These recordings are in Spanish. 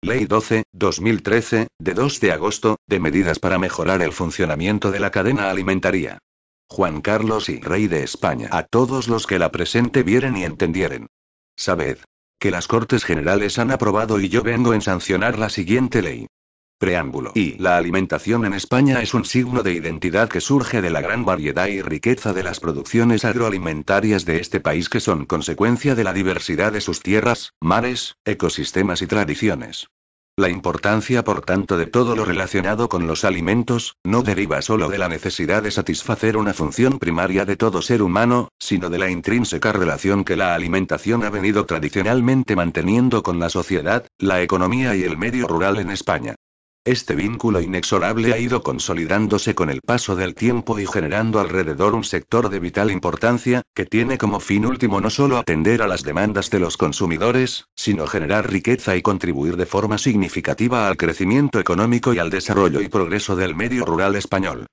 Ley 12/2013, de 2 de agosto, de medidas para mejorar el funcionamiento de la cadena alimentaria. Juan Carlos y Rey de España. A todos los que la presente vieren y entendieren. Sabed que las Cortes Generales han aprobado y yo vengo en sancionar la siguiente ley. Preámbulo. Y la alimentación en España es un signo de identidad que surge de la gran variedad y riqueza de las producciones agroalimentarias de este país, que son consecuencia de la diversidad de sus tierras, mares, ecosistemas y tradiciones. La importancia, por tanto, de todo lo relacionado con los alimentos, no deriva solo de la necesidad de satisfacer una función primaria de todo ser humano, sino de la intrínseca relación que la alimentación ha venido tradicionalmente manteniendo con la sociedad, la economía y el medio rural en España. Este vínculo inexorable ha ido consolidándose con el paso del tiempo y generando alrededor un sector de vital importancia, que tiene como fin último no solo atender a las demandas de los consumidores, sino generar riqueza y contribuir de forma significativa al crecimiento económico y al desarrollo y progreso del medio rural español.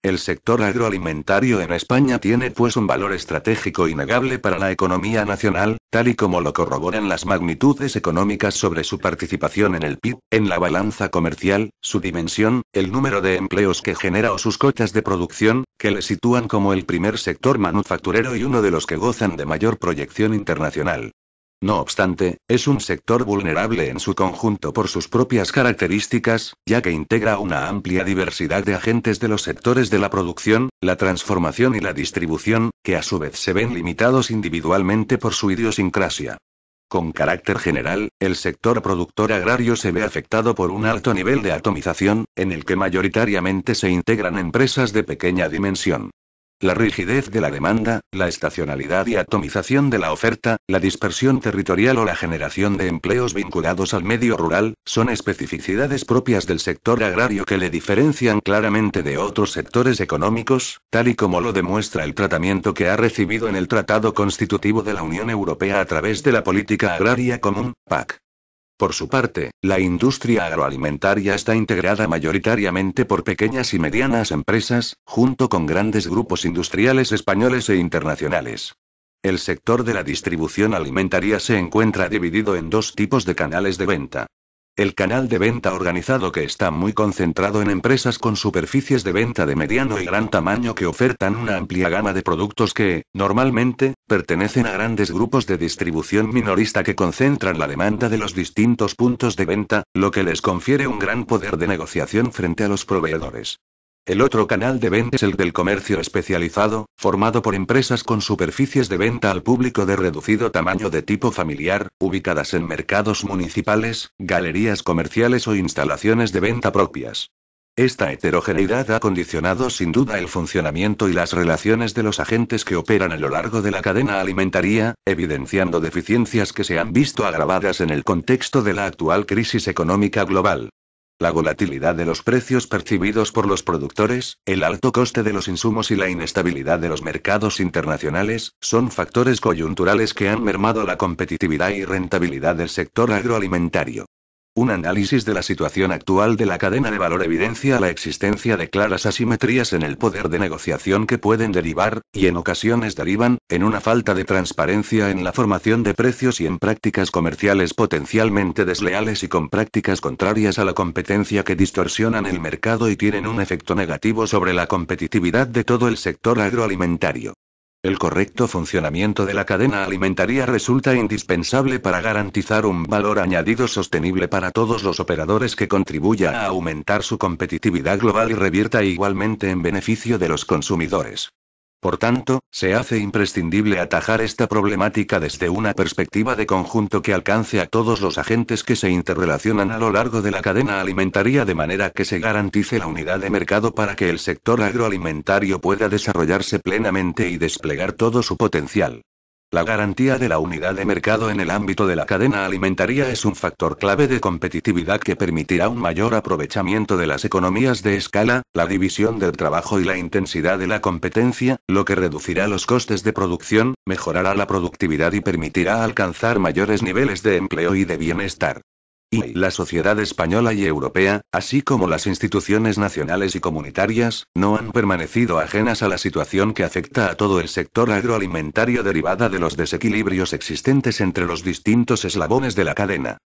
El sector agroalimentario en España tiene pues un valor estratégico innegable para la economía nacional, tal y como lo corroboran las magnitudes económicas sobre su participación en el PIB, en la balanza comercial, su dimensión, el número de empleos que genera o sus cotas de producción, que le sitúan como el primer sector manufacturero y uno de los que gozan de mayor proyección internacional. No obstante, es un sector vulnerable en su conjunto por sus propias características, ya que integra una amplia diversidad de agentes de los sectores de la producción, la transformación y la distribución, que a su vez se ven limitados individualmente por su idiosincrasia. Con carácter general, el sector productor agrario se ve afectado por un alto nivel de atomización, en el que mayoritariamente se integran empresas de pequeña dimensión. La rigidez de la demanda, la estacionalidad y atomización de la oferta, la dispersión territorial o la generación de empleos vinculados al medio rural, son especificidades propias del sector agrario que le diferencian claramente de otros sectores económicos, tal y como lo demuestra el tratamiento que ha recibido en el Tratado Constitutivo de la Unión Europea a través de la Política Agraria Común, PAC. Por su parte, la industria agroalimentaria está integrada mayoritariamente por pequeñas y medianas empresas, junto con grandes grupos industriales españoles e internacionales. El sector de la distribución alimentaria se encuentra dividido en dos tipos de canales de venta. El canal de venta organizado, que está muy concentrado en empresas con superficies de venta de mediano y gran tamaño que ofertan una amplia gama de productos que, normalmente, pertenecen a grandes grupos de distribución minorista que concentran la demanda de los distintos puntos de venta, lo que les confiere un gran poder de negociación frente a los proveedores. El otro canal de venta es el del comercio especializado, formado por empresas con superficies de venta al público de reducido tamaño de tipo familiar, ubicadas en mercados municipales, galerías comerciales o instalaciones de venta propias. Esta heterogeneidad ha condicionado sin duda el funcionamiento y las relaciones de los agentes que operan a lo largo de la cadena alimentaria, evidenciando deficiencias que se han visto agravadas en el contexto de la actual crisis económica global. La volatilidad de los precios percibidos por los productores, el alto coste de los insumos y la inestabilidad de los mercados internacionales, son factores coyunturales que han mermado la competitividad y rentabilidad del sector agroalimentario. Un análisis de la situación actual de la cadena de valor evidencia la existencia de claras asimetrías en el poder de negociación que pueden derivar, y en ocasiones derivan, en una falta de transparencia en la formación de precios y en prácticas comerciales potencialmente desleales y con prácticas contrarias a la competencia que distorsionan el mercado y tienen un efecto negativo sobre la competitividad de todo el sector agroalimentario. El correcto funcionamiento de la cadena alimentaria resulta indispensable para garantizar un valor añadido sostenible para todos los operadores que contribuya a aumentar su competitividad global y revierta igualmente en beneficio de los consumidores. Por tanto, se hace imprescindible atajar esta problemática desde una perspectiva de conjunto que alcance a todos los agentes que se interrelacionan a lo largo de la cadena alimentaria, de manera que se garantice la unidad de mercado para que el sector agroalimentario pueda desarrollarse plenamente y desplegar todo su potencial. La garantía de la unidad de mercado en el ámbito de la cadena alimentaria es un factor clave de competitividad que permitirá un mayor aprovechamiento de las economías de escala, la división del trabajo y la intensidad de la competencia, lo que reducirá los costes de producción, mejorará la productividad y permitirá alcanzar mayores niveles de empleo y de bienestar. Y la sociedad española y europea, así como las instituciones nacionales y comunitarias, no han permanecido ajenas a la situación que afecta a todo el sector agroalimentario derivada de los desequilibrios existentes entre los distintos eslabones de la cadena.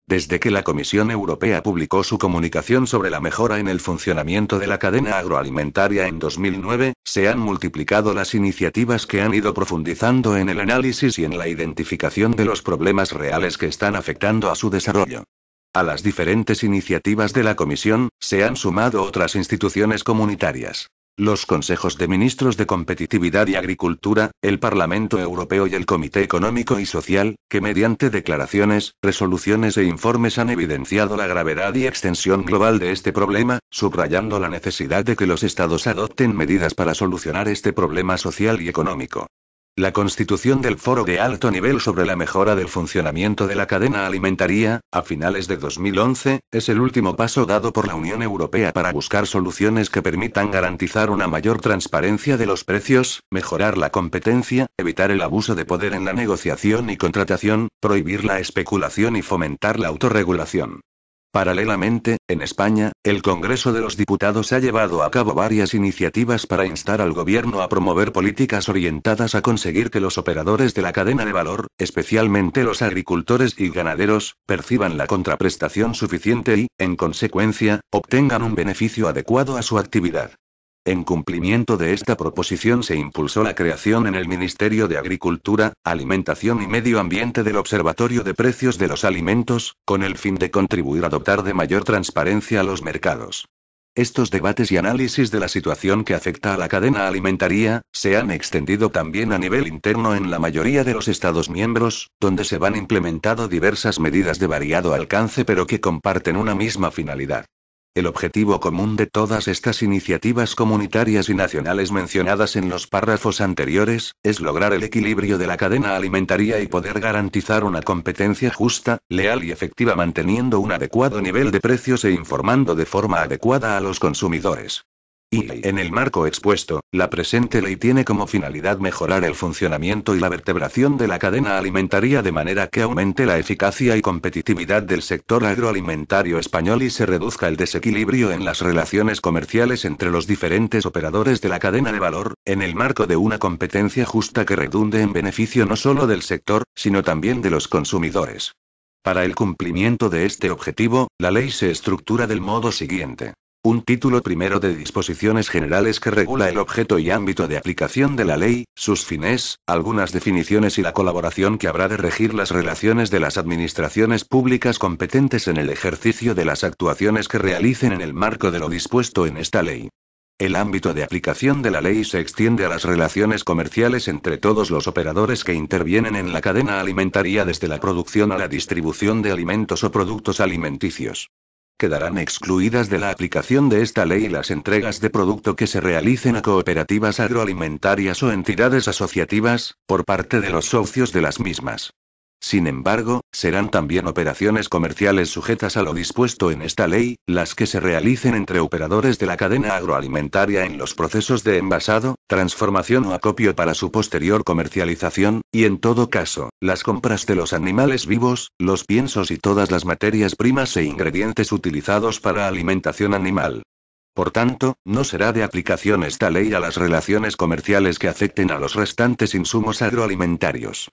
Desde que la Comisión Europea publicó su comunicación sobre la mejora en el funcionamiento de la cadena agroalimentaria en 2009, se han multiplicado las iniciativas que han ido profundizando en el análisis y en la identificación de los problemas reales que están afectando a su desarrollo. A las diferentes iniciativas de la Comisión, se han sumado otras instituciones comunitarias. Los Consejos de Ministros de Competitividad y Agricultura, el Parlamento Europeo y el Comité Económico y Social, que mediante declaraciones, resoluciones e informes han evidenciado la gravedad y extensión global de este problema, subrayando la necesidad de que los Estados adopten medidas para solucionar este problema social y económico. La constitución del Foro de Alto Nivel sobre la mejora del funcionamiento de la cadena alimentaria, a finales de 2011, es el último paso dado por la Unión Europea para buscar soluciones que permitan garantizar una mayor transparencia de los precios, mejorar la competencia, evitar el abuso de poder en la negociación y contratación, prohibir la especulación y fomentar la autorregulación. Paralelamente, en España, el Congreso de los Diputados ha llevado a cabo varias iniciativas para instar al Gobierno a promover políticas orientadas a conseguir que los operadores de la cadena de valor, especialmente los agricultores y ganaderos, perciban la contraprestación suficiente y, en consecuencia, obtengan un beneficio adecuado a su actividad. En cumplimiento de esta proposición se impulsó la creación en el Ministerio de Agricultura, Alimentación y Medio Ambiente del Observatorio de Precios de los Alimentos, con el fin de contribuir a dotar de mayor transparencia a los mercados. Estos debates y análisis de la situación que afecta a la cadena alimentaria, se han extendido también a nivel interno en la mayoría de los Estados miembros, donde se van implementando diversas medidas de variado alcance pero que comparten una misma finalidad. El objetivo común de todas estas iniciativas comunitarias y nacionales mencionadas en los párrafos anteriores, es lograr el equilibrio de la cadena alimentaria y poder garantizar una competencia justa, leal y efectiva manteniendo un adecuado nivel de precios e informando de forma adecuada a los consumidores. Y, en el marco expuesto, la presente ley tiene como finalidad mejorar el funcionamiento y la vertebración de la cadena alimentaria de manera que aumente la eficacia y competitividad del sector agroalimentario español y se reduzca el desequilibrio en las relaciones comerciales entre los diferentes operadores de la cadena de valor, en el marco de una competencia justa que redunde en beneficio no solo del sector, sino también de los consumidores. Para el cumplimiento de este objetivo, la ley se estructura del modo siguiente. Un título primero de disposiciones generales que regula el objeto y ámbito de aplicación de la ley, sus fines, algunas definiciones y la colaboración que habrá de regir las relaciones de las administraciones públicas competentes en el ejercicio de las actuaciones que realicen en el marco de lo dispuesto en esta ley. El ámbito de aplicación de la ley se extiende a las relaciones comerciales entre todos los operadores que intervienen en la cadena alimentaria desde la producción a la distribución de alimentos o productos alimenticios. Quedarán excluidas de la aplicación de esta ley las entregas de producto que se realicen a cooperativas agroalimentarias o entidades asociativas, por parte de los socios de las mismas. Sin embargo, serán también operaciones comerciales sujetas a lo dispuesto en esta ley, las que se realicen entre operadores de la cadena agroalimentaria en los procesos de envasado, transformación o acopio para su posterior comercialización, y en todo caso, las compras de los animales vivos, los piensos y todas las materias primas e ingredientes utilizados para alimentación animal. Por tanto, no será de aplicación esta ley a las relaciones comerciales que afecten a los restantes insumos agroalimentarios.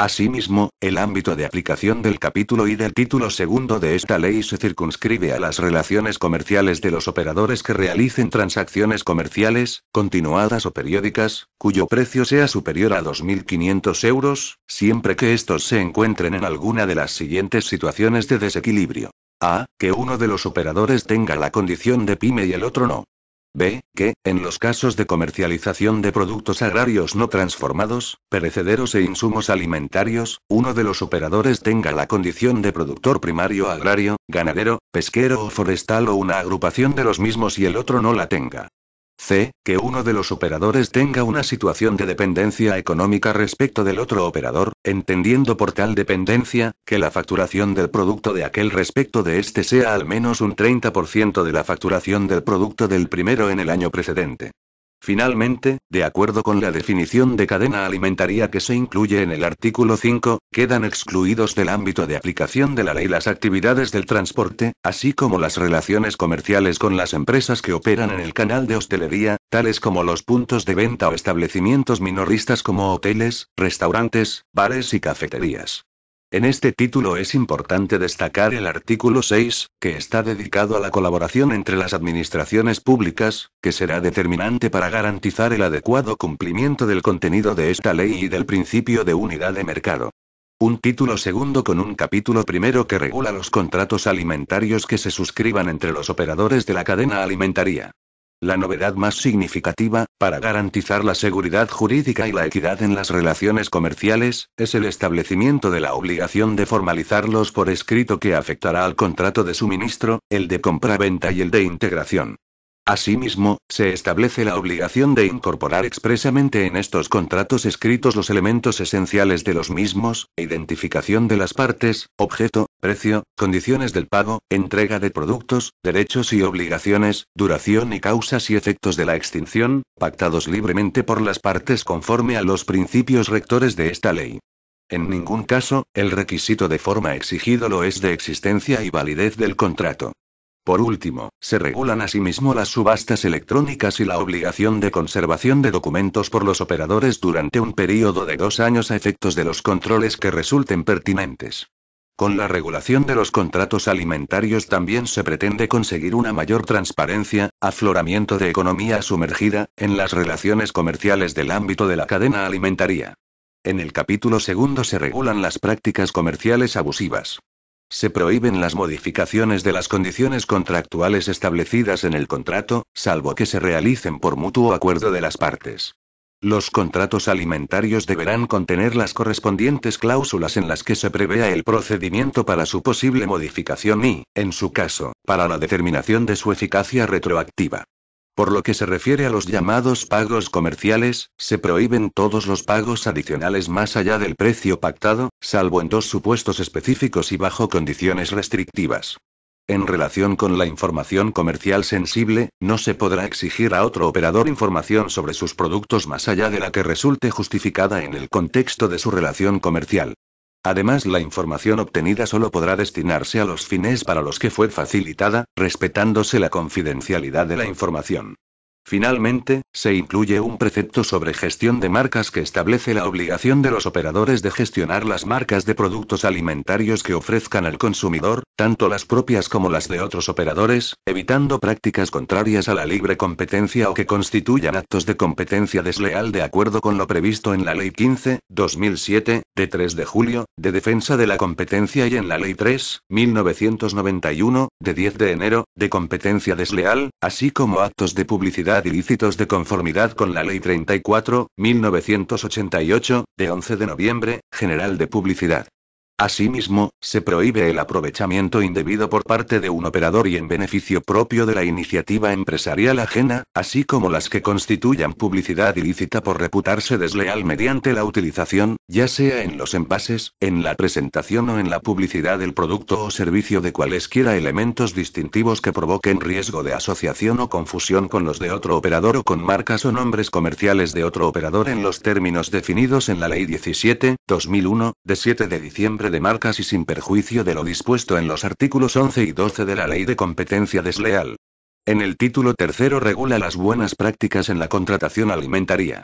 Asimismo, el ámbito de aplicación del capítulo y del título segundo de esta ley se circunscribe a las relaciones comerciales de los operadores que realicen transacciones comerciales, continuadas o periódicas, cuyo precio sea superior a 2.500 euros, siempre que estos se encuentren en alguna de las siguientes situaciones de desequilibrio. A. Que uno de los operadores tenga la condición de pyme y el otro no. B. Que, en los casos de comercialización de productos agrarios no transformados, perecederos e insumos alimentarios, uno de los operadores tenga la condición de productor primario agrario, ganadero, pesquero o forestal o una agrupación de los mismos y el otro no la tenga. C. Que uno de los operadores tenga una situación de dependencia económica respecto del otro operador, entendiendo por tal dependencia, que la facturación del producto de aquel respecto de este sea al menos un 30% de la facturación del producto del primero en el año precedente. Finalmente, de acuerdo con la definición de cadena alimentaria que se incluye en el artículo 5, quedan excluidos del ámbito de aplicación de la ley las actividades del transporte, así como las relaciones comerciales con las empresas que operan en el canal de hostelería, tales como los puntos de venta o establecimientos minoristas como hoteles, restaurantes, bares y cafeterías. En este título es importante destacar el artículo 6, que está dedicado a la colaboración entre las administraciones públicas, que será determinante para garantizar el adecuado cumplimiento del contenido de esta ley y del principio de unidad de mercado. Un título segundo con un capítulo primero que regula los contratos alimentarios que se suscriban entre los operadores de la cadena alimentaria. La novedad más significativa, para garantizar la seguridad jurídica y la equidad en las relaciones comerciales, es el establecimiento de la obligación de formalizarlos por escrito que afectará al contrato de suministro, el de compra-venta y el de integración. Asimismo, se establece la obligación de incorporar expresamente en estos contratos escritos los elementos esenciales de los mismos, identificación de las partes, objeto, precio, condiciones del pago, entrega de productos, derechos y obligaciones, duración y causas y efectos de la extinción, pactados libremente por las partes conforme a los principios rectores de esta ley. En ningún caso, el requisito de forma exigido lo es de existencia y validez del contrato. Por último, se regulan asimismo las subastas electrónicas y la obligación de conservación de documentos por los operadores durante un período de 2 años a efectos de los controles que resulten pertinentes. Con la regulación de los contratos alimentarios también se pretende conseguir una mayor transparencia, afloramiento de economía sumergida, en las relaciones comerciales del ámbito de la cadena alimentaria. En el capítulo segundo se regulan las prácticas comerciales abusivas. Se prohíben las modificaciones de las condiciones contractuales establecidas en el contrato, salvo que se realicen por mutuo acuerdo de las partes. Los contratos alimentarios deberán contener las correspondientes cláusulas en las que se prevea el procedimiento para su posible modificación y, en su caso, para la determinación de su eficacia retroactiva. Por lo que se refiere a los llamados pagos comerciales, se prohíben todos los pagos adicionales más allá del precio pactado, salvo en 2 supuestos específicos y bajo condiciones restrictivas. En relación con la información comercial sensible, no se podrá exigir a otro operador información sobre sus productos más allá de la que resulte justificada en el contexto de su relación comercial. Además, la información obtenida solo podrá destinarse a los fines para los que fue facilitada, respetándose la confidencialidad de la información. Finalmente, se incluye un precepto sobre gestión de marcas que establece la obligación de los operadores de gestionar las marcas de productos alimentarios que ofrezcan al consumidor, tanto las propias como las de otros operadores, evitando prácticas contrarias a la libre competencia o que constituyan actos de competencia desleal de acuerdo con lo previsto en la Ley 15/2007, de 3 de julio, de defensa de la competencia y en la Ley 3/1991, de 10 de enero, de competencia desleal, así como actos de publicidad ilícitos de conformidad con la Ley 34/1988, de 11 de noviembre, General de Publicidad. Asimismo, se prohíbe el aprovechamiento indebido por parte de un operador y en beneficio propio de la iniciativa empresarial ajena, así como las que constituyan publicidad ilícita por reputarse desleal mediante la utilización, ya sea en los envases, en la presentación o en la publicidad del producto o servicio de cualesquiera elementos distintivos que provoquen riesgo de asociación o confusión con los de otro operador o con marcas o nombres comerciales de otro operador en los términos definidos en la Ley 17/2001, de 7 de diciembre de marcas y sin perjuicio de lo dispuesto en los artículos 11 y 12 de la Ley de Competencia Desleal. En el título tercero regula las buenas prácticas en la contratación alimentaria.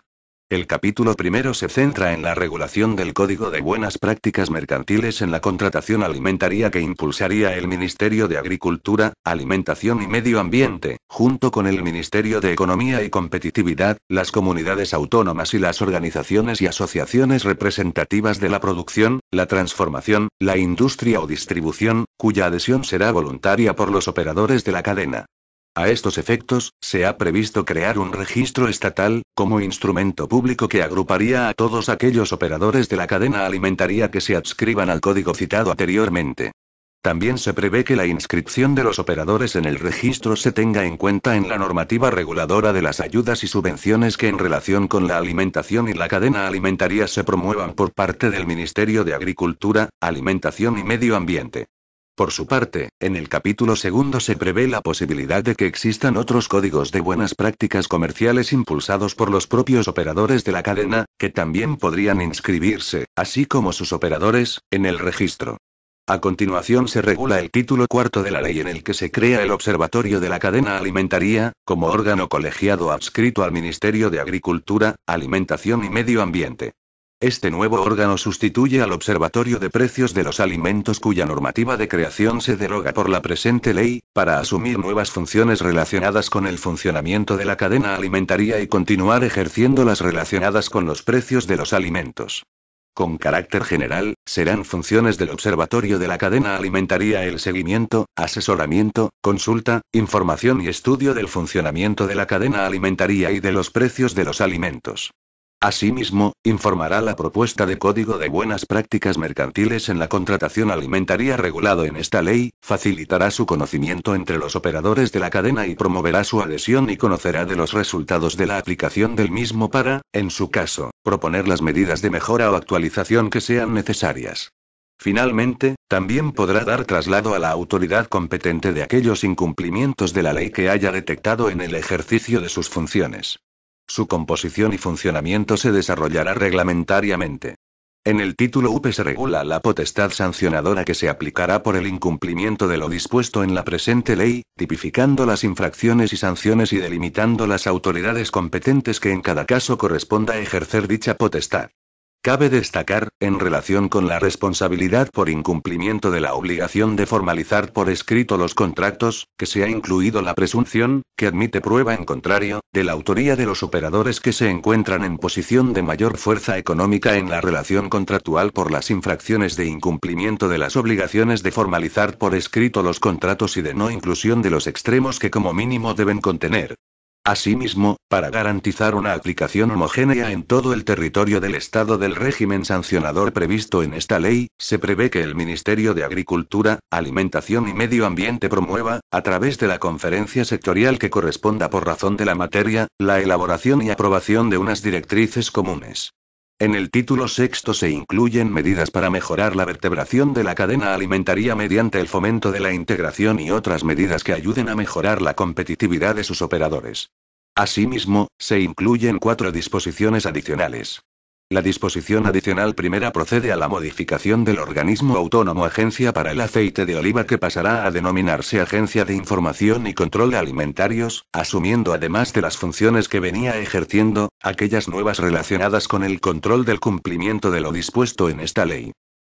El capítulo primero se centra en la regulación del Código de Buenas Prácticas Mercantiles en la contratación alimentaria que impulsaría el Ministerio de Agricultura, Alimentación y Medio Ambiente, junto con el Ministerio de Economía y Competitividad, las comunidades autónomas y las organizaciones y asociaciones representativas de la producción, la transformación, la industria o distribución, cuya adhesión será voluntaria por los operadores de la cadena. A estos efectos, se ha previsto crear un registro estatal, como instrumento público que agruparía a todos aquellos operadores de la cadena alimentaria que se adscriban al código citado anteriormente. También se prevé que la inscripción de los operadores en el registro se tenga en cuenta en la normativa reguladora de las ayudas y subvenciones que en relación con la alimentación y la cadena alimentaria se promuevan por parte del Ministerio de Agricultura, Alimentación y Medio Ambiente. Por su parte, en el capítulo segundo se prevé la posibilidad de que existan otros códigos de buenas prácticas comerciales impulsados por los propios operadores de la cadena, que también podrían inscribirse, así como sus operadores, en el registro. A continuación se regula el título cuarto de la ley en el que se crea el Observatorio de la Cadena Alimentaria, como órgano colegiado adscrito al Ministerio de Agricultura, Alimentación y Medio Ambiente. Este nuevo órgano sustituye al Observatorio de Precios de los Alimentos cuya normativa de creación se deroga por la presente ley, para asumir nuevas funciones relacionadas con el funcionamiento de la cadena alimentaria y continuar ejerciendo las relacionadas con los precios de los alimentos. Con carácter general, serán funciones del Observatorio de la Cadena Alimentaria el seguimiento, asesoramiento, consulta, información y estudio del funcionamiento de la cadena alimentaria y de los precios de los alimentos. Asimismo, informará la propuesta de Código de Buenas Prácticas Mercantiles en la contratación alimentaria regulado en esta ley, facilitará su conocimiento entre los operadores de la cadena y promoverá su adhesión y conocerá de los resultados de la aplicación del mismo para, en su caso, proponer las medidas de mejora o actualización que sean necesarias. Finalmente, también podrá dar traslado a la autoridad competente de aquellos incumplimientos de la ley que haya detectado en el ejercicio de sus funciones. Su composición y funcionamiento se desarrollará reglamentariamente. En el título UP se regula la potestad sancionadora que se aplicará por el incumplimiento de lo dispuesto en la presente ley, tipificando las infracciones y sanciones y delimitando las autoridades competentes que en cada caso corresponda ejercer dicha potestad. Cabe destacar, en relación con la responsabilidad por incumplimiento de la obligación de formalizar por escrito los contratos, que se ha incluido la presunción, que admite prueba en contrario, de la autoría de los operadores que se encuentran en posición de mayor fuerza económica en la relación contractual por las infracciones de incumplimiento de las obligaciones de formalizar por escrito los contratos y de no inclusión de los extremos que como mínimo deben contener. Asimismo, para garantizar una aplicación homogénea en todo el territorio del Estado del régimen sancionador previsto en esta ley, se prevé que el Ministerio de Agricultura, Alimentación y Medio Ambiente promueva, a través de la conferencia sectorial que corresponda por razón de la materia, la elaboración y aprobación de unas directrices comunes. En el título sexto se incluyen medidas para mejorar la vertebración de la cadena alimentaria mediante el fomento de la integración y otras medidas que ayuden a mejorar la competitividad de sus operadores. Asimismo, se incluyen 4 disposiciones adicionales. La disposición adicional primera procede a la modificación del organismo autónomo Agencia para el Aceite de Oliva que pasará a denominarse Agencia de Información y Control de Alimentarios, asumiendo además de las funciones que venía ejerciendo, aquellas nuevas relacionadas con el control del cumplimiento de lo dispuesto en esta ley.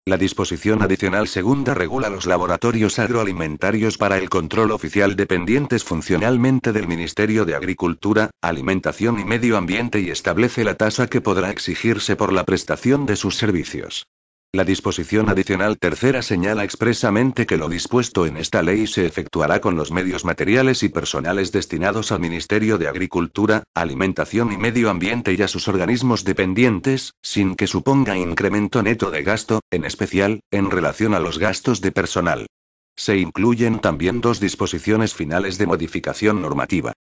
La disposición adicional segunda regula los laboratorios agroalimentarios para el control oficial dependientes funcionalmente del Ministerio de Agricultura, Alimentación y Medio Ambiente y establece la tasa que podrá exigirse por la prestación de sus servicios. La disposición adicional tercera señala expresamente que lo dispuesto en esta ley se efectuará con los medios materiales y personales destinados al Ministerio de Agricultura, Alimentación y Medio Ambiente y a sus organismos dependientes, sin que suponga incremento neto de gasto, en especial, en relación a los gastos de personal. Se incluyen también 2 disposiciones finales de modificación normativa.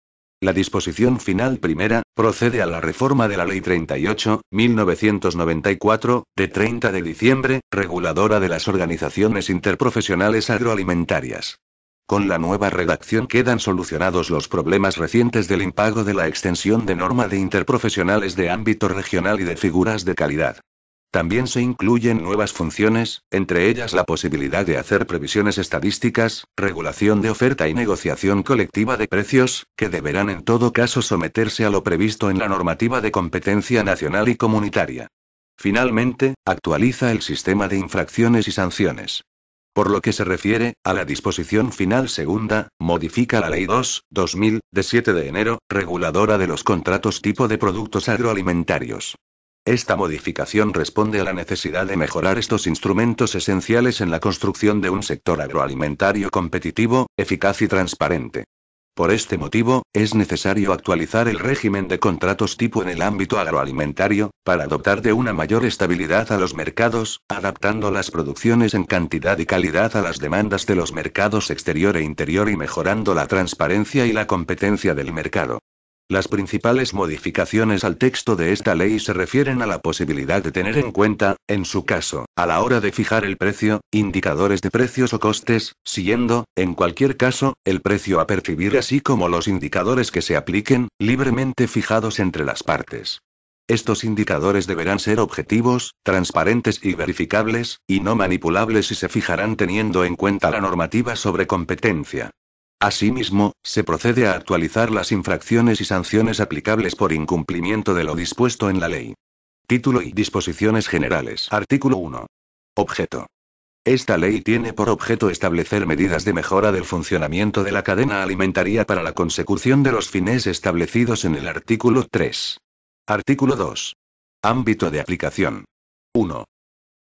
La disposición final primera, procede a la reforma de la Ley 38/1994, de 30 de diciembre, reguladora de las organizaciones interprofesionales agroalimentarias. Con la nueva redacción quedan solucionados los problemas recientes del impago de la extensión de norma de interprofesionales de ámbito regional y de figuras de calidad. También se incluyen nuevas funciones, entre ellas la posibilidad de hacer previsiones estadísticas, regulación de oferta y negociación colectiva de precios, que deberán en todo caso someterse a lo previsto en la normativa de competencia nacional y comunitaria. Finalmente, actualiza el sistema de infracciones y sanciones. Por lo que se refiere a la disposición final segunda, modifica la Ley 2/2000, de 7 de enero, reguladora de los contratos tipo de productos agroalimentarios. Esta modificación responde a la necesidad de mejorar estos instrumentos esenciales en la construcción de un sector agroalimentario competitivo, eficaz y transparente. Por este motivo, es necesario actualizar el régimen de contratos tipo en el ámbito agroalimentario, para dotar de una mayor estabilidad a los mercados, adaptando las producciones en cantidad y calidad a las demandas de los mercados exterior e interior y mejorando la transparencia y la competencia del mercado. Las principales modificaciones al texto de esta ley se refieren a la posibilidad de tener en cuenta, en su caso, a la hora de fijar el precio, indicadores de precios o costes, siendo, en cualquier caso, el precio a percibir así como los indicadores que se apliquen, libremente fijados entre las partes. Estos indicadores deberán ser objetivos, transparentes y verificables, y no manipulables y se fijarán teniendo en cuenta la normativa sobre competencia. Asimismo, se procede a actualizar las infracciones y sanciones aplicables por incumplimiento de lo dispuesto en la ley. Título y disposiciones generales. Artículo 1. Objeto. Esta ley tiene por objeto establecer medidas de mejora del funcionamiento de la cadena alimentaria para la consecución de los fines establecidos en el artículo 3. Artículo 2. Ámbito de aplicación. 1.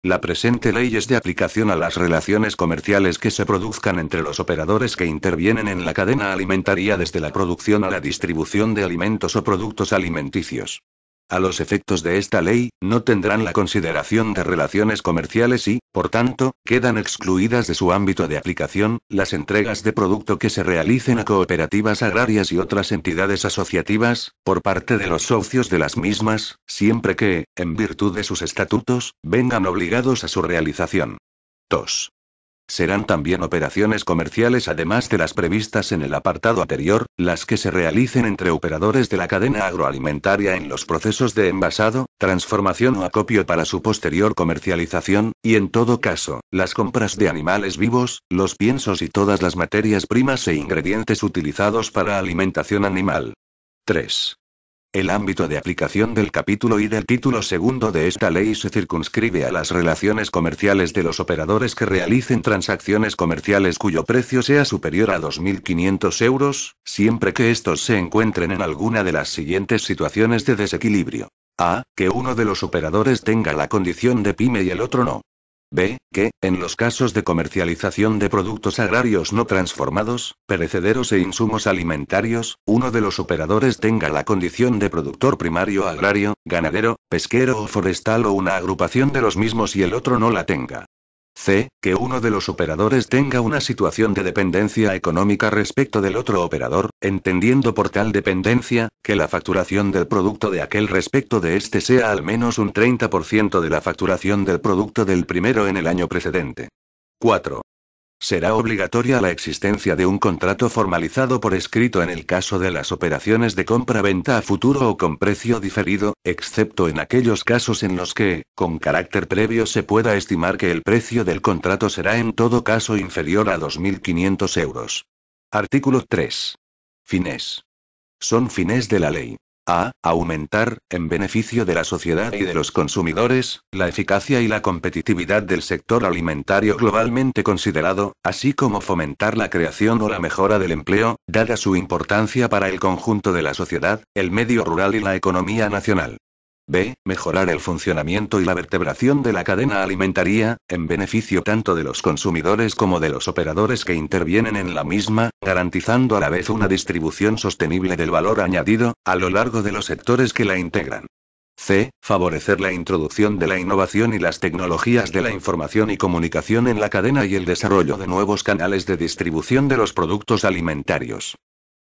La presente ley es de aplicación a las relaciones comerciales que se produzcan entre los operadores que intervienen en la cadena alimentaria desde la producción a la distribución de alimentos o productos alimenticios. A los efectos de esta ley, no tendrán la consideración de relaciones comerciales y, por tanto, quedan excluidas de su ámbito de aplicación, las entregas de producto que se realicen a cooperativas agrarias y otras entidades asociativas, por parte de los socios de las mismas, siempre que, en virtud de sus estatutos, vengan obligados a su realización. 2. Serán también operaciones comerciales, además de las previstas en el apartado anterior, las que se realicen entre operadores de la cadena agroalimentaria en los procesos de envasado, transformación o acopio para su posterior comercialización, y en todo caso, las compras de animales vivos, los piensos y todas las materias primas e ingredientes utilizados para alimentación animal. 3. El ámbito de aplicación del capítulo y del título segundo de esta ley se circunscribe a las relaciones comerciales de los operadores que realicen transacciones comerciales cuyo precio sea superior a 2.500 euros, siempre que estos se encuentren en alguna de las siguientes situaciones de desequilibrio. A. Que uno de los operadores tenga la condición de pyme y el otro no. B. Que, en los casos de comercialización de productos agrarios no transformados, perecederos e insumos alimentarios, uno de los operadores tenga la condición de productor primario agrario, ganadero, pesquero o forestal o una agrupación de los mismos y el otro no la tenga. C. Que uno de los operadores tenga una situación de dependencia económica respecto del otro operador, entendiendo por tal dependencia, que la facturación del producto de aquel respecto de este sea al menos un 30% de la facturación del producto del primero en el año precedente. 4. Será obligatoria la existencia de un contrato formalizado por escrito en el caso de las operaciones de compra-venta a futuro o con precio diferido, excepto en aquellos casos en los que, con carácter previo, se pueda estimar que el precio del contrato será en todo caso inferior a 2.500 euros. Artículo 3. Fines. Son fines de la ley. A. Aumentar, en beneficio de la sociedad y de los consumidores, la eficacia y la competitividad del sector alimentario globalmente considerado, así como fomentar la creación o la mejora del empleo, dada su importancia para el conjunto de la sociedad, el medio rural y la economía nacional. B. Mejorar el funcionamiento y la vertebración de la cadena alimentaria, en beneficio tanto de los consumidores como de los operadores que intervienen en la misma, garantizando a la vez una distribución sostenible del valor añadido, a lo largo de los sectores que la integran. C. Favorecer la introducción de la innovación y las tecnologías de la información y comunicación en la cadena y el desarrollo de nuevos canales de distribución de los productos alimentarios.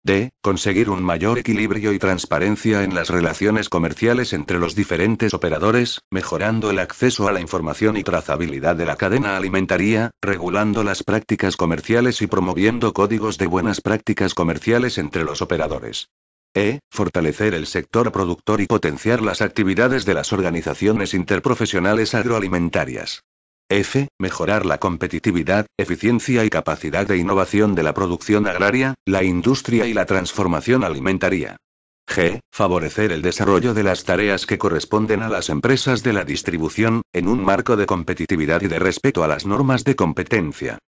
D. Conseguir un mayor equilibrio y transparencia en las relaciones comerciales entre los diferentes operadores, mejorando el acceso a la información y trazabilidad de la cadena alimentaria, regulando las prácticas comerciales y promoviendo códigos de buenas prácticas comerciales entre los operadores. E. Fortalecer el sector productor y potenciar las actividades de las organizaciones interprofesionales agroalimentarias. F. Mejorar la competitividad, eficiencia y capacidad de innovación de la producción agraria, la industria y la transformación alimentaria. G. Favorecer el desarrollo de las tareas que corresponden a las empresas de la distribución, en un marco de competitividad y de respeto a las normas de competencia.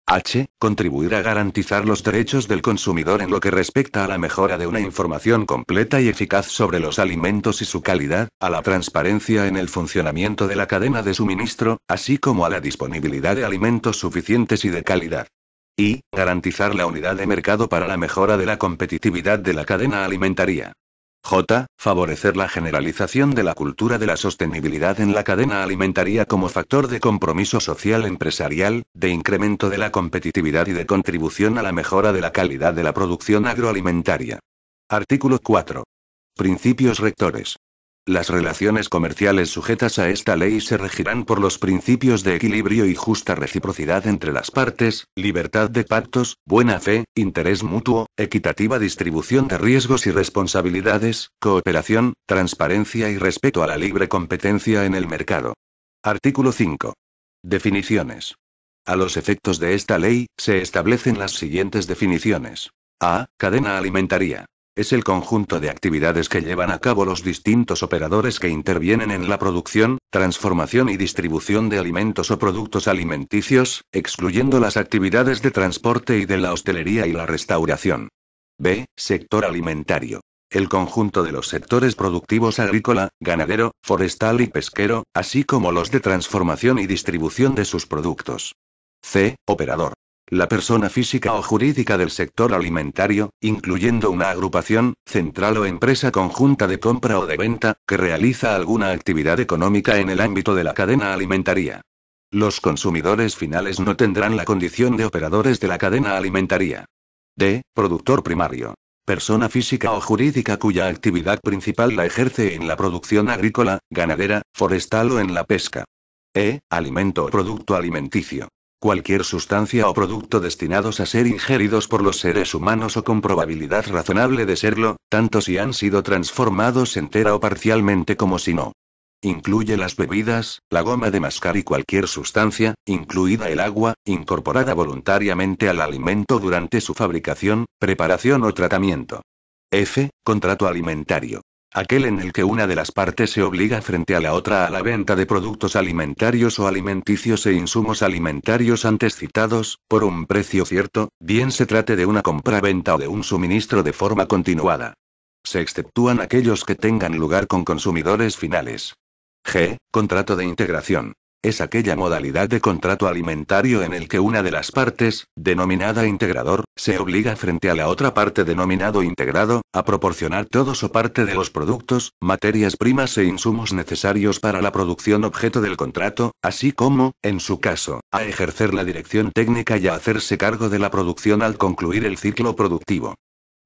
H. Contribuir a garantizar los derechos del consumidor en lo que respecta a la mejora de una información completa y eficaz sobre los alimentos y su calidad, a la transparencia en el funcionamiento de la cadena de suministro, así como a la disponibilidad de alimentos suficientes y de calidad. I. Garantizar la unidad de mercado para la mejora de la competitividad de la cadena alimentaria. J. Favorecer la generalización de la cultura de la sostenibilidad en la cadena alimentaria como factor de compromiso social empresarial, de incremento de la competitividad y de contribución a la mejora de la calidad de la producción agroalimentaria. Artículo 4. Principios rectores. Las relaciones comerciales sujetas a esta ley se regirán por los principios de equilibrio y justa reciprocidad entre las partes, libertad de pactos, buena fe, interés mutuo, equitativa distribución de riesgos y responsabilidades, cooperación, transparencia y respeto a la libre competencia en el mercado. Artículo 5. Definiciones. A los efectos de esta ley, se establecen las siguientes definiciones. A. Cadena alimentaria. Es el conjunto de actividades que llevan a cabo los distintos operadores que intervienen en la producción, transformación y distribución de alimentos o productos alimenticios, excluyendo las actividades de transporte y de la hostelería y la restauración. B. Sector alimentario. El conjunto de los sectores productivos agrícola, ganadero, forestal y pesquero, así como los de transformación y distribución de sus productos. C. Operador. La persona física o jurídica del sector alimentario, incluyendo una agrupación, central o empresa conjunta de compra o de venta, que realiza alguna actividad económica en el ámbito de la cadena alimentaria. Los consumidores finales no tendrán la condición de operadores de la cadena alimentaria. D. Productor primario. Persona física o jurídica cuya actividad principal la ejerce en la producción agrícola, ganadera, forestal o en la pesca. E. Alimento o producto alimenticio. Cualquier sustancia o producto destinados a ser ingeridos por los seres humanos o con probabilidad razonable de serlo, tanto si han sido transformados entera o parcialmente como si no. Incluye las bebidas, la goma de mascar y cualquier sustancia, incluida el agua, incorporada voluntariamente al alimento durante su fabricación, preparación o tratamiento. F. Contrato alimentario. Aquel en el que una de las partes se obliga frente a la otra a la venta de productos alimentarios o alimenticios e insumos alimentarios antes citados, por un precio cierto, bien se trate de una compra-venta o de un suministro de forma continuada. Se exceptúan aquellos que tengan lugar con consumidores finales. G. Contrato de integración. Es aquella modalidad de contrato alimentario en el que una de las partes, denominada integrador, se obliga frente a la otra parte denominado integrado, a proporcionar todos o parte de los productos, materias primas e insumos necesarios para la producción objeto del contrato, así como, en su caso, a ejercer la dirección técnica y a hacerse cargo de la producción al concluir el ciclo productivo.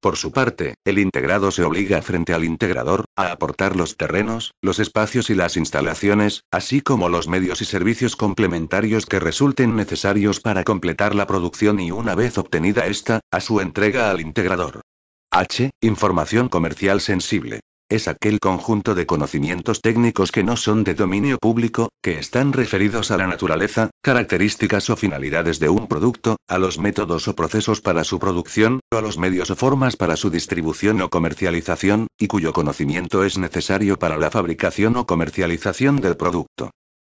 Por su parte, el integrado se obliga frente al integrador, a aportar los terrenos, los espacios y las instalaciones, así como los medios y servicios complementarios que resulten necesarios para completar la producción y una vez obtenida esta, a su entrega al integrador. H. Información comercial sensible. Es aquel conjunto de conocimientos técnicos que no son de dominio público, que están referidos a la naturaleza, características o finalidades de un producto, a los métodos o procesos para su producción, o a los medios o formas para su distribución o comercialización, y cuyo conocimiento es necesario para la fabricación o comercialización del producto.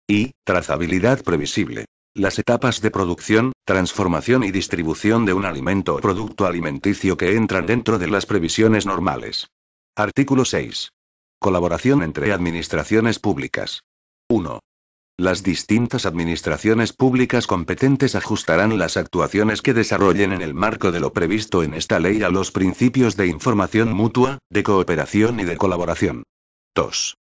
Y. Trazabilidad previsible. Las etapas de producción, transformación y distribución de un alimento o producto alimenticio que entran dentro de las previsiones normales. Artículo 6. Colaboración entre administraciones públicas. 1. Las distintas administraciones públicas competentes ajustarán las actuaciones que desarrollen en el marco de lo previsto en esta ley a los principios de información mutua, de cooperación y de colaboración. 2.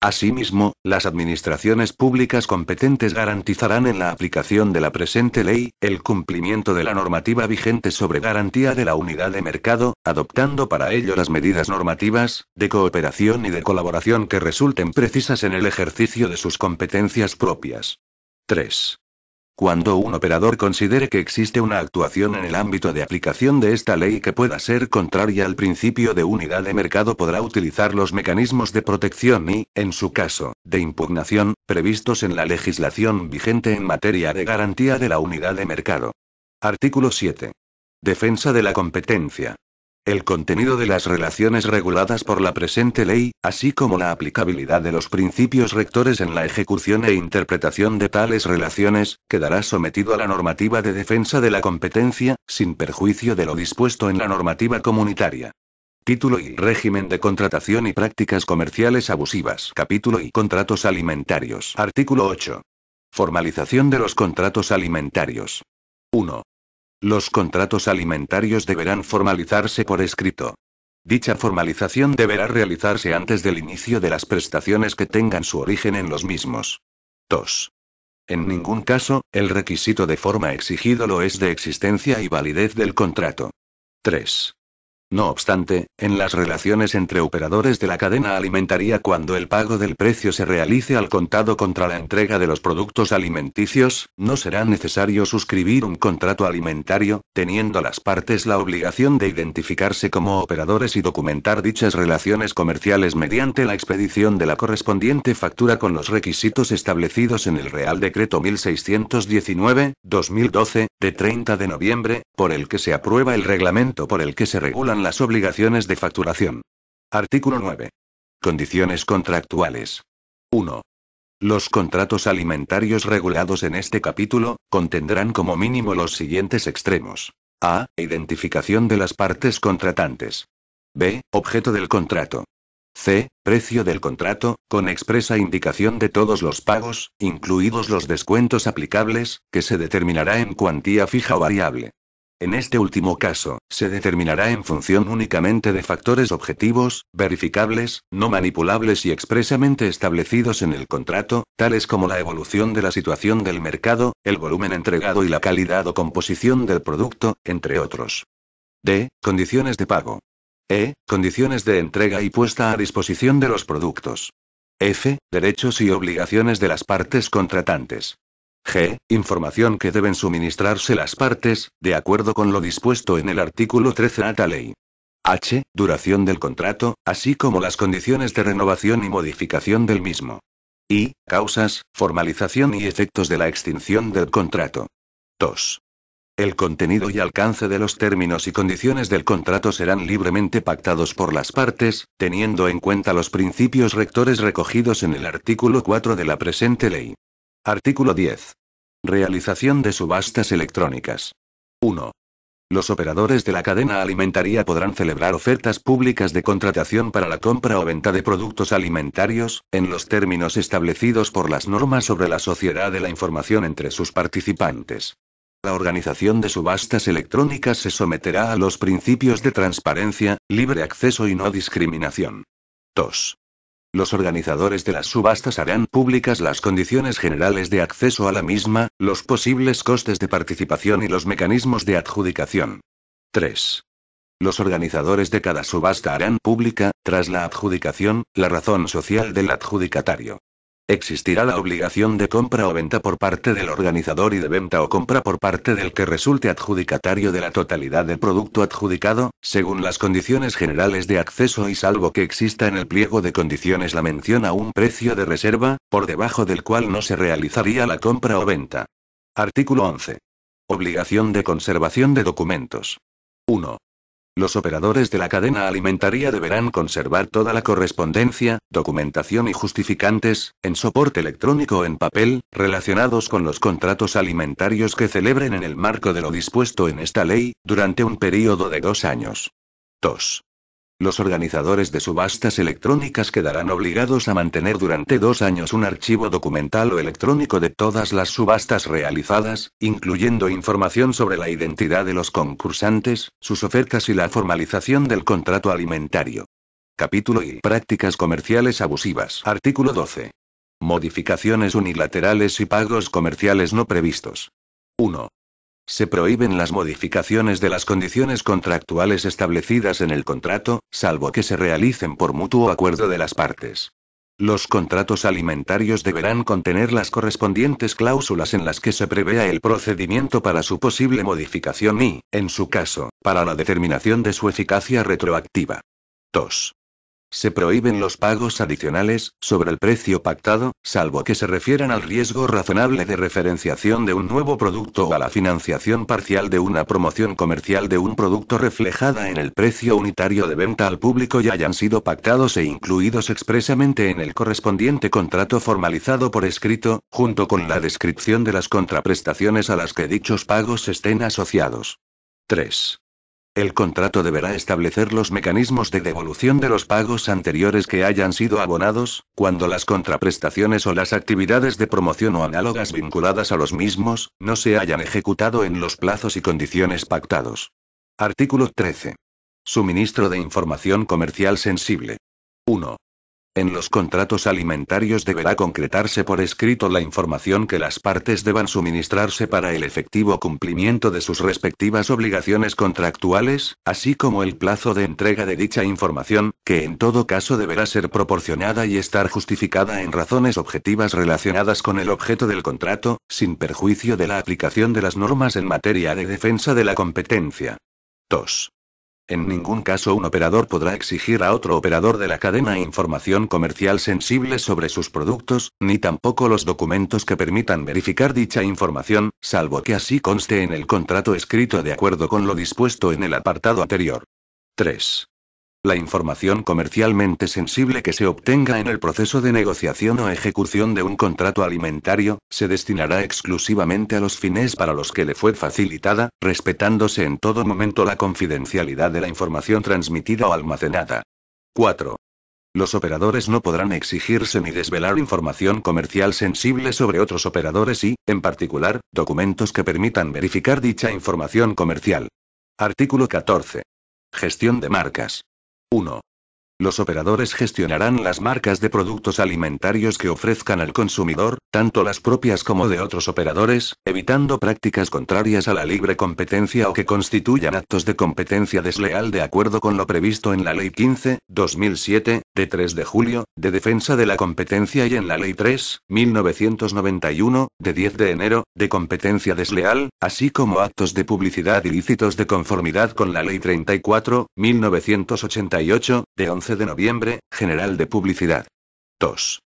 Asimismo, las administraciones públicas competentes garantizarán en la aplicación de la presente ley, el cumplimiento de la normativa vigente sobre garantía de la unidad de mercado, adoptando para ello las medidas normativas, de cooperación y de colaboración que resulten precisas en el ejercicio de sus competencias propias. 3. Cuando un operador considere que existe una actuación en el ámbito de aplicación de esta ley que pueda ser contraria al principio de unidad de mercado, podrá utilizar los mecanismos de protección y, en su caso, de impugnación, previstos en la legislación vigente en materia de garantía de la unidad de mercado. Artículo 7. Defensa de la competencia. El contenido de las relaciones reguladas por la presente ley, así como la aplicabilidad de los principios rectores en la ejecución e interpretación de tales relaciones, quedará sometido a la normativa de defensa de la competencia, sin perjuicio de lo dispuesto en la normativa comunitaria. Título I. Régimen de contratación y prácticas comerciales abusivas. Capítulo I. Contratos alimentarios. Artículo 8. Formalización de los contratos alimentarios. 1. Los contratos alimentarios deberán formalizarse por escrito. Dicha formalización deberá realizarse antes del inicio de las prestaciones que tengan su origen en los mismos. 2. En ningún caso, el requisito de forma exigido lo es de existencia y validez del contrato. 3. No obstante, en las relaciones entre operadores de la cadena alimentaria, cuando el pago del precio se realice al contado contra la entrega de los productos alimenticios, no será necesario suscribir un contrato alimentario, teniendo las partes la obligación de identificarse como operadores y documentar dichas relaciones comerciales mediante la expedición de la correspondiente factura con los requisitos establecidos en el Real Decreto 1619/2012, de 30 de noviembre, por el que se aprueba el reglamento por el que se regulan las obligaciones de facturación. Artículo 9. Condiciones contractuales. 1. Los contratos alimentarios regulados en este capítulo, contendrán como mínimo los siguientes extremos. A. Identificación de las partes contratantes. B. Objeto del contrato. C. Precio del contrato, con expresa indicación de todos los pagos, incluidos los descuentos aplicables, que se determinará en cuantía fija o variable. En este último caso, se determinará en función únicamente de factores objetivos, verificables, no manipulables y expresamente establecidos en el contrato, tales como la evolución de la situación del mercado, el volumen entregado y la calidad o composición del producto, entre otros. D. Condiciones de pago. E. Condiciones de entrega y puesta a disposición de los productos. F. Derechos y obligaciones de las partes contratantes. G. Información que deben suministrarse las partes, de acuerdo con lo dispuesto en el artículo 13 de esta ley. H. Duración del contrato, así como las condiciones de renovación y modificación del mismo. I. Causas, formalización y efectos de la extinción del contrato. 2. El contenido y alcance de los términos y condiciones del contrato serán libremente pactados por las partes, teniendo en cuenta los principios rectores recogidos en el artículo 4 de la presente ley. Artículo 10. Realización de subastas electrónicas. 1. Los operadores de la cadena alimentaria podrán celebrar ofertas públicas de contratación para la compra o venta de productos alimentarios, en los términos establecidos por las normas sobre la sociedad de la información entre sus participantes. La organización de subastas electrónicas se someterá a los principios de transparencia, libre acceso y no discriminación. 2. Los organizadores de las subastas harán públicas las condiciones generales de acceso a la misma, los posibles costes de participación y los mecanismos de adjudicación. 3. Los organizadores de cada subasta harán pública, tras la adjudicación, la razón social del adjudicatario. Existirá la obligación de compra o venta por parte del organizador y de venta o compra por parte del que resulte adjudicatario de la totalidad del producto adjudicado, según las condiciones generales de acceso y salvo que exista en el pliego de condiciones la mención a un precio de reserva, por debajo del cual no se realizaría la compra o venta. Artículo 11. Obligación de conservación de documentos. 1. Los operadores de la cadena alimentaria deberán conservar toda la correspondencia, documentación y justificantes, en soporte electrónico o en papel, relacionados con los contratos alimentarios que celebren en el marco de lo dispuesto en esta ley, durante un período de 2 años. 2. Los organizadores de subastas electrónicas quedarán obligados a mantener durante 2 años un archivo documental o electrónico de todas las subastas realizadas, incluyendo información sobre la identidad de los concursantes, sus ofertas y la formalización del contrato alimentario. Capítulo I. Prácticas comerciales abusivas. Artículo 12. Modificaciones unilaterales y pagos comerciales no previstos. 1. Se prohíben las modificaciones de las condiciones contractuales establecidas en el contrato, salvo que se realicen por mutuo acuerdo de las partes. Los contratos alimentarios deberán contener las correspondientes cláusulas en las que se prevea el procedimiento para su posible modificación y, en su caso, para la determinación de su eficacia retroactiva. 2. Se prohíben los pagos adicionales, sobre el precio pactado, salvo que se refieran al riesgo razonable de referenciación de un nuevo producto o a la financiación parcial de una promoción comercial de un producto reflejada en el precio unitario de venta al público y hayan sido pactados e incluidos expresamente en el correspondiente contrato formalizado por escrito, junto con la descripción de las contraprestaciones a las que dichos pagos estén asociados. 3. El contrato deberá establecer los mecanismos de devolución de los pagos anteriores que hayan sido abonados, cuando las contraprestaciones o las actividades de promoción o análogas vinculadas a los mismos, no se hayan ejecutado en los plazos y condiciones pactados. Artículo 13. Suministro de información comercial sensible. 1. En los contratos alimentarios deberá concretarse por escrito la información que las partes deban suministrarse para el efectivo cumplimiento de sus respectivas obligaciones contractuales, así como el plazo de entrega de dicha información, que en todo caso deberá ser proporcionada y estar justificada en razones objetivas relacionadas con el objeto del contrato, sin perjuicio de la aplicación de las normas en materia de defensa de la competencia. 2. En ningún caso un operador podrá exigir a otro operador de la cadena información comercial sensible sobre sus productos, ni tampoco los documentos que permitan verificar dicha información, salvo que así conste en el contrato escrito de acuerdo con lo dispuesto en el apartado anterior. 3. La información comercialmente sensible que se obtenga en el proceso de negociación o ejecución de un contrato alimentario, se destinará exclusivamente a los fines para los que le fue facilitada, respetándose en todo momento la confidencialidad de la información transmitida o almacenada. 4. Los operadores no podrán exigirse ni desvelar información comercial sensible sobre otros operadores y, en particular, documentos que permitan verificar dicha información comercial. Artículo 14. Gestión de marcas. 1. Los operadores gestionarán las marcas de productos alimentarios que ofrezcan al consumidor, tanto las propias como de otros operadores, evitando prácticas contrarias a la libre competencia o que constituyan actos de competencia desleal de acuerdo con lo previsto en la Ley 15/2007, de 3 de julio, de defensa de la competencia y en la Ley 3/1991, de 10 de enero, de competencia desleal, así como actos de publicidad ilícitos de conformidad con la Ley 34/1988, de 11 de noviembre, General de Publicidad. 2.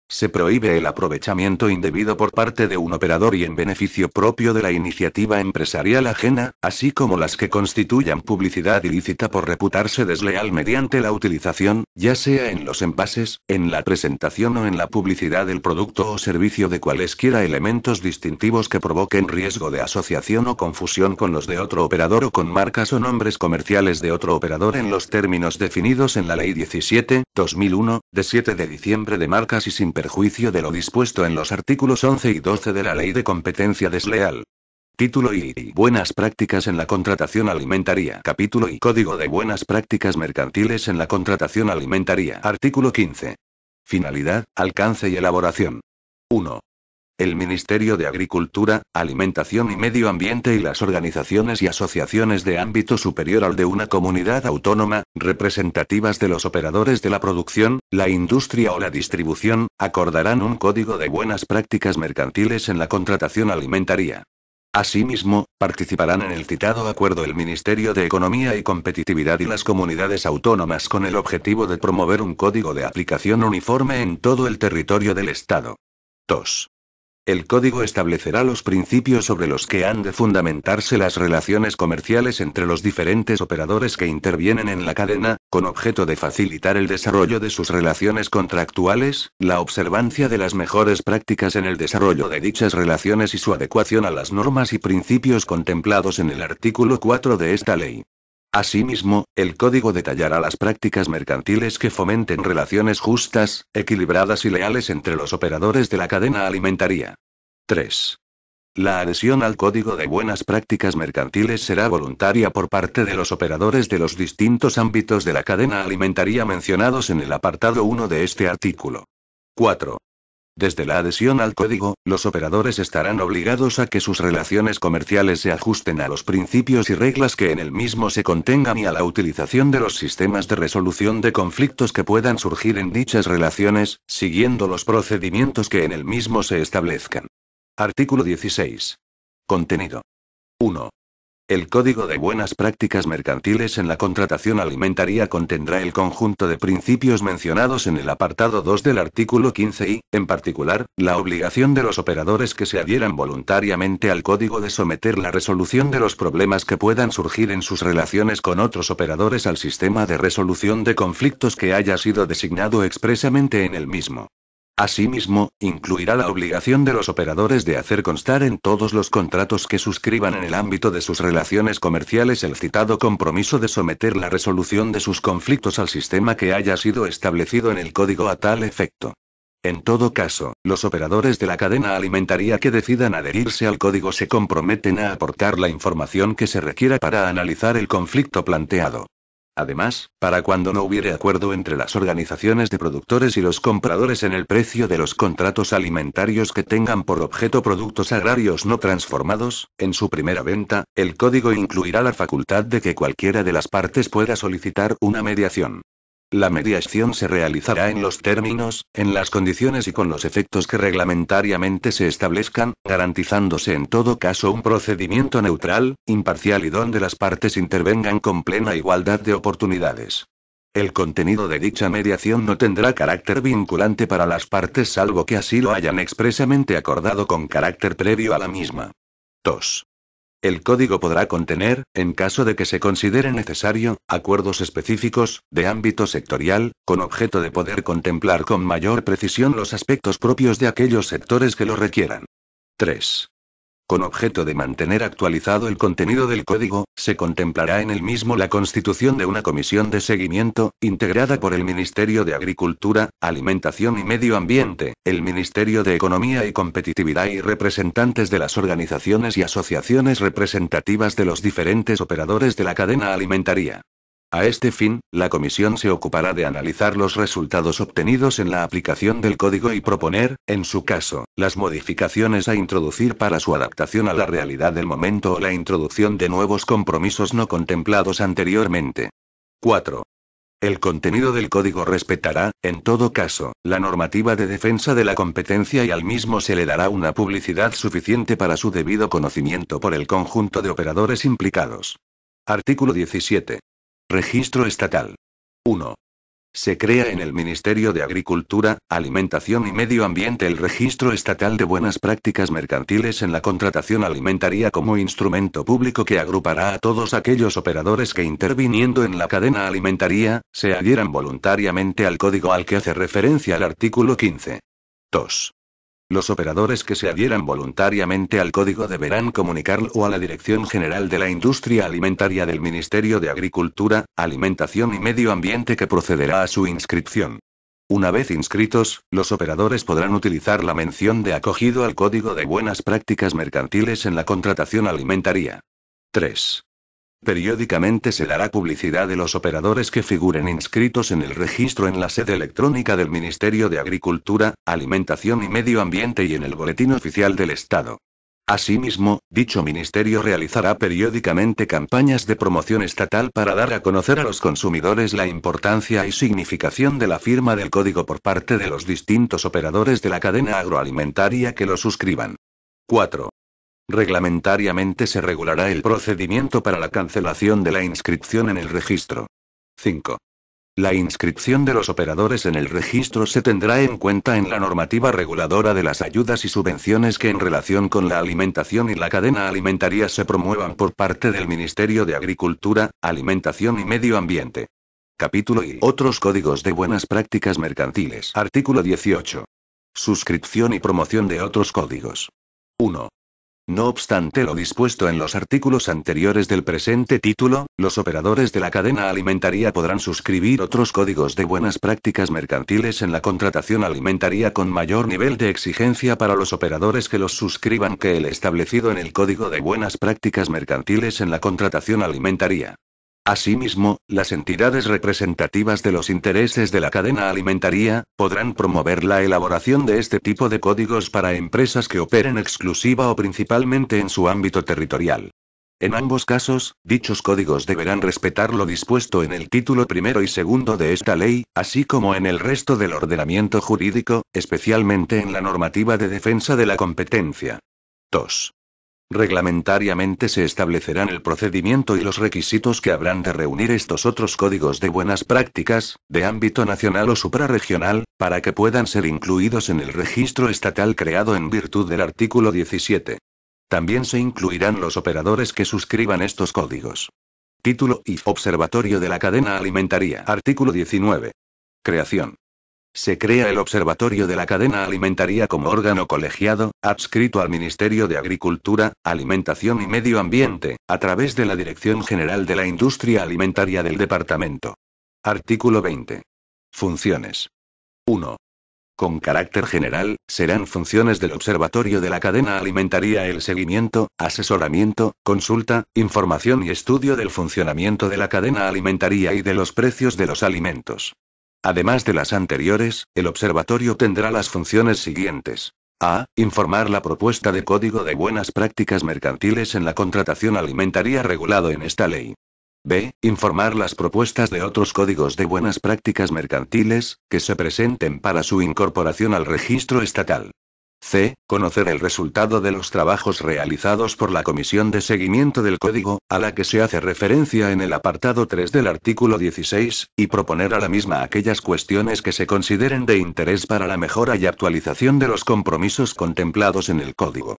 Se prohíbe el aprovechamiento indebido por parte de un operador y en beneficio propio de la iniciativa empresarial ajena, así como las que constituyan publicidad ilícita por reputarse desleal mediante la utilización, ya sea en los envases, en la presentación o en la publicidad del producto o servicio de cualesquiera elementos distintivos que provoquen riesgo de asociación o confusión con los de otro operador o con marcas o nombres comerciales de otro operador en los términos definidos en la Ley 17/2001, de 7 de diciembre de marcas y sin perjuicio de lo dispuesto en los artículos 11 y 12 de la Ley de Competencia Desleal. Título I. Buenas prácticas en la contratación alimentaria. Capítulo I. Código de buenas prácticas mercantiles en la contratación alimentaria. Artículo 15. Finalidad, alcance y elaboración. 1. El Ministerio de Agricultura, Alimentación y Medio Ambiente y las organizaciones y asociaciones de ámbito superior al de una comunidad autónoma, representativas de los operadores de la producción, la industria o la distribución, acordarán un código de buenas prácticas mercantiles en la contratación alimentaria. Asimismo, participarán en el citado acuerdo el Ministerio de Economía y Competitividad y las comunidades autónomas con el objetivo de promover un código de aplicación uniforme en todo el territorio del Estado. 2. El código establecerá los principios sobre los que han de fundamentarse las relaciones comerciales entre los diferentes operadores que intervienen en la cadena, con objeto de facilitar el desarrollo de sus relaciones contractuales, la observancia de las mejores prácticas en el desarrollo de dichas relaciones y su adecuación a las normas y principios contemplados en el artículo 4 de esta ley. Asimismo, el código detallará las prácticas mercantiles que fomenten relaciones justas, equilibradas y leales entre los operadores de la cadena alimentaria. 3. La adhesión al código de buenas prácticas mercantiles será voluntaria por parte de los operadores de los distintos ámbitos de la cadena alimentaria mencionados en el apartado 1 de este artículo. 4. Desde la adhesión al código, los operadores estarán obligados a que sus relaciones comerciales se ajusten a los principios y reglas que en el mismo se contengan y a la utilización de los sistemas de resolución de conflictos que puedan surgir en dichas relaciones, siguiendo los procedimientos que en el mismo se establezcan. Artículo 16. Contenido. 1. El Código de Buenas Prácticas Mercantiles en la Contratación Alimentaria contendrá el conjunto de principios mencionados en el apartado 2 del artículo 15 y, en particular, la obligación de los operadores que se adhieran voluntariamente al código de someter la resolución de los problemas que puedan surgir en sus relaciones con otros operadores al sistema de resolución de conflictos que haya sido designado expresamente en el mismo. Asimismo, incluirá la obligación de los operadores de hacer constar en todos los contratos que suscriban en el ámbito de sus relaciones comerciales el citado compromiso de someter la resolución de sus conflictos al sistema que haya sido establecido en el código a tal efecto. En todo caso, los operadores de la cadena alimentaria que decidan adherirse al código se comprometen a aportar la información que se requiera para analizar el conflicto planteado. Además, para cuando no hubiere acuerdo entre las organizaciones de productores y los compradores en el precio de los contratos alimentarios que tengan por objeto productos agrarios no transformados, en su primera venta, el código incluirá la facultad de que cualquiera de las partes pueda solicitar una mediación. La mediación se realizará en los términos, en las condiciones y con los efectos que reglamentariamente se establezcan, garantizándose en todo caso un procedimiento neutral, imparcial y donde las partes intervengan con plena igualdad de oportunidades. El contenido de dicha mediación no tendrá carácter vinculante para las partes salvo que así lo hayan expresamente acordado con carácter previo a la misma. 2. El código podrá contener, en caso de que se considere necesario, acuerdos específicos, de ámbito sectorial, con objeto de poder contemplar con mayor precisión los aspectos propios de aquellos sectores que lo requieran. 3. Con objeto de mantener actualizado el contenido del código, se contemplará en el mismo la constitución de una comisión de seguimiento, integrada por el Ministerio de Agricultura, Alimentación y Medio Ambiente, el Ministerio de Economía y Competitividad y representantes de las organizaciones y asociaciones representativas de los diferentes operadores de la cadena alimentaria. A este fin, la comisión se ocupará de analizar los resultados obtenidos en la aplicación del código y proponer, en su caso, las modificaciones a introducir para su adaptación a la realidad del momento o la introducción de nuevos compromisos no contemplados anteriormente. 4. El contenido del código respetará, en todo caso, la normativa de defensa de la competencia y al mismo se le dará una publicidad suficiente para su debido conocimiento por el conjunto de operadores implicados. Artículo 17. Registro estatal. 1. Se crea en el Ministerio de Agricultura, Alimentación y Medio Ambiente el Registro Estatal de Buenas Prácticas Mercantiles en la Contratación Alimentaria como instrumento público que agrupará a todos aquellos operadores que interviniendo en la cadena alimentaria, se adhieran voluntariamente al código al que hace referencia el artículo 15. 2. Los operadores que se adhieran voluntariamente al código deberán comunicarlo a la Dirección General de la Industria Alimentaria del Ministerio de Agricultura, Alimentación y Medio Ambiente que procederá a su inscripción. Una vez inscritos, los operadores podrán utilizar la mención de acogido al Código de Buenas Prácticas Mercantiles en la contratación alimentaria. 3. Periódicamente se dará publicidad de los operadores que figuren inscritos en el registro en la sede electrónica del Ministerio de Agricultura, Alimentación y Medio Ambiente y en el Boletín Oficial del Estado. Asimismo, dicho ministerio realizará periódicamente campañas de promoción estatal para dar a conocer a los consumidores la importancia y significación de la firma del código por parte de los distintos operadores de la cadena agroalimentaria que lo suscriban. 4. Reglamentariamente se regulará el procedimiento para la cancelación de la inscripción en el registro. 5. La inscripción de los operadores en el registro se tendrá en cuenta en la normativa reguladora de las ayudas y subvenciones que en relación con la alimentación y la cadena alimentaria se promuevan por parte del Ministerio de Agricultura, Alimentación y Medio Ambiente. Capítulo y otros códigos de buenas prácticas mercantiles. Artículo 18. Suscripción y promoción de otros códigos. 1. No obstante lo dispuesto en los artículos anteriores del presente título, los operadores de la cadena alimentaria podrán suscribir otros códigos de buenas prácticas mercantiles en la contratación alimentaria con mayor nivel de exigencia para los operadores que los suscriban que el establecido en el Código de Buenas Prácticas Mercantiles en la contratación alimentaria. Asimismo, las entidades representativas de los intereses de la cadena alimentaria, podrán promover la elaboración de este tipo de códigos para empresas que operen exclusiva o principalmente en su ámbito territorial. En ambos casos, dichos códigos deberán respetar lo dispuesto en el título primero y segundo de esta ley, así como en el resto del ordenamiento jurídico, especialmente en la normativa de defensa de la competencia. 2. Reglamentariamente se establecerán el procedimiento y los requisitos que habrán de reunir estos otros códigos de buenas prácticas, de ámbito nacional o suprarregional, para que puedan ser incluidos en el registro estatal creado en virtud del artículo 17. También se incluirán los operadores que suscriban estos códigos. Título y Observatorio de la Cadena Alimentaria. Artículo 19. Creación. Se crea el Observatorio de la Cadena Alimentaria como órgano colegiado, adscrito al Ministerio de Agricultura, Alimentación y Medio Ambiente, a través de la Dirección General de la Industria Alimentaria del Departamento. Artículo 20. Funciones. 1. Con carácter general, serán funciones del Observatorio de la Cadena Alimentaria el seguimiento, asesoramiento, consulta, información y estudio del funcionamiento de la cadena alimentaria y de los precios de los alimentos. Además de las anteriores, el observatorio tendrá las funciones siguientes. A. Informar la propuesta de Código de Buenas Prácticas Mercantiles en la contratación alimentaria regulado en esta ley. B. Informar las propuestas de otros códigos de buenas prácticas mercantiles, que se presenten para su incorporación al registro estatal. C. Conocer el resultado de los trabajos realizados por la Comisión de Seguimiento del Código, a la que se hace referencia en el apartado 3 del artículo 16, y proponer a la misma aquellas cuestiones que se consideren de interés para la mejora y actualización de los compromisos contemplados en el Código.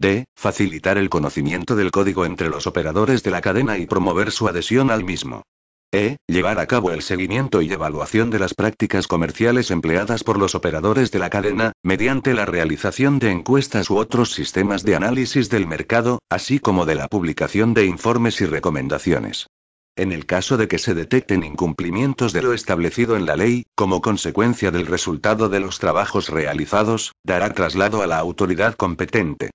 D. Facilitar el conocimiento del código entre los operadores de la cadena y promover su adhesión al mismo. E. Llevar a cabo el seguimiento y evaluación de las prácticas comerciales empleadas por los operadores de la cadena, mediante la realización de encuestas u otros sistemas de análisis del mercado, así como de la publicación de informes y recomendaciones. En el caso de que se detecten incumplimientos de lo establecido en la ley, como consecuencia del resultado de los trabajos realizados, dará traslado a la autoridad competente.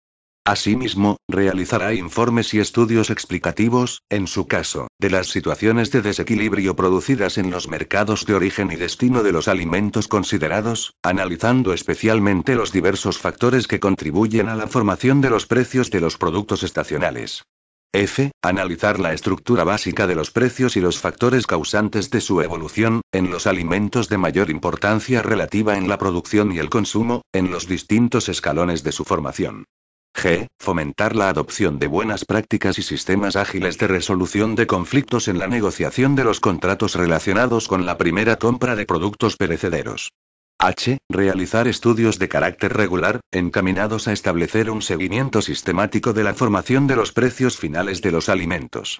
Asimismo, realizará informes y estudios explicativos, en su caso, de las situaciones de desequilibrio producidas en los mercados de origen y destino de los alimentos considerados, analizando especialmente los diversos factores que contribuyen a la formación de los precios de los productos estacionales. F. Analizar la estructura básica de los precios y los factores causantes de su evolución, en los alimentos de mayor importancia relativa en la producción y el consumo, en los distintos escalones de su formación. G. Fomentar la adopción de buenas prácticas y sistemas ágiles de resolución de conflictos en la negociación de los contratos relacionados con la primera compra de productos perecederos. H. Realizar estudios de carácter regular, encaminados a establecer un seguimiento sistemático de la formación de los precios finales de los alimentos.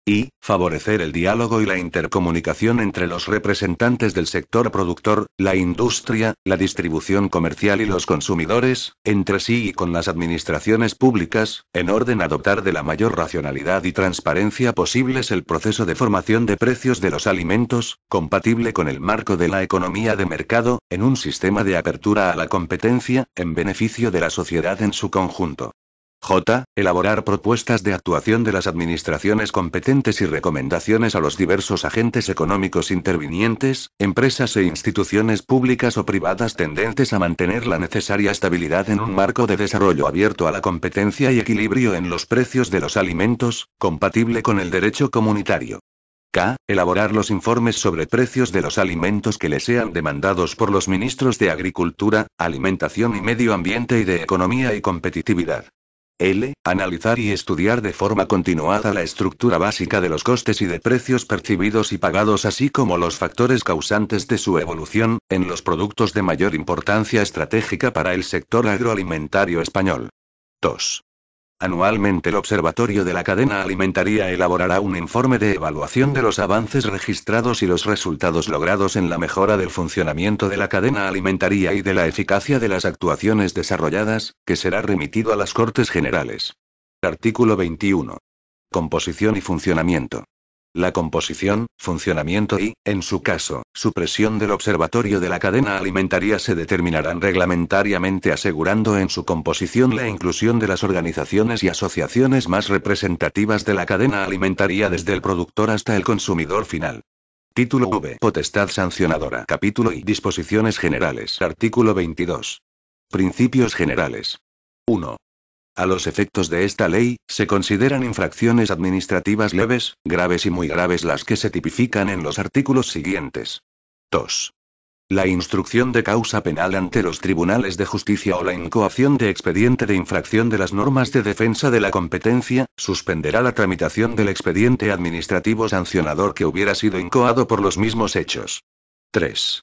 I. Favorecer el diálogo y la intercomunicación entre los representantes del sector productor, la industria, la distribución comercial y los consumidores, entre sí y con las administraciones públicas, en orden a adoptar de la mayor racionalidad y transparencia posibles el proceso de formación de precios de los alimentos, compatible con el marco de la economía de mercado, en un sistema de apertura a la competencia, en beneficio de la sociedad en su conjunto. J. Elaborar propuestas de actuación de las administraciones competentes y recomendaciones a los diversos agentes económicos intervinientes, empresas e instituciones públicas o privadas tendentes a mantener la necesaria estabilidad en un marco de desarrollo abierto a la competencia y equilibrio en los precios de los alimentos, compatible con el derecho comunitario. K. Elaborar los informes sobre precios de los alimentos que le sean demandados por los ministros de Agricultura, Alimentación y Medio Ambiente y de Economía y Competitividad. L. Analizar y estudiar de forma continuada la estructura básica de los costes y de precios percibidos y pagados, así como los factores causantes de su evolución, en los productos de mayor importancia estratégica para el sector agroalimentario español. 2. Anualmente el Observatorio de la Cadena Alimentaria elaborará un informe de evaluación de los avances registrados y los resultados logrados en la mejora del funcionamiento de la cadena alimentaria y de la eficacia de las actuaciones desarrolladas, que será remitido a las Cortes Generales. Artículo 21. Composición y funcionamiento. La composición, funcionamiento y, en su caso, supresión del Observatorio de la Cadena Alimentaria se determinarán reglamentariamente, asegurando en su composición la inclusión de las organizaciones y asociaciones más representativas de la cadena alimentaria desde el productor hasta el consumidor final. Título V. Potestad sancionadora. Capítulo I. Disposiciones generales. Artículo 22. Principios generales. 1. A los efectos de esta ley, se consideran infracciones administrativas leves, graves y muy graves las que se tipifican en los artículos siguientes. 2. La instrucción de causa penal ante los tribunales de justicia o la incoación de expediente de infracción de las normas de defensa de la competencia, suspenderá la tramitación del expediente administrativo sancionador que hubiera sido incoado por los mismos hechos. 3.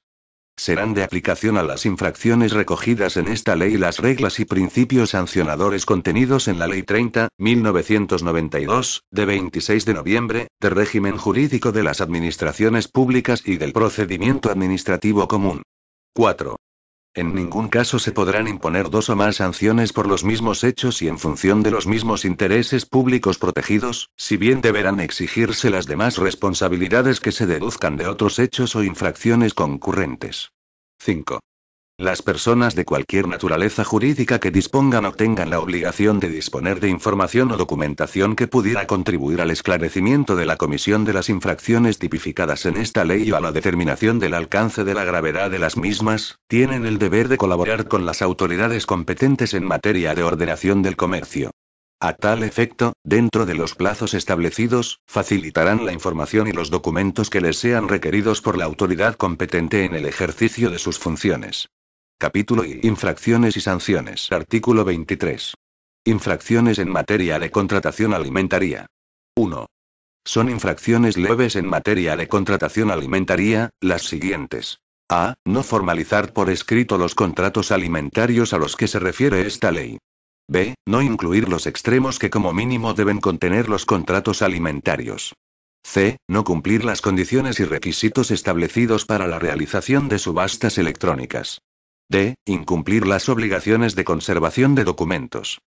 Serán de aplicación a las infracciones recogidas en esta ley las reglas y principios sancionadores contenidos en la Ley 30/1992, de 26 de noviembre, de régimen jurídico de las administraciones públicas y del procedimiento administrativo común. 4. En ningún caso se podrán imponer dos o más sanciones por los mismos hechos y en función de los mismos intereses públicos protegidos, si bien deberán exigirse las demás responsabilidades que se deduzcan de otros hechos o infracciones concurrentes. 5. Las personas de cualquier naturaleza jurídica que dispongan o tengan la obligación de disponer de información o documentación que pudiera contribuir al esclarecimiento de la comisión de las infracciones tipificadas en esta ley o a la determinación del alcance de la gravedad de las mismas, tienen el deber de colaborar con las autoridades competentes en materia de ordenación del comercio. A tal efecto, dentro de los plazos establecidos, facilitarán la información y los documentos que les sean requeridos por la autoridad competente en el ejercicio de sus funciones. Capítulo I. Infracciones y sanciones. Artículo 23. Infracciones en materia de contratación alimentaria. 1. Son infracciones leves en materia de contratación alimentaria, las siguientes. A. No formalizar por escrito los contratos alimentarios a los que se refiere esta ley. B. No incluir los extremos que como mínimo deben contener los contratos alimentarios. C. No cumplir las condiciones y requisitos establecidos para la realización de subastas electrónicas. D. Incumplir las obligaciones de conservación de documentos.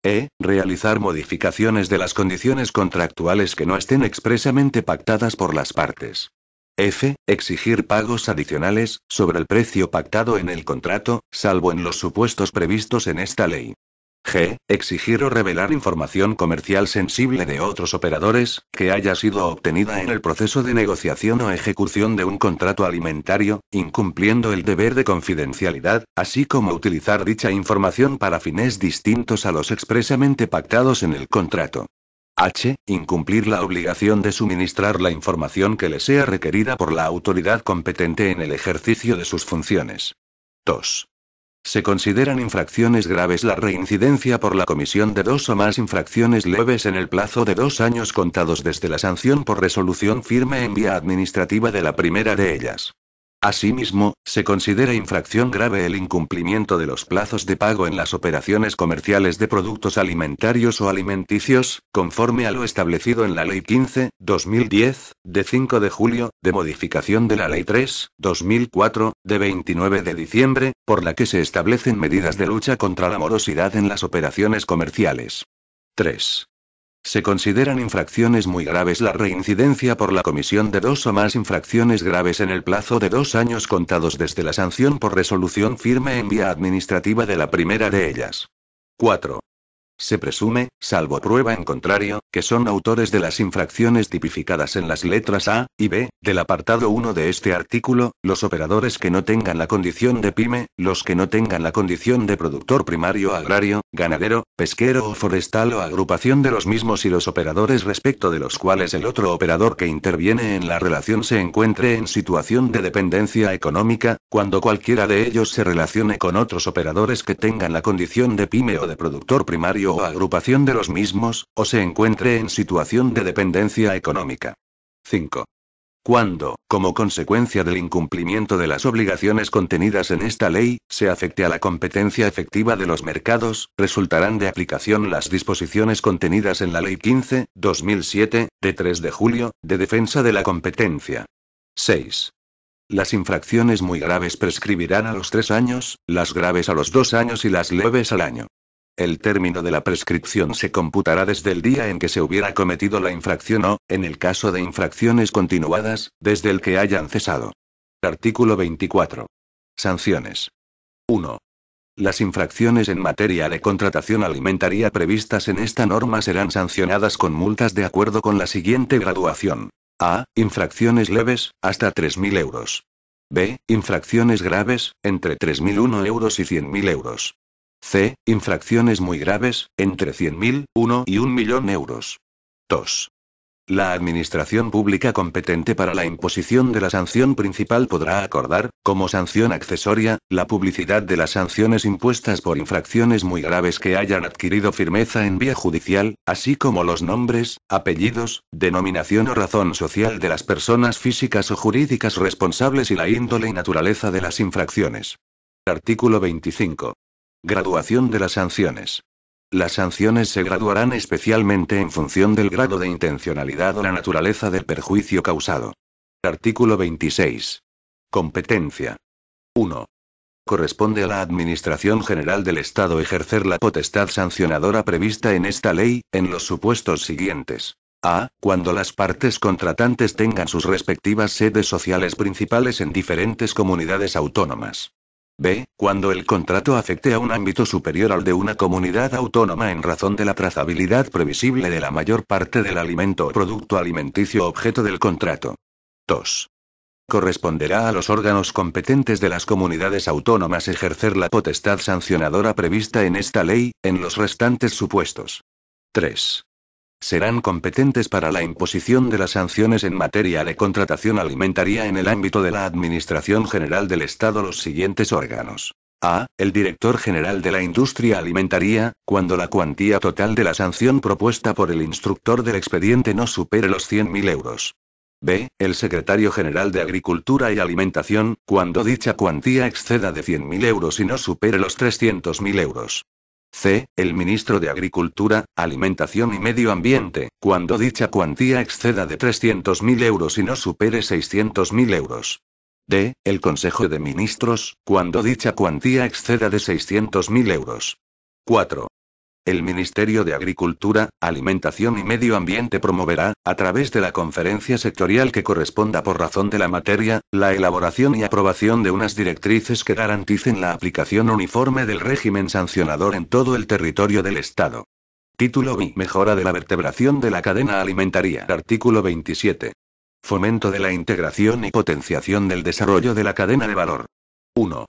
E. Realizar modificaciones de las condiciones contractuales que no estén expresamente pactadas por las partes. F. Exigir pagos adicionales, sobre el precio pactado en el contrato, salvo en los supuestos previstos en esta ley. G. Exigir o revelar información comercial sensible de otros operadores, que haya sido obtenida en el proceso de negociación o ejecución de un contrato alimentario, incumpliendo el deber de confidencialidad, así como utilizar dicha información para fines distintos a los expresamente pactados en el contrato. H. Incumplir la obligación de suministrar la información que le sea requerida por la autoridad competente en el ejercicio de sus funciones. 2. Se consideran infracciones graves la reincidencia por la comisión de 2 o más infracciones leves en el plazo de 2 años contados desde la sanción por resolución firme en vía administrativa de la primera de ellas. Asimismo, se considera infracción grave el incumplimiento de los plazos de pago en las operaciones comerciales de productos alimentarios o alimenticios, conforme a lo establecido en la Ley 15/2010, de 5 de julio, de modificación de la Ley 3/2004, de 29 de diciembre, por la que se establecen medidas de lucha contra la morosidad en las operaciones comerciales. 3. Se consideran infracciones muy graves la reincidencia por la comisión de 2 o más infracciones graves en el plazo de 2 años contados desde la sanción por resolución firme en vía administrativa de la primera de ellas. 4. Se presume, salvo prueba en contrario, que son autores de las infracciones tipificadas en las letras A y B del apartado 1 de este artículo, los operadores que no tengan la condición de pyme, los que no tengan la condición de productor primario agrario, ganadero, pesquero o forestal o agrupación de los mismos y los operadores respecto de los cuales el otro operador que interviene en la relación se encuentre en situación de dependencia económica, cuando cualquiera de ellos se relacione con otros operadores que tengan la condición de pyme o de productor primario o agrupación de los mismos, o se encuentre en situación de dependencia económica. 5. Cuando, como consecuencia del incumplimiento de las obligaciones contenidas en esta ley, se afecte a la competencia efectiva de los mercados, resultarán de aplicación las disposiciones contenidas en la Ley 15/2007, de 3 de julio, de defensa de la competencia. 6. Las infracciones muy graves prescribirán a los 3 años, las graves a los 2 años y las leves al año. El término de la prescripción se computará desde el día en que se hubiera cometido la infracción o, en el caso de infracciones continuadas, desde el que hayan cesado. Artículo 24. Sanciones. 1. Las infracciones en materia de contratación alimentaria previstas en esta norma serán sancionadas con multas de acuerdo con la siguiente graduación. A. Infracciones leves, hasta 3.000 euros. B. Infracciones graves, entre 3.001 euros y 100.000 euros. C. Infracciones muy graves, entre 100.000, 1 y 1.000.000 euros. 2. La Administración Pública competente para la imposición de la sanción principal podrá acordar, como sanción accesoria, la publicidad de las sanciones impuestas por infracciones muy graves que hayan adquirido firmeza en vía judicial, así como los nombres, apellidos, denominación o razón social de las personas físicas o jurídicas responsables y la índole y naturaleza de las infracciones. Artículo 25. Graduación de las sanciones. Las sanciones se graduarán especialmente en función del grado de intencionalidad o la naturaleza del perjuicio causado. Artículo 26. Competencia. 1. Corresponde a la Administración General del Estado ejercer la potestad sancionadora prevista en esta ley, en los supuestos siguientes. A. Cuando las partes contratantes tengan sus respectivas sedes sociales principales en diferentes comunidades autónomas. B. Cuando el contrato afecte a un ámbito superior al de una comunidad autónoma en razón de la trazabilidad previsible de la mayor parte del alimento o producto alimenticio objeto del contrato. 2. Corresponderá a los órganos competentes de las comunidades autónomas ejercer la potestad sancionadora prevista en esta ley, en los restantes supuestos. 3. Serán competentes para la imposición de las sanciones en materia de contratación alimentaria en el ámbito de la Administración General del Estado los siguientes órganos. A. El Director General de la Industria Alimentaria, cuando la cuantía total de la sanción propuesta por el instructor del expediente no supere los 100.000 euros. B. El Secretario General de Agricultura y Alimentación, cuando dicha cuantía exceda de 100.000 euros y no supere los 300.000 euros. C. El ministro de Agricultura, Alimentación y Medio Ambiente, cuando dicha cuantía exceda de 300.000 euros y no supere 600.000 euros. D. El Consejo de Ministros, cuando dicha cuantía exceda de 600.000 euros. 4. El Ministerio de Agricultura, Alimentación y Medio Ambiente promoverá, a través de la conferencia sectorial que corresponda por razón de la materia, la elaboración y aprobación de unas directrices que garanticen la aplicación uniforme del régimen sancionador en todo el territorio del Estado. Título B. Mejora de la vertebración de la cadena alimentaria. Artículo 27. Fomento de la integración y potenciación del desarrollo de la cadena de valor. 1.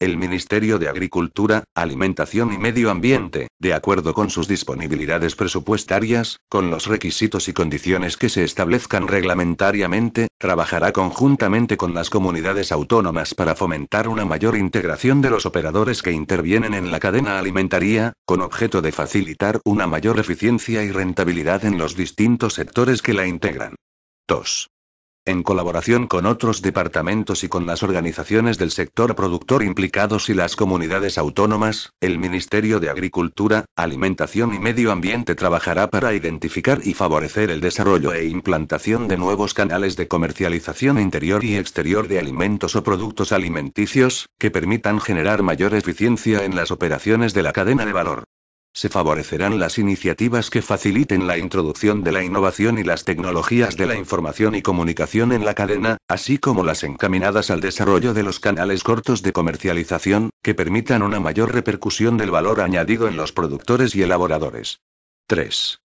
El Ministerio de Agricultura, Alimentación y Medio Ambiente, de acuerdo con sus disponibilidades presupuestarias, con los requisitos y condiciones que se establezcan reglamentariamente, trabajará conjuntamente con las comunidades autónomas para fomentar una mayor integración de los operadores que intervienen en la cadena alimentaria, con objeto de facilitar una mayor eficiencia y rentabilidad en los distintos sectores que la integran. 2. En colaboración con otros departamentos y con las organizaciones del sector productor implicados y las comunidades autónomas, el Ministerio de Agricultura, Alimentación y Medio Ambiente trabajará para identificar y favorecer el desarrollo e implantación de nuevos canales de comercialización interior y exterior de alimentos o productos alimenticios, que permitan generar mayor eficiencia en las operaciones de la cadena de valor. Se favorecerán las iniciativas que faciliten la introducción de la innovación y las tecnologías de la información y comunicación en la cadena, así como las encaminadas al desarrollo de los canales cortos de comercialización, que permitan una mayor repercusión del valor añadido en los productores y elaboradores. 3.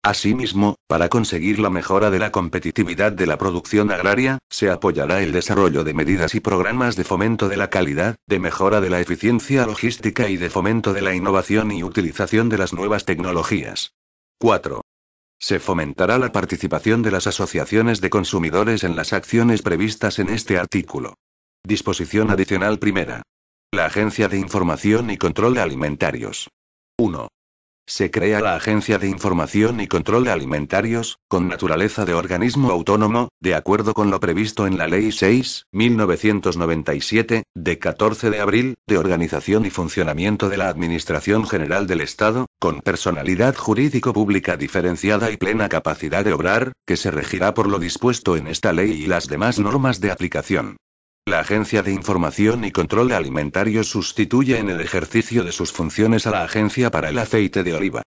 Asimismo, para conseguir la mejora de la competitividad de la producción agraria, se apoyará el desarrollo de medidas y programas de fomento de la calidad, de mejora de la eficiencia logística y de fomento de la innovación y utilización de las nuevas tecnologías. 4. Se fomentará la participación de las asociaciones de consumidores en las acciones previstas en este artículo. Disposición adicional primera. La Agencia de Información y Control de Alimentarios. 1. Se crea la Agencia de Información y Control de Alimentarios, con naturaleza de organismo autónomo, de acuerdo con lo previsto en la Ley 6.1997, de 14 de abril, de organización y funcionamiento de la Administración General del Estado, con personalidad jurídico-pública diferenciada y plena capacidad de obrar, que se regirá por lo dispuesto en esta ley y las demás normas de aplicación. La Agencia de Información y Control de Alimentarios sustituye en el ejercicio de sus funciones a la Agencia para el Aceite de Oliva.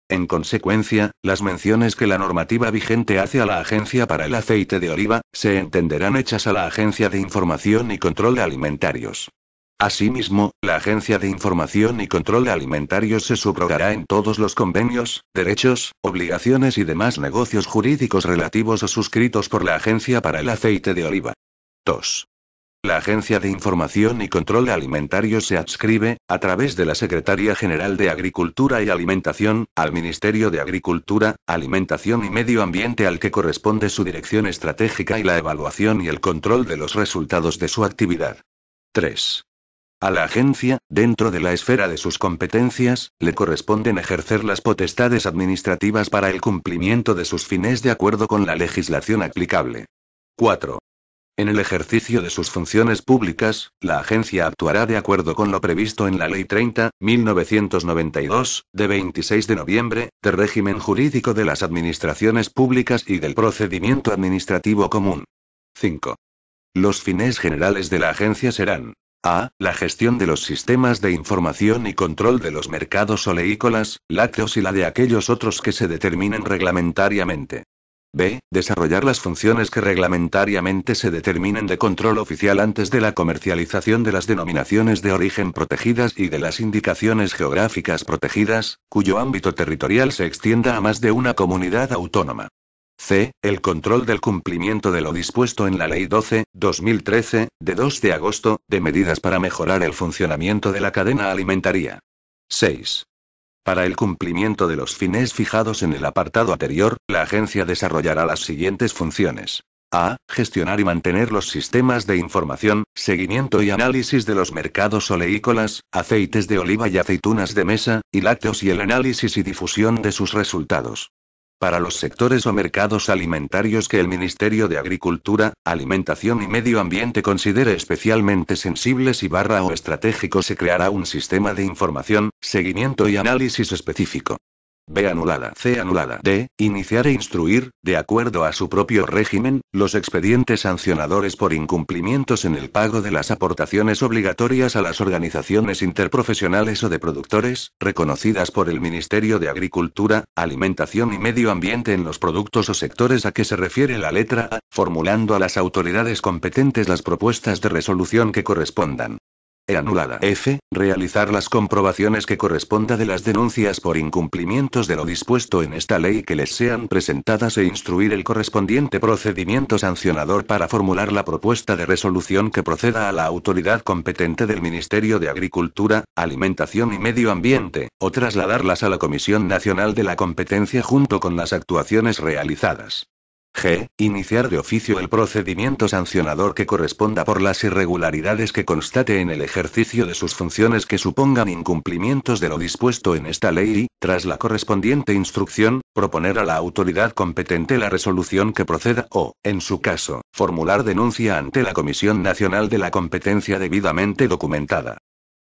En consecuencia, las menciones que la normativa vigente hace a la Agencia para el Aceite de Oliva, se entenderán hechas a la Agencia de Información y Control de Alimentarios. Asimismo, la Agencia de Información y Control de Alimentarios se subrogará en todos los convenios, derechos, obligaciones y demás negocios jurídicos relativos o suscritos por la Agencia para el Aceite de Oliva. 2. La Agencia de Información y Control Alimentarios se adscribe, a través de la Secretaría General de Agricultura y Alimentación, al Ministerio de Agricultura, Alimentación y Medio Ambiente al que corresponde su dirección estratégica y la evaluación y el control de los resultados de su actividad. 3. A la agencia, dentro de la esfera de sus competencias, le corresponden ejercer las potestades administrativas para el cumplimiento de sus fines de acuerdo con la legislación aplicable. 4. En el ejercicio de sus funciones públicas, la agencia actuará de acuerdo con lo previsto en la Ley 30.1992, de 26 de noviembre, de régimen jurídico de las administraciones públicas y del procedimiento administrativo común. 5. Los fines generales de la agencia serán: a. La gestión de los sistemas de información y control de los mercados oleícolas, lácteos y la de aquellos otros que se determinen reglamentariamente. B. Desarrollar las funciones que reglamentariamente se determinen de control oficial antes de la comercialización de las denominaciones de origen protegidas y de las indicaciones geográficas protegidas, cuyo ámbito territorial se extienda a más de una comunidad autónoma. C. El control del cumplimiento de lo dispuesto en la Ley 12/2013, de 2 de agosto, de medidas para mejorar el funcionamiento de la cadena alimentaria. 6. Para el cumplimiento de los fines fijados en el apartado anterior, la agencia desarrollará las siguientes funciones. A. Gestionar y mantener los sistemas de información, seguimiento y análisis de los mercados oleícolas, aceites de oliva y aceitunas de mesa, y lácteos y el análisis y difusión de sus resultados. Para los sectores o mercados alimentarios que el Ministerio de Agricultura, Alimentación y Medio Ambiente considere especialmente sensibles o estratégicos se creará un sistema de información, seguimiento y análisis específico. B anulada. C anulada. D. Iniciar e instruir, de acuerdo a su propio régimen, los expedientes sancionadores por incumplimientos en el pago de las aportaciones obligatorias a las organizaciones interprofesionales o de productores, reconocidas por el Ministerio de Agricultura, Alimentación y Medio Ambiente en los productos o sectores a que se refiere la letra A, formulando a las autoridades competentes las propuestas de resolución que correspondan. E anulada. F. Realizar las comprobaciones que corresponda de las denuncias por incumplimientos de lo dispuesto en esta ley que les sean presentadas e instruir el correspondiente procedimiento sancionador para formular la propuesta de resolución que proceda a la autoridad competente del Ministerio de Agricultura, Alimentación y Medio Ambiente, o trasladarlas a la Comisión Nacional de la Competencia junto con las actuaciones realizadas. G. Iniciar de oficio el procedimiento sancionador que corresponda por las irregularidades que constate en el ejercicio de sus funciones que supongan incumplimientos de lo dispuesto en esta ley y, tras la correspondiente instrucción, proponer a la autoridad competente la resolución que proceda o, en su caso, formular denuncia ante la Comisión Nacional de la Competencia debidamente documentada.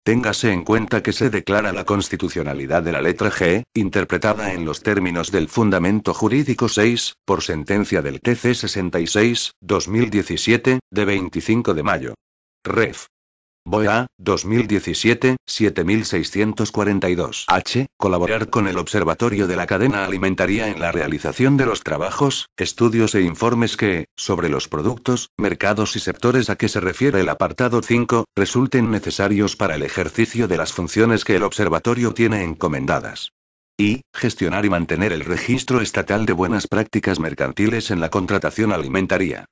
Téngase en cuenta que se declara la constitucionalidad de la letra G, interpretada en los términos del Fundamento Jurídico 6, por sentencia del TC 66/2017, de 25 de mayo. Ref. BOEA, 2017, 7642. H. Colaborar con el Observatorio de la Cadena Alimentaria en la realización de los trabajos, estudios e informes que, sobre los productos, mercados y sectores a que se refiere el apartado 5, resulten necesarios para el ejercicio de las funciones que el observatorio tiene encomendadas. I. Gestionar y mantener el registro estatal de buenas prácticas mercantiles en la contratación alimentaria.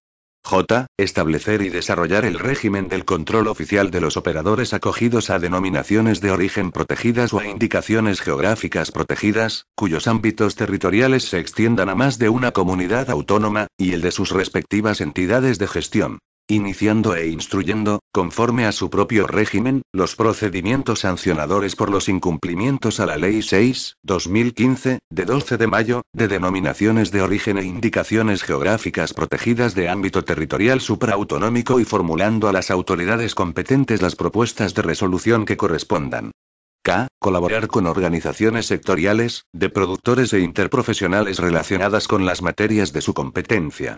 J. Establecer y desarrollar el régimen del control oficial de los operadores acogidos a denominaciones de origen protegidas o a indicaciones geográficas protegidas, cuyos ámbitos territoriales se extiendan a más de una comunidad autónoma, y el de sus respectivas entidades de gestión. Iniciando e instruyendo, conforme a su propio régimen, los procedimientos sancionadores por los incumplimientos a la Ley 6/2015, de 12 de mayo, de denominaciones de origen e indicaciones geográficas protegidas de ámbito territorial supraautonómico y formulando a las autoridades competentes las propuestas de resolución que correspondan. K. Colaborar con organizaciones sectoriales, de productores e interprofesionales relacionadas con las materias de su competencia.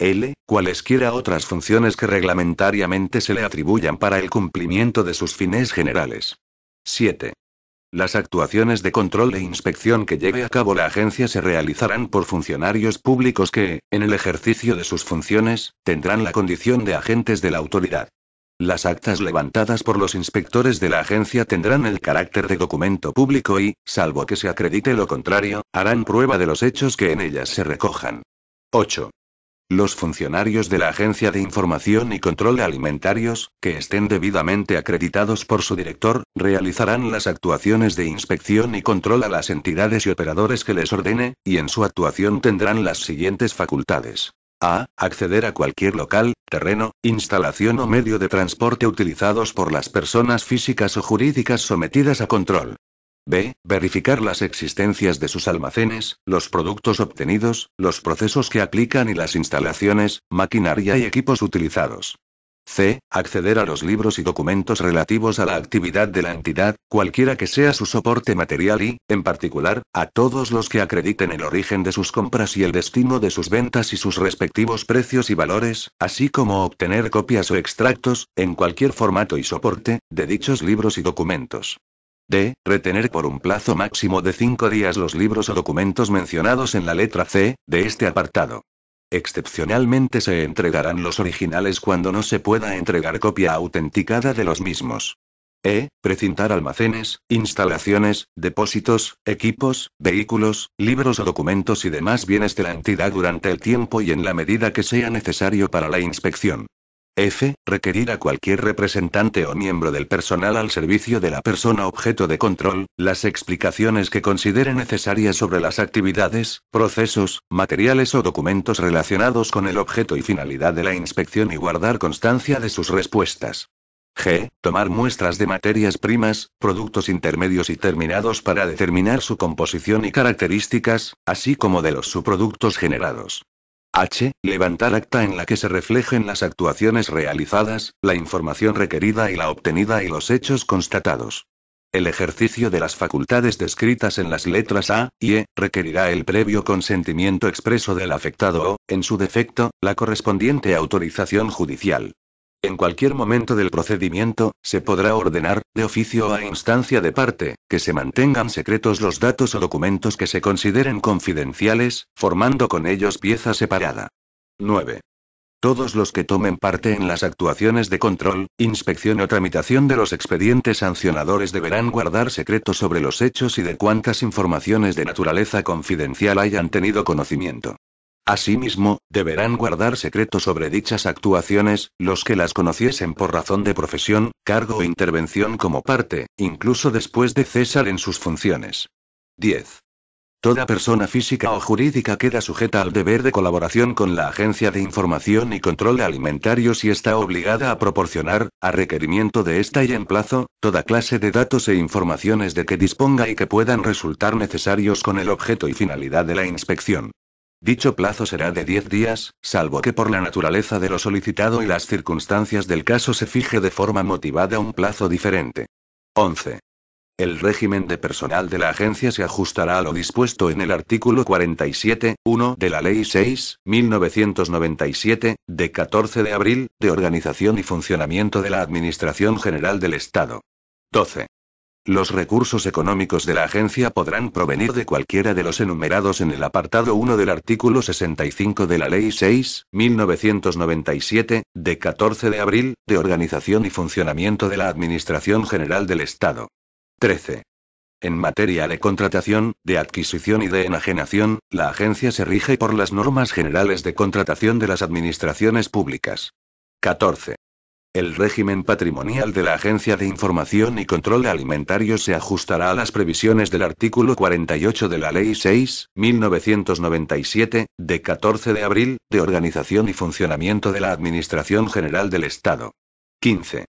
L. Cualesquiera otras funciones que reglamentariamente se le atribuyan para el cumplimiento de sus fines generales. 7. Las actuaciones de control e inspección que lleve a cabo la agencia se realizarán por funcionarios públicos que, en el ejercicio de sus funciones, tendrán la condición de agentes de la autoridad. Las actas levantadas por los inspectores de la agencia tendrán el carácter de documento público y, salvo que se acredite lo contrario, harán prueba de los hechos que en ellas se recojan. 8. Los funcionarios de la Agencia de Información y Control Alimentarios, que estén debidamente acreditados por su director, realizarán las actuaciones de inspección y control a las entidades y operadores que les ordene, y en su actuación tendrán las siguientes facultades. A. Acceder a cualquier local, terreno, instalación o medio de transporte utilizados por las personas físicas o jurídicas sometidas a control. B. Verificar las existencias de sus almacenes, los productos obtenidos, los procesos que aplican y las instalaciones, maquinaria y equipos utilizados. C. Acceder a los libros y documentos relativos a la actividad de la entidad, cualquiera que sea su soporte material y, en particular, a todos los que acrediten el origen de sus compras y el destino de sus ventas y sus respectivos precios y valores, así como obtener copias o extractos, en cualquier formato y soporte, de dichos libros y documentos. D. Retener por un plazo máximo de 5 días los libros o documentos mencionados en la letra C, de este apartado. Excepcionalmente se entregarán los originales cuando no se pueda entregar copia autenticada de los mismos. E. Precintar almacenes, instalaciones, depósitos, equipos, vehículos, libros o documentos y demás bienes de la entidad durante el tiempo y en la medida que sea necesario para la inspección. F. Requerir a cualquier representante o miembro del personal al servicio de la persona objeto de control, las explicaciones que considere necesarias sobre las actividades, procesos, materiales o documentos relacionados con el objeto y finalidad de la inspección y guardar constancia de sus respuestas. G. Tomar muestras de materias primas, productos intermedios y terminados para determinar su composición y características, así como de los subproductos generados. H. Levantar acta en la que se reflejen las actuaciones realizadas, la información requerida y la obtenida y los hechos constatados. El ejercicio de las facultades descritas en las letras A y E requerirá el previo consentimiento expreso del afectado o, en su defecto, la correspondiente autorización judicial. En cualquier momento del procedimiento, se podrá ordenar, de oficio o a instancia de parte, que se mantengan secretos los datos o documentos que se consideren confidenciales, formando con ellos pieza separada. 9. Todos los que tomen parte en las actuaciones de control, inspección o tramitación de los expedientes sancionadores deberán guardar secreto sobre los hechos y de cuantas informaciones de naturaleza confidencial hayan tenido conocimiento. Asimismo, deberán guardar secreto sobre dichas actuaciones, los que las conociesen por razón de profesión, cargo o intervención como parte, incluso después de cesar en sus funciones. 10. Toda persona física o jurídica queda sujeta al deber de colaboración con la Agencia de Información y Control Alimentario si está obligada a proporcionar, a requerimiento de esta y en plazo, toda clase de datos e informaciones de que disponga y que puedan resultar necesarios con el objeto y finalidad de la inspección. Dicho plazo será de 10 días, salvo que por la naturaleza de lo solicitado y las circunstancias del caso se fije de forma motivada un plazo diferente. 11. El régimen de personal de la agencia se ajustará a lo dispuesto en el artículo 47.1 de la Ley 6.1997, de 14 de abril, de organización y funcionamiento de la Administración General del Estado. 12. Los recursos económicos de la agencia podrán provenir de cualquiera de los enumerados en el apartado 1 del artículo 65 de la Ley 6.1997, de 14 de abril, de organización y funcionamiento de la Administración General del Estado. 13. En materia de contratación, de adquisición y de enajenación, la agencia se rige por las normas generales de contratación de las administraciones públicas. 14. El régimen patrimonial de la Agencia de Información y Control Alimentario se ajustará a las previsiones del artículo 48 de la Ley 6.1997, de 14 de abril, de organización y funcionamiento de la Administración General del Estado. 15.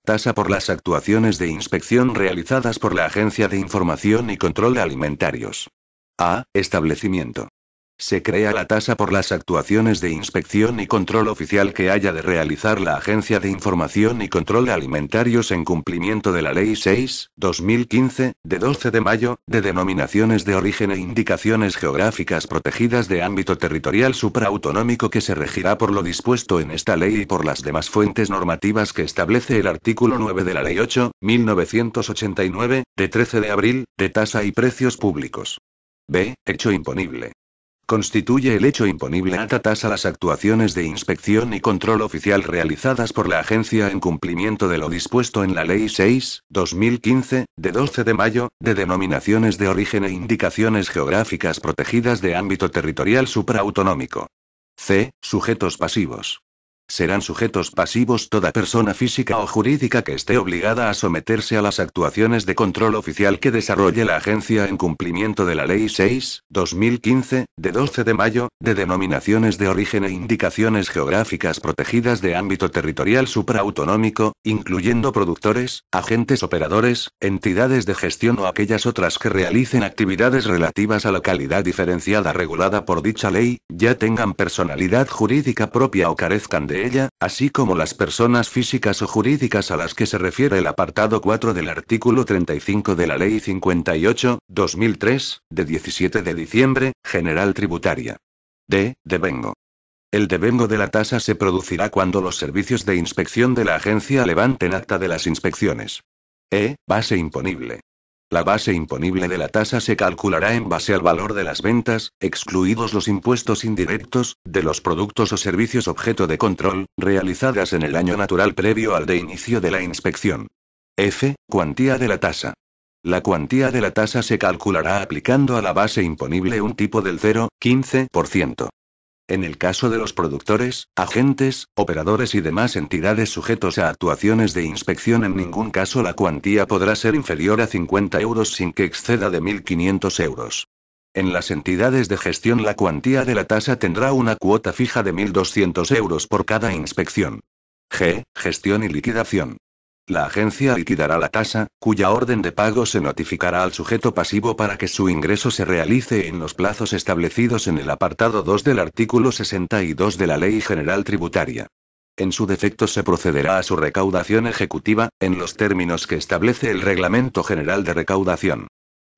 Tasa por las actuaciones de inspección realizadas por la Agencia de Información y Control Alimentarios. A. Establecimiento. Se crea la tasa por las actuaciones de inspección y control oficial que haya de realizar la Agencia de Información y Control Alimentarios en cumplimiento de la Ley 6/2015, de 12 de mayo, de denominaciones de origen e indicaciones geográficas protegidas de ámbito territorial supraautonómico que se regirá por lo dispuesto en esta ley y por las demás fuentes normativas que establece el artículo 9 de la Ley 8/1989, de 13 de abril, de tasa y precios públicos. B. Hecho imponible. Constituye el hecho imponible alta tasa las actuaciones de inspección y control oficial realizadas por la agencia en cumplimiento de lo dispuesto en la Ley 6/2015, de 12 de mayo, de denominaciones de origen e indicaciones geográficas protegidas de ámbito territorial supraautonómico. C. Sujetos pasivos. Serán sujetos pasivos toda persona física o jurídica que esté obligada a someterse a las actuaciones de control oficial que desarrolle la agencia en cumplimiento de la Ley 6/2015, de 12 de mayo, de denominaciones de origen e indicaciones geográficas protegidas de ámbito territorial supraautonómico, incluyendo productores, agentes operadores, entidades de gestión o aquellas otras que realicen actividades relativas a la calidad diferenciada regulada por dicha ley, ya tengan personalidad jurídica propia o carezcan de ella, así como las personas físicas o jurídicas a las que se refiere el apartado 4 del artículo 35 de la Ley 58/2003, de 17 de diciembre, General Tributaria. D. Devengo. El devengo de la tasa se producirá cuando los servicios de inspección de la agencia levanten acta de las inspecciones. E. Base imponible. La base imponible de la tasa se calculará en base al valor de las ventas, excluidos los impuestos indirectos, de los productos o servicios objeto de control, realizadas en el año natural previo al de inicio de la inspección. F. Cuantía de la tasa. La cuantía de la tasa se calculará aplicando a la base imponible un tipo del 0,15%. En el caso de los productores, agentes, operadores y demás entidades sujetos a actuaciones de inspección, en ningún caso la cuantía podrá ser inferior a 50 euros sin que exceda de 1.500 euros. En las entidades de gestión la cuantía de la tasa tendrá una cuota fija de 1.200 euros por cada inspección. G. Gestión y liquidación. La agencia liquidará la tasa, cuya orden de pago se notificará al sujeto pasivo para que su ingreso se realice en los plazos establecidos en el apartado 2 del artículo 62 de la Ley General Tributaria. En su defecto se procederá a su recaudación ejecutiva, en los términos que establece el Reglamento General de Recaudación.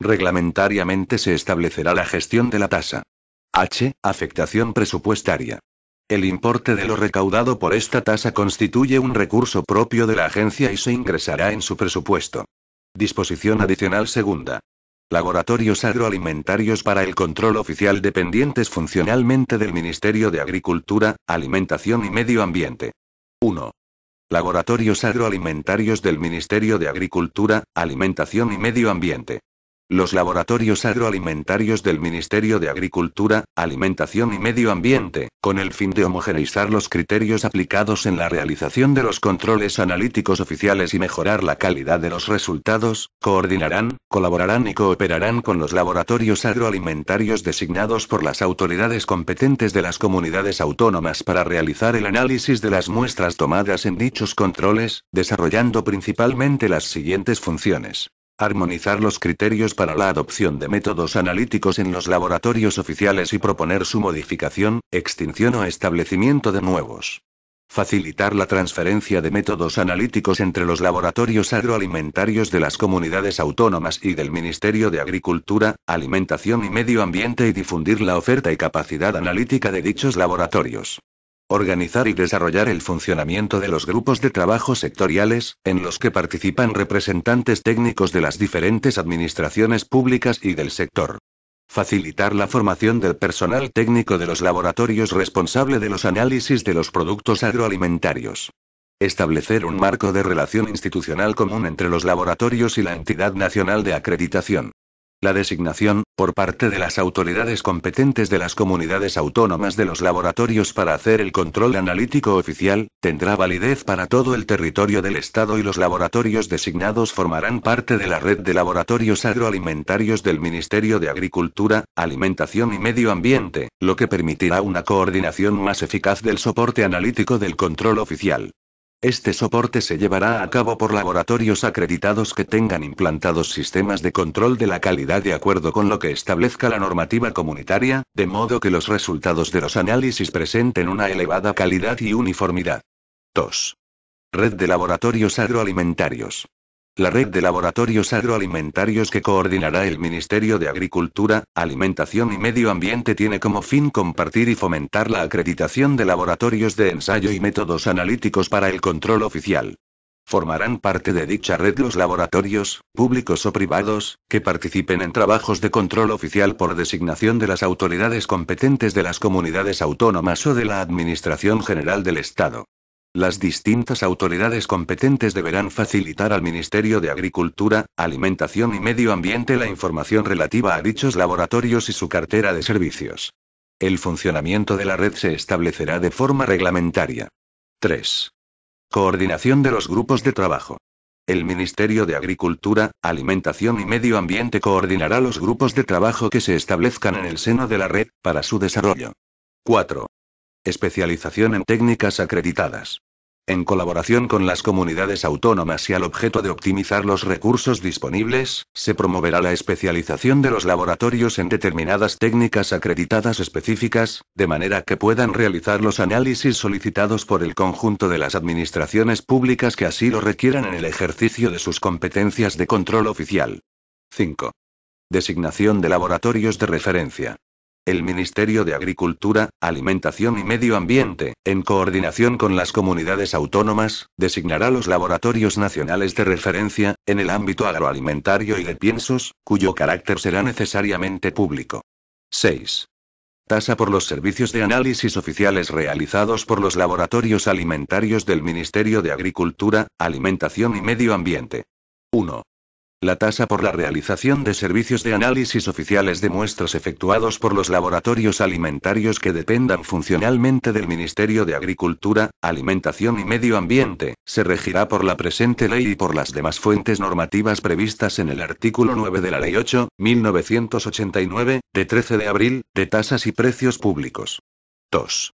Reglamentariamente se establecerá la gestión de la tasa. H. Afectación presupuestaria. El importe de lo recaudado por esta tasa constituye un recurso propio de la agencia y se ingresará en su presupuesto. Disposición adicional segunda. Laboratorios agroalimentarios para el control oficial dependientes funcionalmente del Ministerio de Agricultura, Alimentación y Medio Ambiente. 1. Laboratorios agroalimentarios del Ministerio de Agricultura, Alimentación y Medio Ambiente. Los laboratorios agroalimentarios del Ministerio de Agricultura, Alimentación y Medio Ambiente, con el fin de homogeneizar los criterios aplicados en la realización de los controles analíticos oficiales y mejorar la calidad de los resultados, coordinarán, colaborarán y cooperarán con los laboratorios agroalimentarios designados por las autoridades competentes de las comunidades autónomas para realizar el análisis de las muestras tomadas en dichos controles, desarrollando principalmente las siguientes funciones. Armonizar los criterios para la adopción de métodos analíticos en los laboratorios oficiales y proponer su modificación, extinción o establecimiento de nuevos. Facilitar la transferencia de métodos analíticos entre los laboratorios agroalimentarios de las comunidades autónomas y del Ministerio de Agricultura, Alimentación y Medio Ambiente y difundir la oferta y capacidad analítica de dichos laboratorios. Organizar y desarrollar el funcionamiento de los grupos de trabajo sectoriales, en los que participan representantes técnicos de las diferentes administraciones públicas y del sector. Facilitar la formación del personal técnico de los laboratorios responsable de los análisis de los productos agroalimentarios. Establecer un marco de relación institucional común entre los laboratorios y la entidad nacional de acreditación. La designación, por parte de las autoridades competentes de las comunidades autónomas de los laboratorios para hacer el control analítico oficial, tendrá validez para todo el territorio del Estado y los laboratorios designados formarán parte de la red de laboratorios agroalimentarios del Ministerio de Agricultura, Alimentación y Medio Ambiente, lo que permitirá una coordinación más eficaz del soporte analítico del control oficial. Este soporte se llevará a cabo por laboratorios acreditados que tengan implantados sistemas de control de la calidad de acuerdo con lo que establezca la normativa comunitaria, de modo que los resultados de los análisis presenten una elevada calidad y uniformidad. 2. Red de laboratorios agroalimentarios. La red de laboratorios agroalimentarios que coordinará el Ministerio de Agricultura, Alimentación y Medio Ambiente tiene como fin compartir y fomentar la acreditación de laboratorios de ensayo y métodos analíticos para el control oficial. Formarán parte de dicha red los laboratorios, públicos o privados, que participen en trabajos de control oficial por designación de las autoridades competentes de las comunidades autónomas o de la Administración General del Estado. Las distintas autoridades competentes deberán facilitar al Ministerio de Agricultura, Alimentación y Medio Ambiente la información relativa a dichos laboratorios y su cartera de servicios. El funcionamiento de la red se establecerá de forma reglamentaria. 3. Coordinación de los grupos de trabajo. El Ministerio de Agricultura, Alimentación y Medio Ambiente coordinará los grupos de trabajo que se establezcan en el seno de la red, para su desarrollo. 4. Especialización en técnicas acreditadas. En colaboración con las comunidades autónomas y al objeto de optimizar los recursos disponibles, se promoverá la especialización de los laboratorios en determinadas técnicas acreditadas específicas, de manera que puedan realizar los análisis solicitados por el conjunto de las administraciones públicas que así lo requieran en el ejercicio de sus competencias de control oficial. 5. Designación de laboratorios de referencia. El Ministerio de Agricultura, Alimentación y Medio Ambiente, en coordinación con las comunidades autónomas, designará los laboratorios nacionales de referencia, en el ámbito agroalimentario y de piensos, cuyo carácter será necesariamente público. 6. Tasa por los servicios de análisis oficiales realizados por los laboratorios alimentarios del Ministerio de Agricultura, Alimentación y Medio Ambiente. 1. La tasa por la realización de servicios de análisis oficiales de muestras efectuados por los laboratorios alimentarios que dependan funcionalmente del Ministerio de Agricultura, Alimentación y Medio Ambiente, se regirá por la presente ley y por las demás fuentes normativas previstas en el artículo 9 de la Ley 8/1989, de 13 de abril, de tasas y precios públicos. 2.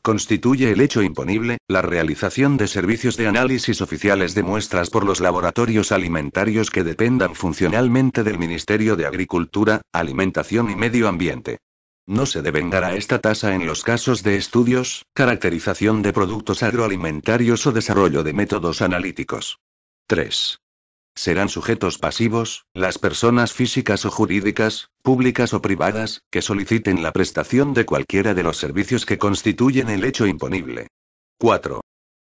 Constituye el hecho imponible, la realización de servicios de análisis oficiales de muestras por los laboratorios alimentarios que dependan funcionalmente del Ministerio de Agricultura, Alimentación y Medio Ambiente. No se devengará esta tasa en los casos de estudios, caracterización de productos agroalimentarios o desarrollo de métodos analíticos. 3. Serán sujetos pasivos, las personas físicas o jurídicas, públicas o privadas, que soliciten la prestación de cualquiera de los servicios que constituyen el hecho imponible. 4.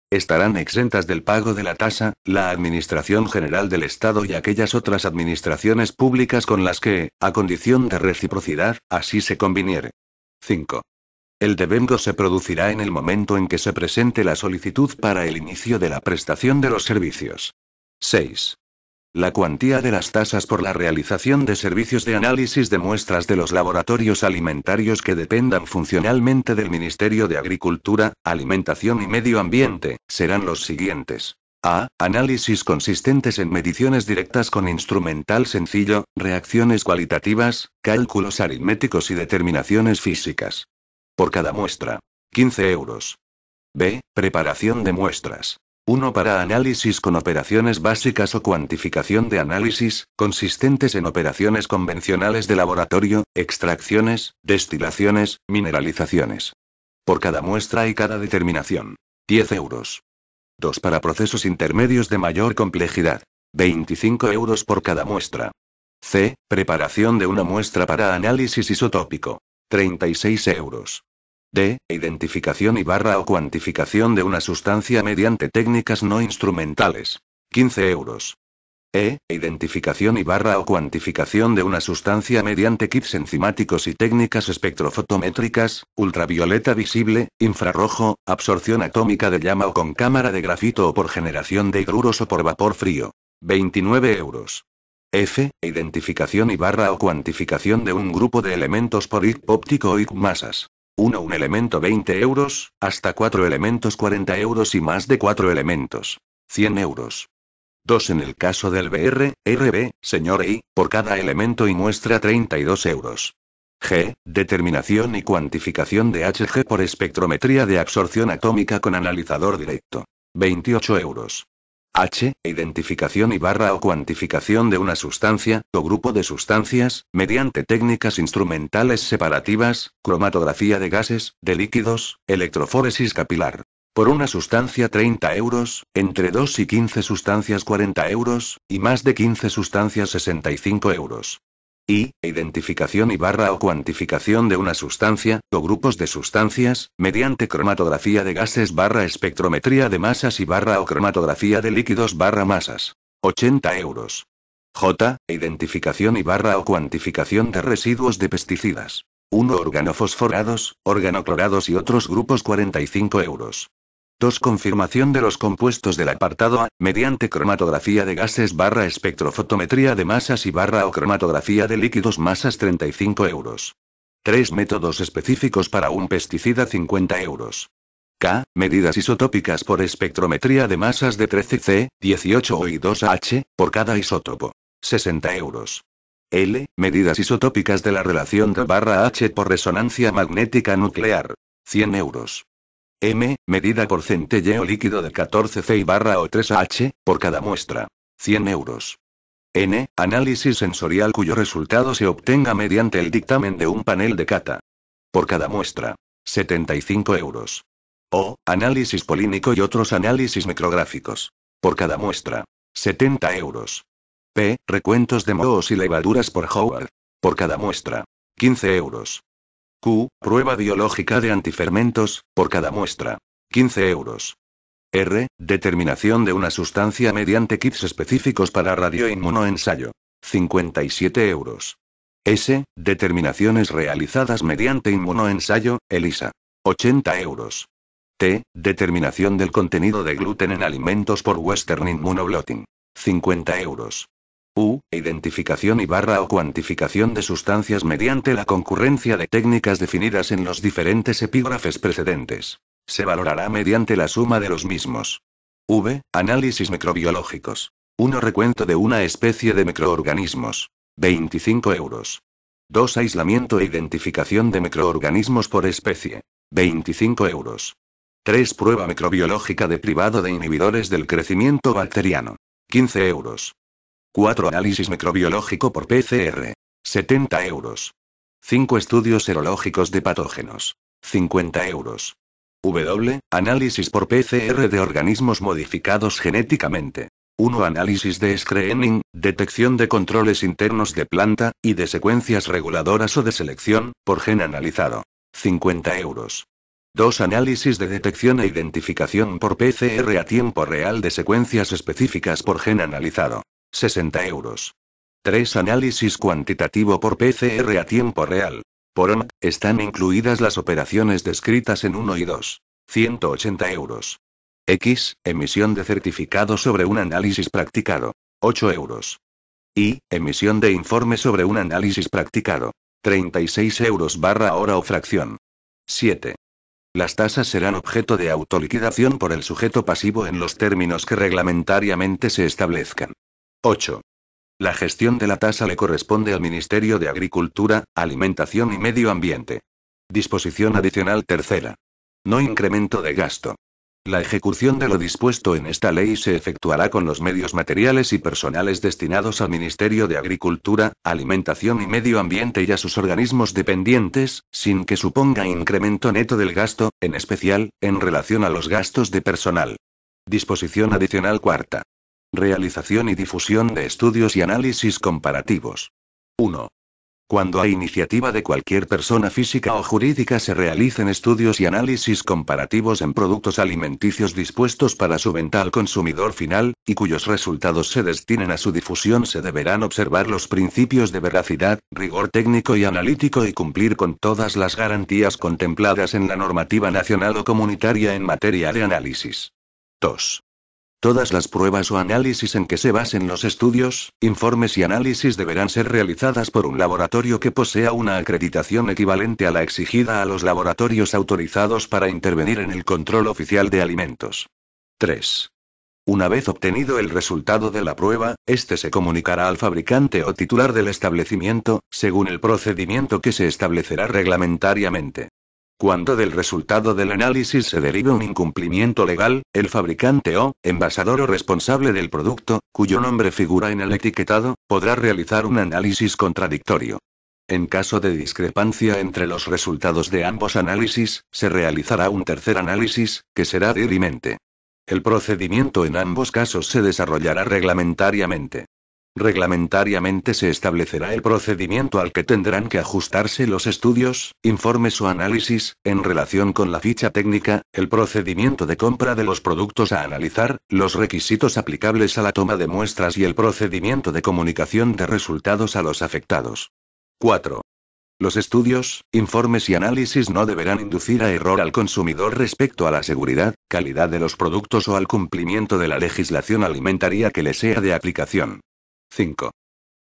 Estarán exentas del pago de la tasa, la Administración General del Estado y aquellas otras administraciones públicas con las que, a condición de reciprocidad, así se conviniere. 5. El devengo se producirá en el momento en que se presente la solicitud para el inicio de la prestación de los servicios. 6. La cuantía de las tasas por la realización de servicios de análisis de muestras de los laboratorios alimentarios que dependan funcionalmente del Ministerio de Agricultura, Alimentación y Medio Ambiente, serán los siguientes. A. Análisis consistentes en mediciones directas con instrumental sencillo, reacciones cualitativas, cálculos aritméticos y determinaciones físicas. Por cada muestra. 15 euros. B. Preparación de muestras. 1 para análisis con operaciones básicas o cuantificación de análisis, consistentes en operaciones convencionales de laboratorio, extracciones, destilaciones, mineralizaciones. Por cada muestra y cada determinación. 10 euros. 2 para procesos intermedios de mayor complejidad. 25 euros por cada muestra. C. Preparación de una muestra para análisis isotópico. 36 euros. D. Identificación o cuantificación de una sustancia mediante técnicas no instrumentales. 15 euros. E. Identificación o cuantificación de una sustancia mediante kits enzimáticos y técnicas espectrofotométricas, ultravioleta visible, infrarrojo, absorción atómica de llama o con cámara de grafito o por generación de hidruros o por vapor frío. 29 euros. F. Identificación o cuantificación de un grupo de elementos por IC óptico o IC masas. 1. Un elemento 20 euros, hasta 4 elementos 40 euros y más de 4 elementos. 100 euros. 2. En el caso del BR, señor I, por cada elemento y muestra 32 euros. G. Determinación y cuantificación de Hg por espectrometría de absorción atómica con analizador directo. 28 euros. H. Identificación o cuantificación de una sustancia, o grupo de sustancias, mediante técnicas instrumentales separativas, cromatografía de gases, de líquidos, electroforesis capilar. Por una sustancia 30 euros, entre 2 y 15 sustancias 40 euros, y más de 15 sustancias 65 euros. I. Identificación o cuantificación de una sustancia, o grupos de sustancias, mediante cromatografía de gases / espectrometría de masas y / o cromatografía de líquidos / masas. 80 euros. J. Identificación o cuantificación de residuos de pesticidas. 1. Organofosforados, organoclorados y otros grupos 45 euros. 2. Confirmación de los compuestos del apartado A, mediante cromatografía de gases / espectrofotometría de masas y / o cromatografía de líquidos masas 35 euros. 3. Métodos específicos para un pesticida 50 euros. K. Medidas isotópicas por espectrometría de masas de 13C, 18O y 2H, por cada isótopo. 60 euros. L. Medidas isotópicas de la relación D/H por resonancia magnética nuclear. 100 euros. M. Medida por centelleo líquido de 14C y / o 3H, por cada muestra. 100 euros. N. Análisis sensorial cuyo resultado se obtenga mediante el dictamen de un panel de cata. Por cada muestra. 75 euros. O. Análisis polínico y otros análisis micrográficos. Por cada muestra. 70 euros. P. Recuentos de mohos y levaduras por Howard. Por cada muestra. 15 euros. Q. Prueba biológica de antifermentos, por cada muestra. 15 euros. R. Determinación de una sustancia mediante kits específicos para radioinmunoensayo. 57 euros. S. Determinaciones realizadas mediante inmunoensayo, ELISA. 80 euros. T. Determinación del contenido de gluten en alimentos por Western Immunoblotting. 50 euros. U. Identificación o cuantificación de sustancias mediante la concurrencia de técnicas definidas en los diferentes epígrafes precedentes. Se valorará mediante la suma de los mismos. V. Análisis microbiológicos. 1. Recuento de una especie de microorganismos. 25 euros. 2. Aislamiento e identificación de microorganismos por especie. 25 euros. 3. Prueba microbiológica de privado de inhibidores del crecimiento bacteriano. 15 euros. 4. Análisis microbiológico por PCR. 70 euros. 5. Estudios serológicos de patógenos. 50 euros. Análisis por PCR de organismos modificados genéticamente. 1. Análisis de screening, detección de controles internos de planta, y de secuencias reguladoras o de selección, por gen analizado. 50 euros. 2. Análisis de detección e identificación por PCR a tiempo real de secuencias específicas por gen analizado. 60 euros. 3. Análisis cuantitativo por PCR a tiempo real. Por ONC, están incluidas las operaciones descritas en 1 y 2. 180 euros. X. Emisión de certificado sobre un análisis practicado. 8 euros. Y. Emisión de informe sobre un análisis practicado. 36 euros barra hora o fracción. 7. Las tasas serán objeto de autoliquidación por el sujeto pasivo en los términos que reglamentariamente se establezcan. 8. La gestión de la tasa le corresponde al Ministerio de Agricultura, Alimentación y Medio Ambiente. Disposición adicional tercera. No incremento de gasto. La ejecución de lo dispuesto en esta ley se efectuará con los medios materiales y personales destinados al Ministerio de Agricultura, Alimentación y Medio Ambiente y a sus organismos dependientes, sin que suponga incremento neto del gasto, en especial, en relación a los gastos de personal. Disposición adicional cuarta. Realización y difusión de estudios y análisis comparativos. 1. Cuando a iniciativa de cualquier persona física o jurídica se realicen estudios y análisis comparativos en productos alimenticios dispuestos para su venta al consumidor final, y cuyos resultados se destinen a su difusión, se deberán observar los principios de veracidad, rigor técnico y analítico y cumplir con todas las garantías contempladas en la normativa nacional o comunitaria en materia de análisis. 2. Todas las pruebas o análisis en que se basen los estudios, informes y análisis deberán ser realizadas por un laboratorio que posea una acreditación equivalente a la exigida a los laboratorios autorizados para intervenir en el control oficial de alimentos. 3. Una vez obtenido el resultado de la prueba, este se comunicará al fabricante o titular del establecimiento, según el procedimiento que se establecerá reglamentariamente. Cuando del resultado del análisis se derive un incumplimiento legal, el fabricante o envasador o responsable del producto, cuyo nombre figura en el etiquetado, podrá realizar un análisis contradictorio. En caso de discrepancia entre los resultados de ambos análisis, se realizará un tercer análisis, que será dirimente. El procedimiento en ambos casos se desarrollará reglamentariamente. Reglamentariamente se establecerá el procedimiento al que tendrán que ajustarse los estudios, informes o análisis, en relación con la ficha técnica, el procedimiento de compra de los productos a analizar, los requisitos aplicables a la toma de muestras y el procedimiento de comunicación de resultados a los afectados. 4. Los estudios, informes y análisis no deberán inducir a error al consumidor respecto a la seguridad, calidad de los productos o al cumplimiento de la legislación alimentaria que le sea de aplicación. 5.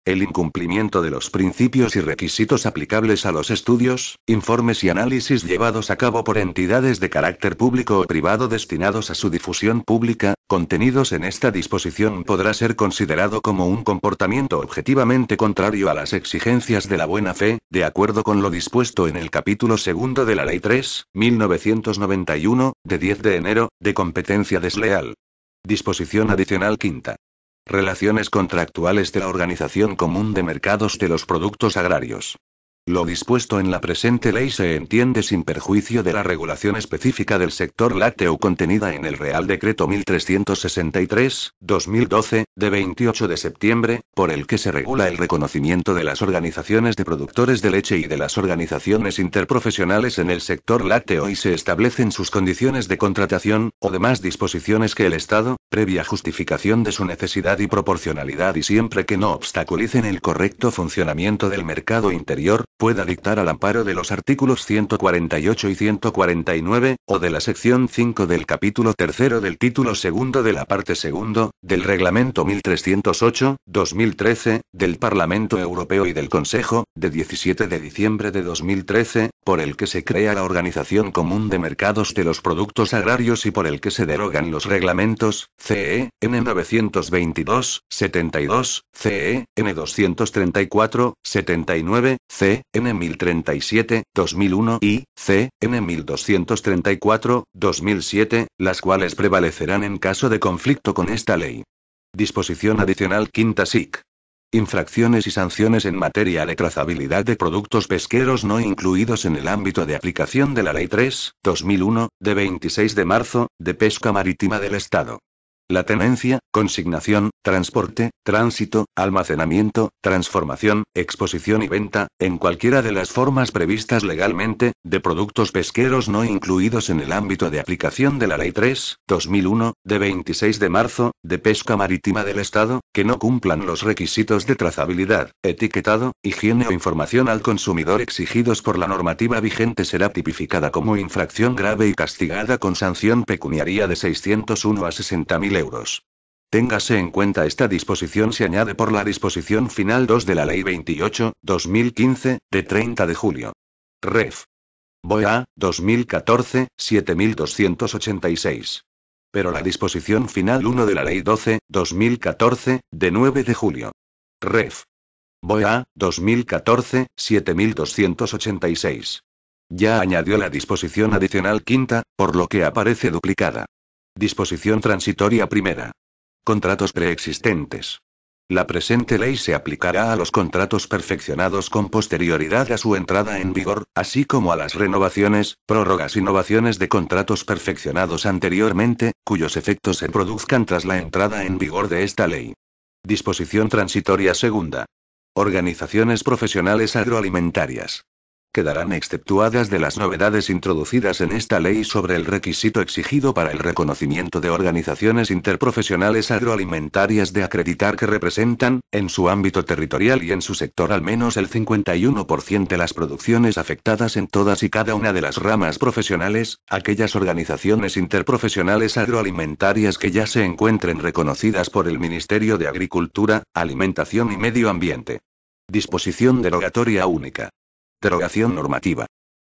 El incumplimiento de los principios y requisitos aplicables a los estudios, informes y análisis llevados a cabo por entidades de carácter público o privado destinados a su difusión pública, contenidos en esta disposición, podrá ser considerado como un comportamiento objetivamente contrario a las exigencias de la buena fe, de acuerdo con lo dispuesto en el capítulo 2 de la Ley 3.1991, de 10 de enero, de competencia desleal. Disposición adicional quinta. Relaciones contractuales de la Organización Común de Mercados de los Productos Agrarios. Lo dispuesto en la presente ley se entiende sin perjuicio de la regulación específica del sector lácteo contenida en el Real Decreto 1363/2012, de 28 de septiembre, por el que se regula el reconocimiento de las organizaciones de productores de leche y de las organizaciones interprofesionales en el sector lácteo y se establecen sus condiciones de contratación, o demás disposiciones que el Estado, previa justificación de su necesidad y proporcionalidad y siempre que no obstaculicen el correcto funcionamiento del mercado interior, pueda dictar al amparo de los artículos 148 y 149, o de la sección 5 del capítulo 3 del título 2 de la parte 2, del Reglamento 1308/2013, del Parlamento Europeo y del Consejo, de 17 de diciembre de 2013, por el que se crea la Organización Común de Mercados de los Productos Agrarios y por el que se derogan los reglamentos, CE, N 922/72, CE, N 234/79, CE, N1037, 2001 y C. N1234, 2007, las cuales prevalecerán en caso de conflicto con esta ley. Disposición adicional quinta SIC. Infracciones y sanciones en materia de trazabilidad de productos pesqueros no incluidos en el ámbito de aplicación de la Ley 3/2001, de 26 de marzo, de Pesca Marítima del Estado. La tenencia, consignación, transporte, tránsito, almacenamiento, transformación, exposición y venta, en cualquiera de las formas previstas legalmente, de productos pesqueros no incluidos en el ámbito de aplicación de la Ley 3/2001, de 26 de marzo, de Pesca Marítima del Estado, que no cumplan los requisitos de trazabilidad, etiquetado, higiene o información al consumidor exigidos por la normativa vigente será tipificada como infracción grave y castigada con sanción pecuniaria de 601 a 60.000 euros. Téngase en cuenta esta disposición se añade por la disposición final 2 de la Ley 28/2015, de 30 de julio. Ref. BOE-A, 2014, 7286. Pero la disposición final 1 de la Ley 12/2014, de 9 de julio. Ref. BOE-A, 2014, 7286. Ya añadió la disposición adicional quinta, por lo que aparece duplicada. Disposición transitoria primera. Contratos preexistentes. La presente ley se aplicará a los contratos perfeccionados con posterioridad a su entrada en vigor, así como a las renovaciones, prórrogas y novaciones de contratos perfeccionados anteriormente, cuyos efectos se produzcan tras la entrada en vigor de esta ley. Disposición transitoria segunda. Organizaciones profesionales agroalimentarias. Quedarán exceptuadas de las novedades introducidas en esta ley sobre el requisito exigido para el reconocimiento de organizaciones interprofesionales agroalimentarias de acreditar que representan, en su ámbito territorial y en su sector al menos el 51% de las producciones afectadas en todas y cada una de las ramas profesionales, aquellas organizaciones interprofesionales agroalimentarias que ya se encuentren reconocidas por el Ministerio de Agricultura, Alimentación y Medio Ambiente. Disposición derogatoria única. Derogación normativa.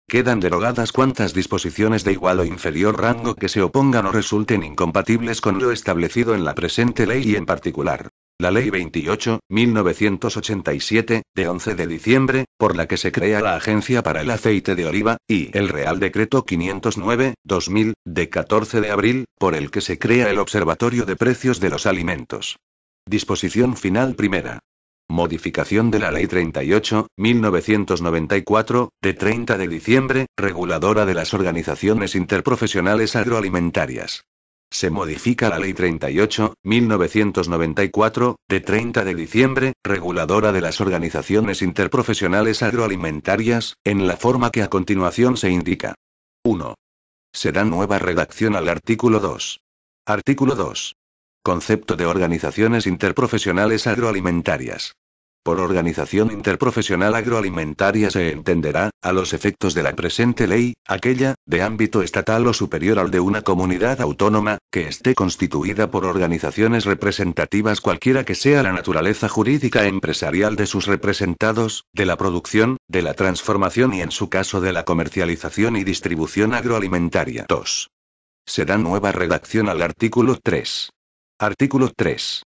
Quedan derogadas cuantas disposiciones de igual o inferior rango que se opongan o resulten incompatibles con lo establecido en la presente ley y en particular, la Ley 28/1987, de 11 de diciembre, por la que se crea la Agencia para el Aceite de Oliva, y el Real Decreto 509/2000, de 14 de abril, por el que se crea el Observatorio de Precios de los Alimentos. Disposición final primera. Modificación de la Ley 38/1994, de 30 de diciembre, reguladora de las organizaciones interprofesionales agroalimentarias. Se modifica la Ley 38/1994, de 30 de diciembre, reguladora de las organizaciones interprofesionales agroalimentarias, en la forma que a continuación se indica. 1. Se da nueva redacción al artículo 2. Artículo 2. Concepto de organizaciones interprofesionales agroalimentarias. Por organización interprofesional agroalimentaria se entenderá, a los efectos de la presente ley, aquella, de ámbito estatal o superior al de una comunidad autónoma, que esté constituida por organizaciones representativas cualquiera que sea la naturaleza jurídica empresarial de sus representados, de la producción, de la transformación y en su caso de la comercialización y distribución agroalimentaria. 2. Se da nueva redacción al artículo 3. Artículo 3.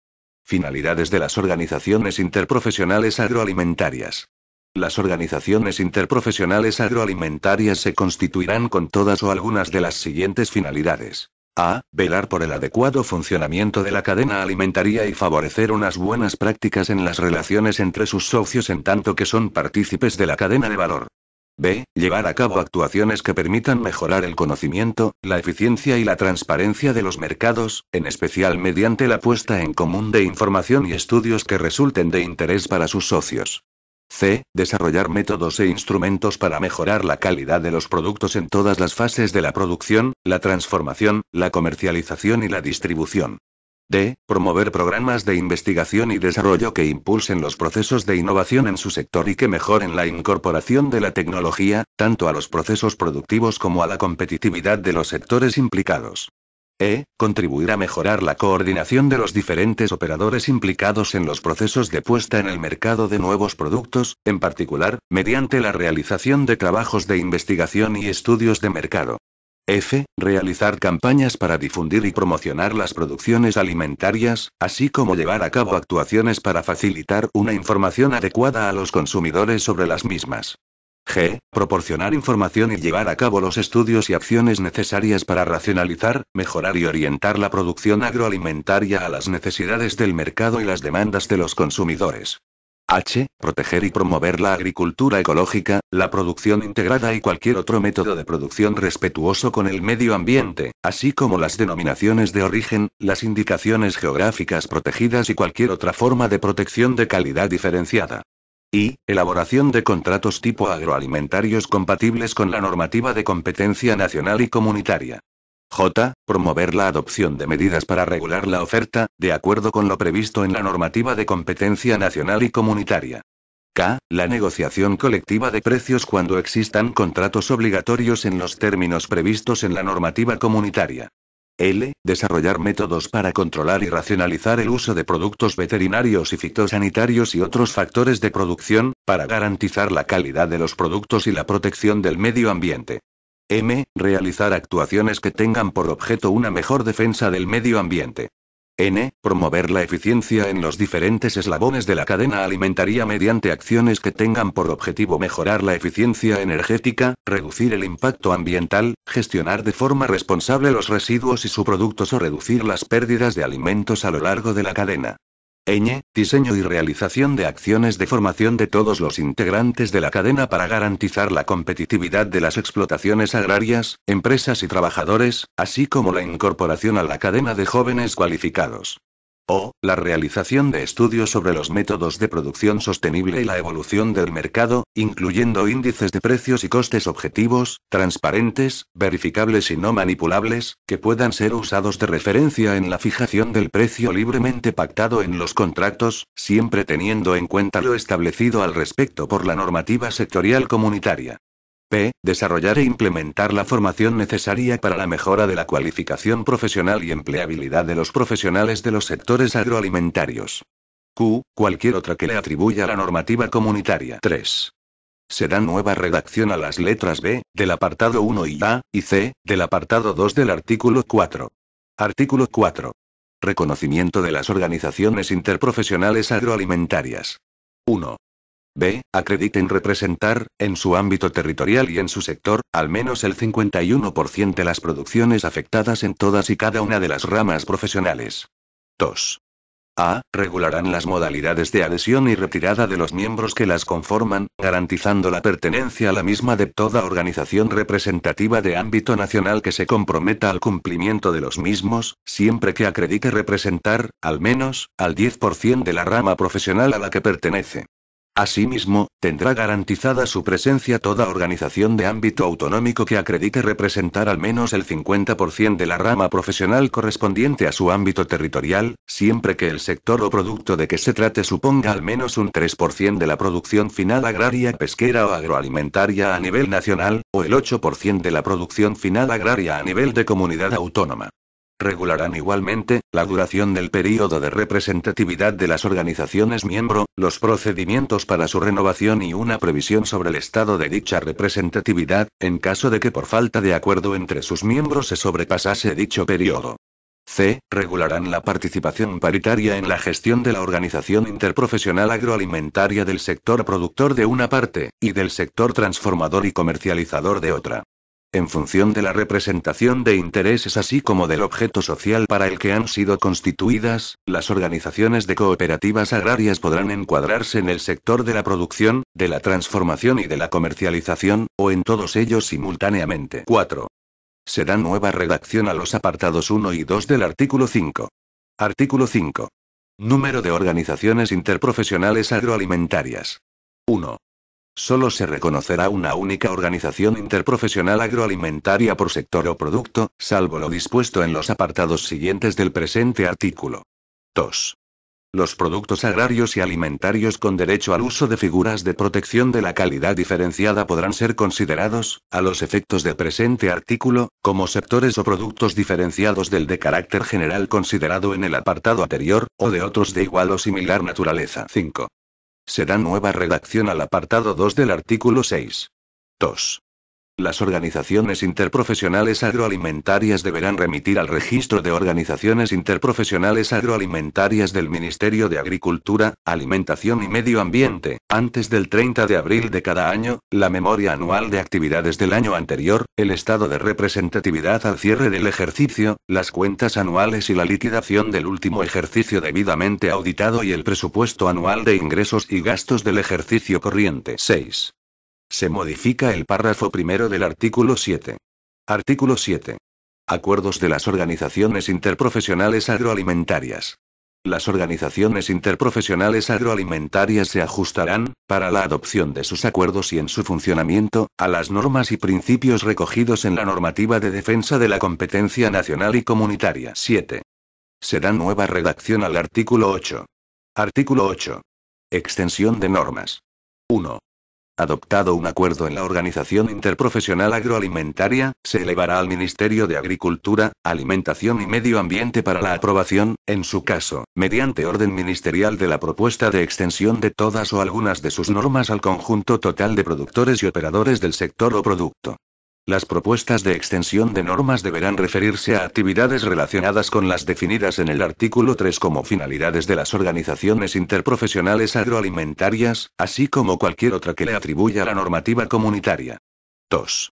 Finalidades de las organizaciones interprofesionales agroalimentarias. Las organizaciones interprofesionales agroalimentarias se constituirán con todas o algunas de las siguientes finalidades. A. Velar por el adecuado funcionamiento de la cadena alimentaria y favorecer unas buenas prácticas en las relaciones entre sus socios en tanto que son partícipes de la cadena de valor. B. Llevar a cabo actuaciones que permitan mejorar el conocimiento, la eficiencia y la transparencia de los mercados, en especial mediante la puesta en común de información y estudios que resulten de interés para sus socios. C. Desarrollar métodos e instrumentos para mejorar la calidad de los productos en todas las fases de la producción, la transformación, la comercialización y la distribución. D. Promover programas de investigación y desarrollo que impulsen los procesos de innovación en su sector y que mejoren la incorporación de la tecnología, tanto a los procesos productivos como a la competitividad de los sectores implicados. E. Contribuir a mejorar la coordinación de los diferentes operadores implicados en los procesos de puesta en el mercado de nuevos productos, en particular, mediante la realización de trabajos de investigación y estudios de mercado. F. Realizar campañas para difundir y promocionar las producciones alimentarias, así como llevar a cabo actuaciones para facilitar una información adecuada a los consumidores sobre las mismas. G. Proporcionar información y llevar a cabo los estudios y acciones necesarias para racionalizar, mejorar y orientar la producción agroalimentaria a las necesidades del mercado y las demandas de los consumidores. H. Proteger y promover la agricultura ecológica, la producción integrada y cualquier otro método de producción respetuoso con el medio ambiente, así como las denominaciones de origen, las indicaciones geográficas protegidas y cualquier otra forma de protección de calidad diferenciada. I. Elaboración de contratos tipo agroalimentarios compatibles con la normativa de competencia nacional y comunitaria. J. Promover la adopción de medidas para regular la oferta, de acuerdo con lo previsto en la normativa de competencia nacional y comunitaria. K. La negociación colectiva de precios cuando existan contratos obligatorios en los términos previstos en la normativa comunitaria. L. Desarrollar métodos para controlar y racionalizar el uso de productos veterinarios y fitosanitarios y otros factores de producción, para garantizar la calidad de los productos y la protección del medio ambiente. M. Realizar actuaciones que tengan por objeto una mejor defensa del medio ambiente. N. Promover la eficiencia en los diferentes eslabones de la cadena alimentaria mediante acciones que tengan por objetivo mejorar la eficiencia energética, reducir el impacto ambiental, gestionar de forma responsable los residuos y subproductos o reducir las pérdidas de alimentos a lo largo de la cadena. Ñ. Diseño y realización de acciones de formación de todos los integrantes de la cadena para garantizar la competitividad de las explotaciones agrarias, empresas y trabajadores, así como la incorporación a la cadena de jóvenes cualificados. O. La realización de estudios sobre los métodos de producción sostenible y la evolución del mercado, incluyendo índices de precios y costes objetivos, transparentes, verificables y no manipulables, que puedan ser usados de referencia en la fijación del precio libremente pactado en los contratos, siempre teniendo en cuenta lo establecido al respecto por la normativa sectorial comunitaria. P. Desarrollar e implementar la formación necesaria para la mejora de la cualificación profesional y empleabilidad de los profesionales de los sectores agroalimentarios. Q. Cualquier otra que le atribuya la normativa comunitaria. 3. Se da nueva redacción a las letras B, del apartado 1 y A, y C, del apartado 2 del artículo 4. Artículo 4. Reconocimiento de las organizaciones interprofesionales agroalimentarias. 1. B. Acrediten representar, en su ámbito territorial y en su sector, al menos el 51% de las producciones afectadas en todas y cada una de las ramas profesionales. 2. A. Regularán las modalidades de adhesión y retirada de los miembros que las conforman, garantizando la pertenencia a la misma de toda organización representativa de ámbito nacional que se comprometa al cumplimiento de los mismos, siempre que acredite representar, al menos, al 10% de la rama profesional a la que pertenece. Asimismo, tendrá garantizada su presencia toda organización de ámbito autonómico que acredite representar al menos el 50% de la rama profesional correspondiente a su ámbito territorial, siempre que el sector o producto de que se trate suponga al menos un 3% de la producción final agraria, pesquera o agroalimentaria a nivel nacional, o el 8% de la producción final agraria a nivel de comunidad autónoma. Regularán igualmente la duración del período de representatividad de las organizaciones miembro, los procedimientos para su renovación y una previsión sobre el estado de dicha representatividad, en caso de que por falta de acuerdo entre sus miembros se sobrepasase dicho período. C. Regularán la participación paritaria en la gestión de la organización interprofesional agroalimentaria del sector productor de una parte, y del sector transformador y comercializador de otra. En función de la representación de intereses así como del objeto social para el que han sido constituidas, las organizaciones de cooperativas agrarias podrán encuadrarse en el sector de la producción, de la transformación y de la comercialización, o en todos ellos simultáneamente. 4. Se da nueva redacción a los apartados 1 y 2 del artículo 5. Artículo 5. Número de organizaciones interprofesionales agroalimentarias. 1. Solo se reconocerá una única organización interprofesional agroalimentaria por sector o producto, salvo lo dispuesto en los apartados siguientes del presente artículo. 2. Los productos agrarios y alimentarios con derecho al uso de figuras de protección de la calidad diferenciada podrán ser considerados, a los efectos del presente artículo, como sectores o productos diferenciados del de carácter general considerado en el apartado anterior, o de otros de igual o similar naturaleza. 5. Se da nueva redacción al apartado 2 del artículo 6. 2. Las organizaciones interprofesionales agroalimentarias deberán remitir al Registro de Organizaciones Interprofesionales Agroalimentarias del Ministerio de Agricultura, Alimentación y Medio Ambiente, antes del 30 de abril de cada año, la memoria anual de actividades del año anterior, el estado de representatividad al cierre del ejercicio, las cuentas anuales y la liquidación del último ejercicio debidamente auditado y el presupuesto anual de ingresos y gastos del ejercicio corriente. 6. Se modifica el párrafo primero del artículo 7. Artículo 7. Acuerdos de las organizaciones interprofesionales agroalimentarias. Las organizaciones interprofesionales agroalimentarias se ajustarán, para la adopción de sus acuerdos y en su funcionamiento, a las normas y principios recogidos en la normativa de defensa de la competencia nacional y comunitaria. 7. Se da nueva redacción al artículo 8. Artículo 8. Extensión de normas. 1. Adoptado un acuerdo en la organización interprofesional agroalimentaria, se elevará al Ministerio de Agricultura, Alimentación y Medio Ambiente para la aprobación, en su caso, mediante orden ministerial de la propuesta de extensión de todas o algunas de sus normas al conjunto total de productores y operadores del sector o producto. Las propuestas de extensión de normas deberán referirse a actividades relacionadas con las definidas en el artículo 3 como finalidades de las organizaciones interprofesionales agroalimentarias, así como cualquier otra que le atribuya la normativa comunitaria. 2.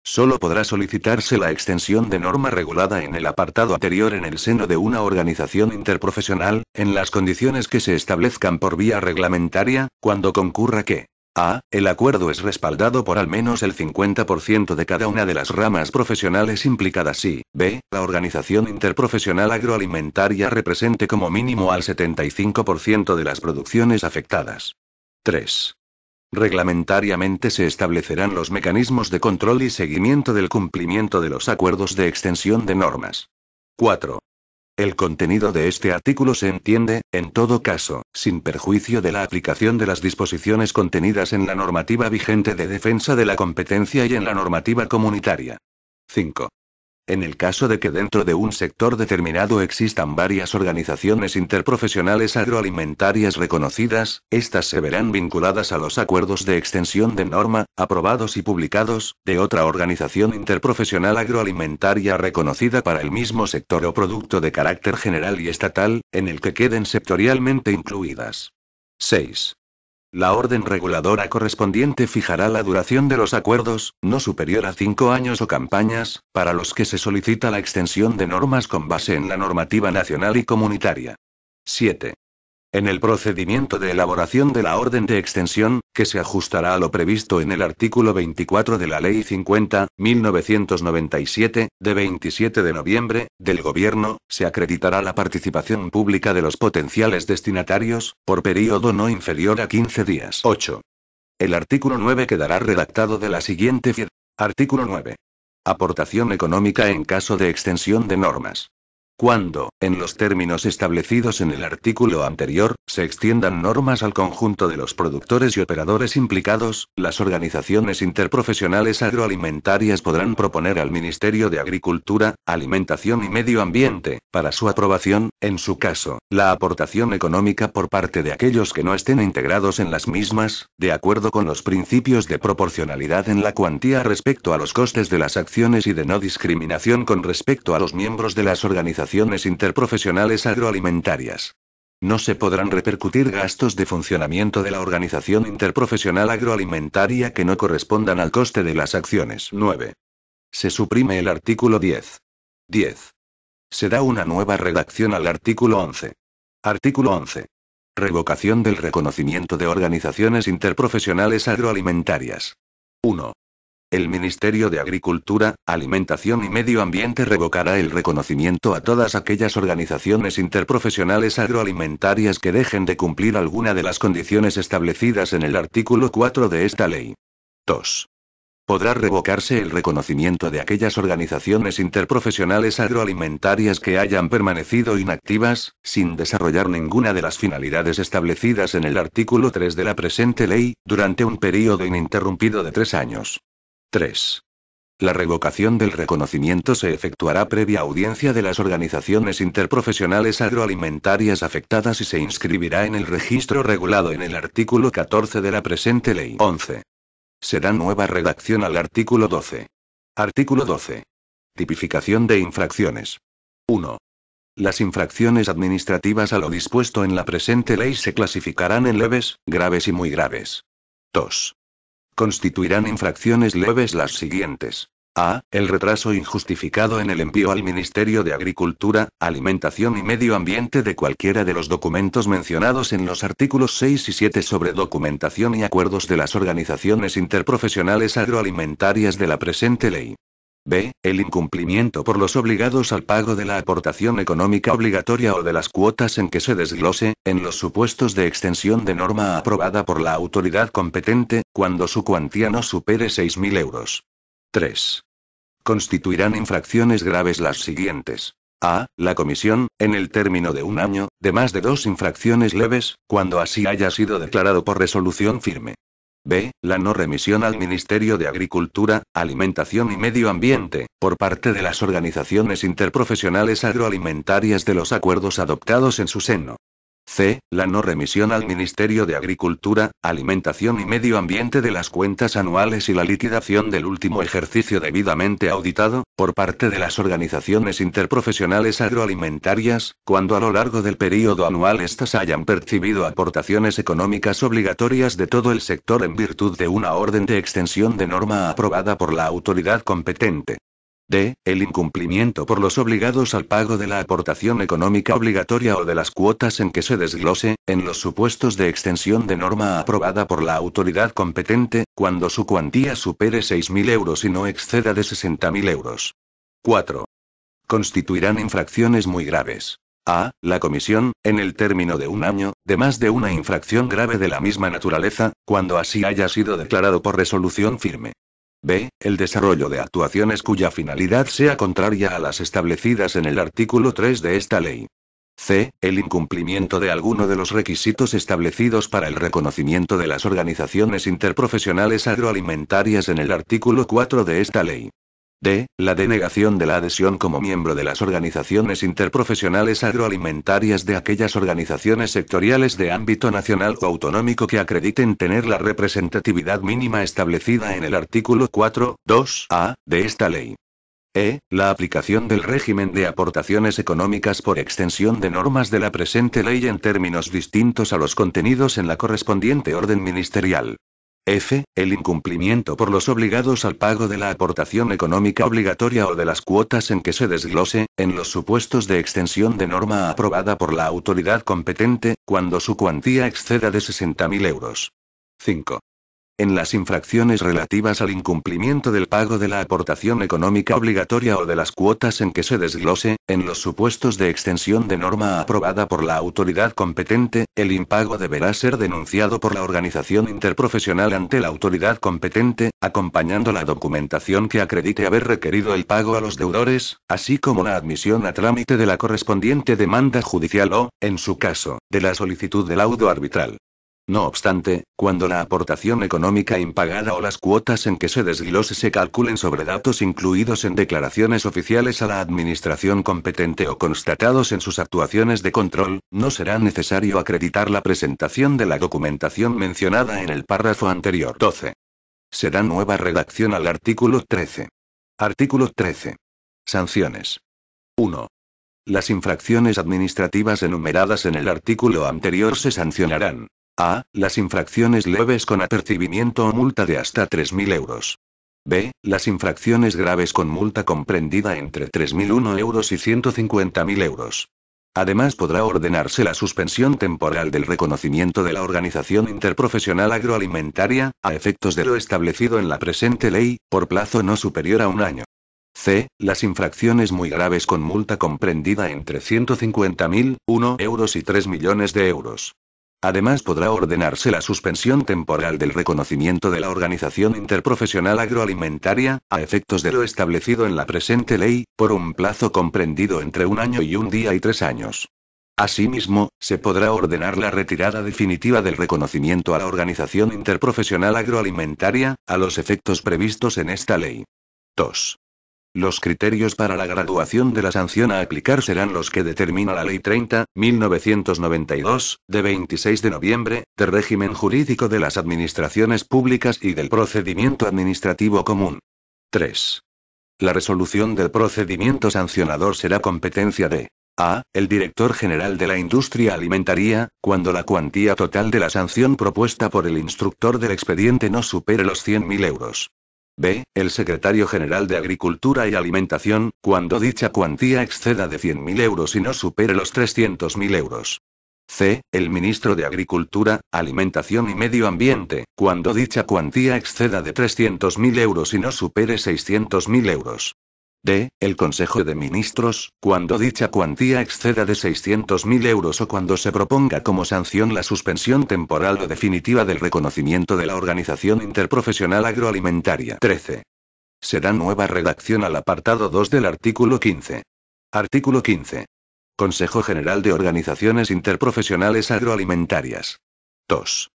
Solo podrá solicitarse la extensión de norma regulada en el apartado anterior en el seno de una organización interprofesional, en las condiciones que se establezcan por vía reglamentaria, cuando concurra que a. El acuerdo es respaldado por al menos el 50% de cada una de las ramas profesionales implicadas y b. La organización interprofesional agroalimentaria represente como mínimo al 75% de las producciones afectadas. 3. Reglamentariamente se establecerán los mecanismos de control y seguimiento del cumplimiento de los acuerdos de extensión de normas. 4. El contenido de este artículo se entiende, en todo caso, sin perjuicio de la aplicación de las disposiciones contenidas en la normativa vigente de defensa de la competencia y en la normativa comunitaria. 5. En el caso de que dentro de un sector determinado existan varias organizaciones interprofesionales agroalimentarias reconocidas, estas se verán vinculadas a los acuerdos de extensión de norma, aprobados y publicados, de otra organización interprofesional agroalimentaria reconocida para el mismo sector o producto de carácter general y estatal, en el que queden sectorialmente incluidas. 6. La orden reguladora correspondiente fijará la duración de los acuerdos, no superior a 5 años o campañas, para los que se solicita la extensión de normas con base en la normativa nacional y comunitaria. 7. En el procedimiento de elaboración de la orden de extensión, que se ajustará a lo previsto en el artículo 24 de la Ley 50.1997, de 27 de noviembre, del Gobierno, se acreditará la participación pública de los potenciales destinatarios, por período no inferior a 15 días. 8. El artículo 9 quedará redactado de la siguiente forma. Artículo 9. Aportación económica en caso de extensión de normas. Cuando, en los términos establecidos en el artículo anterior, se extiendan normas al conjunto de los productores y operadores implicados, las organizaciones interprofesionales agroalimentarias podrán proponer al Ministerio de Agricultura, Alimentación y Medio Ambiente, para su aprobación, en su caso, la aportación económica por parte de aquellos que no estén integrados en las mismas, de acuerdo con los principios de proporcionalidad en la cuantía respecto a los costes de las acciones y de no discriminación con respecto a los miembros de las organizaciones interprofesionales agroalimentarias. No se podrán repercutir gastos de funcionamiento de la organización interprofesional agroalimentaria que no correspondan al coste de las acciones. 9. Se suprime el artículo 10. 10. Se da una nueva redacción al artículo 11. Artículo 11. Revocación del reconocimiento de organizaciones interprofesionales agroalimentarias. 1. El Ministerio de Agricultura, Alimentación y Medio Ambiente revocará el reconocimiento a todas aquellas organizaciones interprofesionales agroalimentarias que dejen de cumplir alguna de las condiciones establecidas en el artículo 4 de esta ley. 2. Podrá revocarse el reconocimiento de aquellas organizaciones interprofesionales agroalimentarias que hayan permanecido inactivas, sin desarrollar ninguna de las finalidades establecidas en el artículo 3 de la presente ley, durante un período ininterrumpido de 3 años. 3. La revocación del reconocimiento se efectuará previa audiencia de las organizaciones interprofesionales agroalimentarias afectadas y se inscribirá en el registro regulado en el artículo 14 de la presente ley. 11. Se da nueva redacción al artículo 12. Artículo 12. Tipificación de infracciones. 1. Las infracciones administrativas a lo dispuesto en la presente ley se clasificarán en leves, graves y muy graves. 2. Constituirán infracciones leves las siguientes. A. El retraso injustificado en el envío al Ministerio de Agricultura, Alimentación y Medio Ambiente de cualquiera de los documentos mencionados en los artículos 6 y 7 sobre documentación y acuerdos de las organizaciones interprofesionales agroalimentarias de la presente ley. B. El incumplimiento por los obligados al pago de la aportación económica obligatoria o de las cuotas en que se desglose, en los supuestos de extensión de norma aprobada por la autoridad competente, cuando su cuantía no supere 6.000 euros. 3. Constituirán infracciones graves las siguientes. A. La comisión, en el término de un año, de más de 2 infracciones leves, cuando así haya sido declarado por resolución firme. B. La no remisión al Ministerio de Agricultura, Alimentación y Medio Ambiente, por parte de las organizaciones interprofesionales agroalimentarias de los acuerdos adoptados en su seno. C. La no remisión al Ministerio de Agricultura, Alimentación y Medio Ambiente de las cuentas anuales y la liquidación del último ejercicio debidamente auditado, por parte de las organizaciones interprofesionales agroalimentarias, cuando a lo largo del período anual éstas hayan percibido aportaciones económicas obligatorias de todo el sector en virtud de una orden de extensión de norma aprobada por la autoridad competente. D. El incumplimiento por los obligados al pago de la aportación económica obligatoria o de las cuotas en que se desglose, en los supuestos de extensión de norma aprobada por la autoridad competente, cuando su cuantía supere 6.000 euros y no exceda de 60.000 euros. 4. Constituirán infracciones muy graves. A. La comisión, en el término de un año, de más de una infracción grave de la misma naturaleza, cuando así haya sido declarado por resolución firme. B. El desarrollo de actuaciones cuya finalidad sea contraria a las establecidas en el artículo 3 de esta ley. C. El incumplimiento de alguno de los requisitos establecidos para el reconocimiento de las organizaciones interprofesionales agroalimentarias en el artículo 4 de esta ley. D. La denegación de la adhesión como miembro de las organizaciones interprofesionales agroalimentarias de aquellas organizaciones sectoriales de ámbito nacional o autonómico que acrediten tener la representatividad mínima establecida en el artículo 4.2a de esta ley. E. La aplicación del régimen de aportaciones económicas por extensión de normas de la presente ley en términos distintos a los contenidos en la correspondiente orden ministerial. F. El incumplimiento por los obligados al pago de la aportación económica obligatoria o de las cuotas en que se desglose, en los supuestos de extensión de norma aprobada por la autoridad competente, cuando su cuantía exceda de 60.000 euros. 5. En las infracciones relativas al incumplimiento del pago de la aportación económica obligatoria o de las cuotas en que se desglose, en los supuestos de extensión de norma aprobada por la autoridad competente, el impago deberá ser denunciado por la organización interprofesional ante la autoridad competente, acompañando la documentación que acredite haber requerido el pago a los deudores, así como la admisión a trámite de la correspondiente demanda judicial o, en su caso, de la solicitud de laudo arbitral. No obstante, cuando la aportación económica impagada o las cuotas en que se desglose se calculen sobre datos incluidos en declaraciones oficiales a la administración competente o constatados en sus actuaciones de control, no será necesario acreditar la presentación de la documentación mencionada en el párrafo anterior. 12. Se da nueva redacción al artículo 13. Artículo 13. Sanciones. 1. Las infracciones administrativas enumeradas en el artículo anterior se sancionarán. A. Las infracciones leves con apercibimiento o multa de hasta 3.000 euros. B. Las infracciones graves con multa comprendida entre 3.001 euros y 150.000 euros. Además podrá ordenarse la suspensión temporal del reconocimiento de la organización interprofesional agroalimentaria, a efectos de lo establecido en la presente ley, por plazo no superior a un año. C. Las infracciones muy graves con multa comprendida entre 150.001 euros y 3 millones de euros. Además podrá ordenarse la suspensión temporal del reconocimiento de la organización interprofesional agroalimentaria, a efectos de lo establecido en la presente ley, por un plazo comprendido entre 1 año y 1 día y 3 años. Asimismo, se podrá ordenar la retirada definitiva del reconocimiento a la organización interprofesional agroalimentaria, a los efectos previstos en esta ley. 2. Los criterios para la graduación de la sanción a aplicar serán los que determina la Ley 30/1992, de 26 de noviembre, de régimen jurídico de las administraciones públicas y del procedimiento administrativo común. 3. La resolución del procedimiento sancionador será competencia de a. El director general de la industria alimentaria, cuando la cuantía total de la sanción propuesta por el instructor del expediente no supere los 100.000 euros. B. El secretario general de Agricultura y Alimentación, cuando dicha cuantía exceda de 100.000 euros y no supere los 300.000 euros. C. El ministro de Agricultura, Alimentación y Medio Ambiente, cuando dicha cuantía exceda de 300.000 euros y no supere 600.000 euros. D. El Consejo de Ministros, cuando dicha cuantía exceda de 600.000 euros o cuando se proponga como sanción la suspensión temporal o definitiva del reconocimiento de la Organización Interprofesional Agroalimentaria. 13. Se da nueva redacción al apartado 2 del artículo 15. Artículo 15. Consejo General de Organizaciones Interprofesionales Agroalimentarias. 2.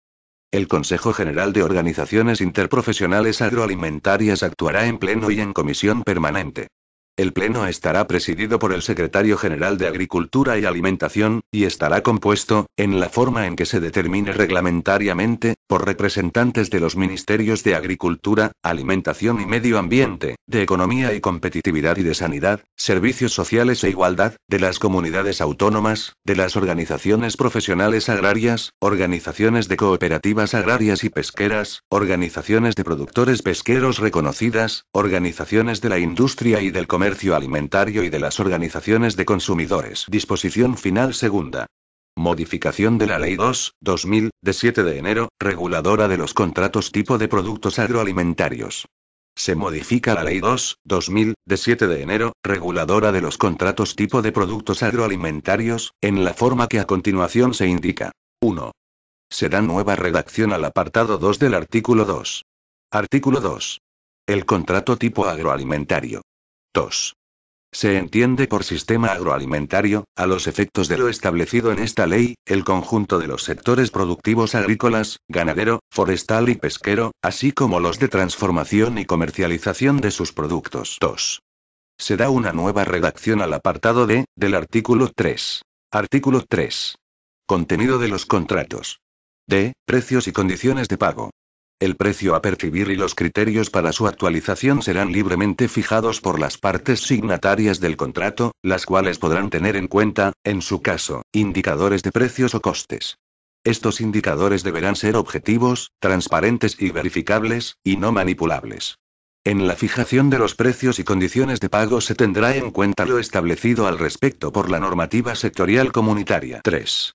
El Consejo General de Organizaciones Interprofesionales Agroalimentarias actuará en pleno y en comisión permanente. El pleno estará presidido por el Secretario General de Agricultura y Alimentación, y estará compuesto, en la forma en que se determine reglamentariamente, por representantes de los Ministerios de Agricultura, Alimentación y Medio Ambiente, de Economía y Competitividad y de Sanidad, Servicios Sociales e Igualdad, de las comunidades autónomas, de las organizaciones profesionales agrarias, organizaciones de cooperativas agrarias y pesqueras, organizaciones de productores pesqueros reconocidas, organizaciones de la industria y del comercio alimentario y de las organizaciones de consumidores. Disposición final segunda. Modificación de la Ley 2/2000, de 7 de enero, reguladora de los contratos tipo de productos agroalimentarios. Se modifica la Ley 2/2000, de 7 de enero, reguladora de los contratos tipo de productos agroalimentarios, en la forma que a continuación se indica. 1. Se da nueva redacción al apartado 2 del artículo 2. Artículo 2. El contrato tipo agroalimentario. 2. Se entiende por sistema agroalimentario, a los efectos de lo establecido en esta ley, el conjunto de los sectores productivos agrícolas, ganadero, forestal y pesquero, así como los de transformación y comercialización de sus productos. 2. Se da una nueva redacción al apartado D, del artículo 3. Artículo 3. Contenido de los contratos. D. Precios y condiciones de pago. El precio a percibir y los criterios para su actualización serán libremente fijados por las partes signatarias del contrato, las cuales podrán tener en cuenta, en su caso, indicadores de precios o costes. Estos indicadores deberán ser objetivos, transparentes y verificables, y no manipulables. En la fijación de los precios y condiciones de pago se tendrá en cuenta lo establecido al respecto por la normativa sectorial comunitaria. 3.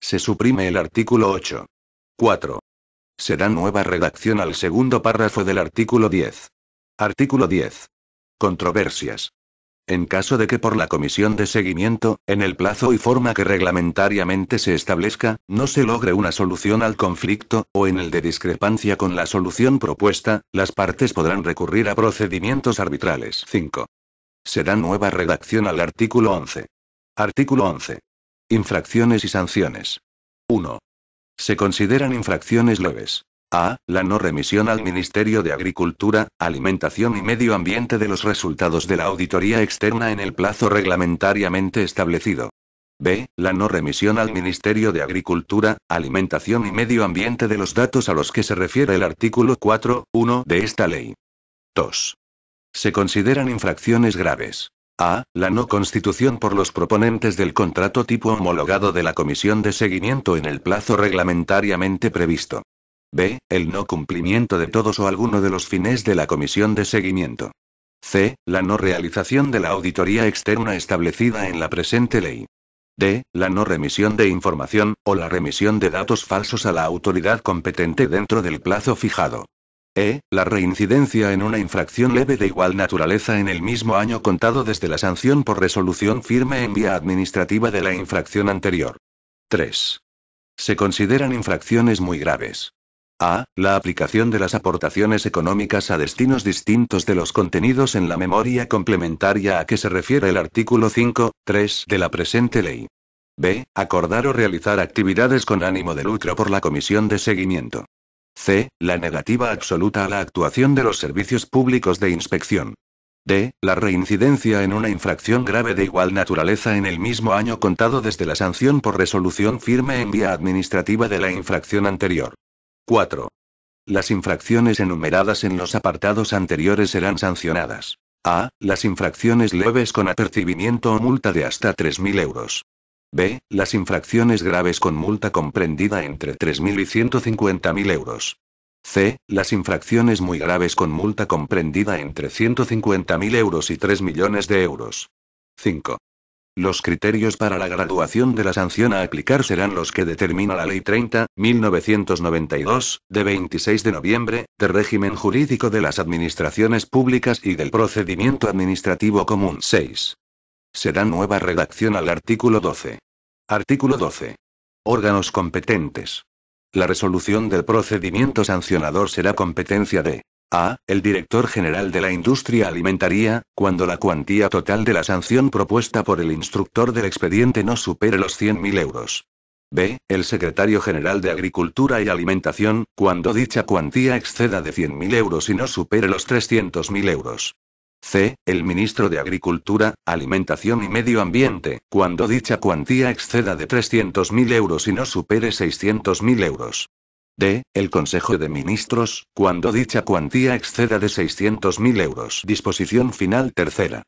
Se suprime el artículo 8. 4. Se da nueva redacción al segundo párrafo del artículo 10. Artículo 10. Controversias. En caso de que por la comisión de seguimiento, en el plazo y forma que reglamentariamente se establezca, no se logre una solución al conflicto, o en el de discrepancia con la solución propuesta, las partes podrán recurrir a procedimientos arbitrales. 5. Se da nueva redacción al artículo 11. Artículo 11. Infracciones y sanciones. 1. Se consideran infracciones leves. A. La no remisión al Ministerio de Agricultura, Alimentación y Medio Ambiente de los resultados de la auditoría externa en el plazo reglamentariamente establecido. B. La no remisión al Ministerio de Agricultura, Alimentación y Medio Ambiente de los datos a los que se refiere el artículo 4.1 de esta ley. 2. Se consideran infracciones graves. A. La no constitución por los proponentes del contrato tipo homologado de la comisión de seguimiento en el plazo reglamentariamente previsto. B. El no cumplimiento de todos o alguno de los fines de la comisión de seguimiento. C. La no realización de la auditoría externa establecida en la presente ley. D. La no remisión de información, o la remisión de datos falsos a la autoridad competente dentro del plazo fijado. E. La reincidencia en una infracción leve de igual naturaleza en el mismo año contado desde la sanción por resolución firme en vía administrativa de la infracción anterior. 3. Se consideran infracciones muy graves. A. La aplicación de las aportaciones económicas a destinos distintos de los contenidos en la memoria complementaria a que se refiere el artículo 5.3 de la presente ley. B. Acordar o realizar actividades con ánimo de lucro por la comisión de seguimiento. C. La negativa absoluta a la actuación de los servicios públicos de inspección. D. La reincidencia en una infracción grave de igual naturaleza en el mismo año contado desde la sanción por resolución firme en vía administrativa de la infracción anterior. 4. Las infracciones enumeradas en los apartados anteriores serán sancionadas. A. Las infracciones leves con apercibimiento o multa de hasta 3.000 euros. B. Las infracciones graves con multa comprendida entre 3.000 y 150.000 euros. C. Las infracciones muy graves con multa comprendida entre 150.000 euros y 3 millones de euros. 5. Los criterios para la graduación de la sanción a aplicar serán los que determina la Ley 30.1992, de 26 de noviembre, de régimen jurídico de las administraciones públicas y del procedimiento administrativo común. 6. Se da nueva redacción al artículo 12. Artículo 12. Órganos competentes. La resolución del procedimiento sancionador será competencia de A. El director general de la industria alimentaria, cuando la cuantía total de la sanción propuesta por el instructor del expediente no supere los 100.000 euros. B. El secretario general de Agricultura y Alimentación, cuando dicha cuantía exceda de 100.000 euros y no supere los 300.000 euros. C. El ministro de Agricultura, Alimentación y Medio Ambiente, cuando dicha cuantía exceda de 300.000 euros y no supere 600.000 euros. D. El Consejo de Ministros, cuando dicha cuantía exceda de 600.000 euros. Disposición final tercera.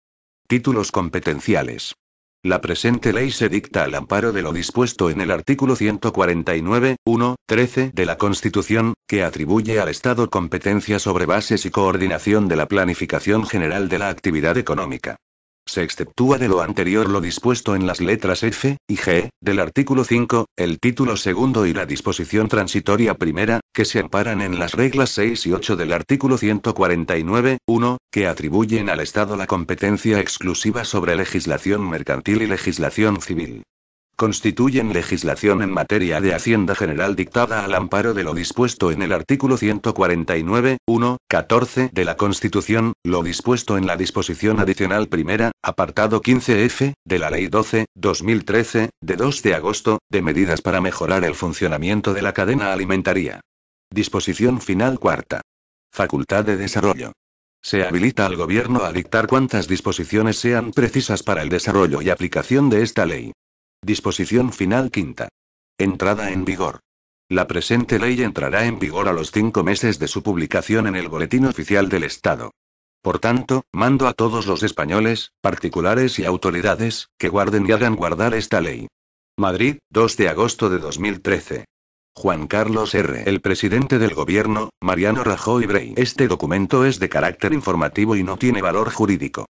Títulos competenciales. La presente ley se dicta al amparo de lo dispuesto en el artículo 149, 1, 13 de la Constitución, que atribuye al Estado competencia sobre bases y coordinación de la planificación general de la actividad económica. Se exceptúa de lo anterior lo dispuesto en las letras F y G del artículo 5, el título segundo y la disposición transitoria primera, que se amparan en las reglas 6 y 8 del artículo 149, 1, que atribuyen al Estado la competencia exclusiva sobre legislación mercantil y legislación civil. Constituyen legislación en materia de Hacienda General dictada al amparo de lo dispuesto en el artículo 149, 1, 14 de la Constitución, lo dispuesto en la disposición adicional primera, apartado 15F, de la Ley 12/2013, de 2 de agosto, de medidas para mejorar el funcionamiento de la cadena alimentaria. Disposición final cuarta. Facultad de desarrollo. Se habilita al Gobierno a dictar cuantas disposiciones sean precisas para el desarrollo y aplicación de esta ley. Disposición final quinta. Entrada en vigor. La presente ley entrará en vigor a los 5 meses de su publicación en el Boletín Oficial del Estado. Por tanto, mando a todos los españoles, particulares y autoridades, que guarden y hagan guardar esta ley. Madrid, 2 de agosto de 2013. Juan Carlos R. El presidente del Gobierno, Mariano Rajoy Brey. Este documento es de carácter informativo y no tiene valor jurídico.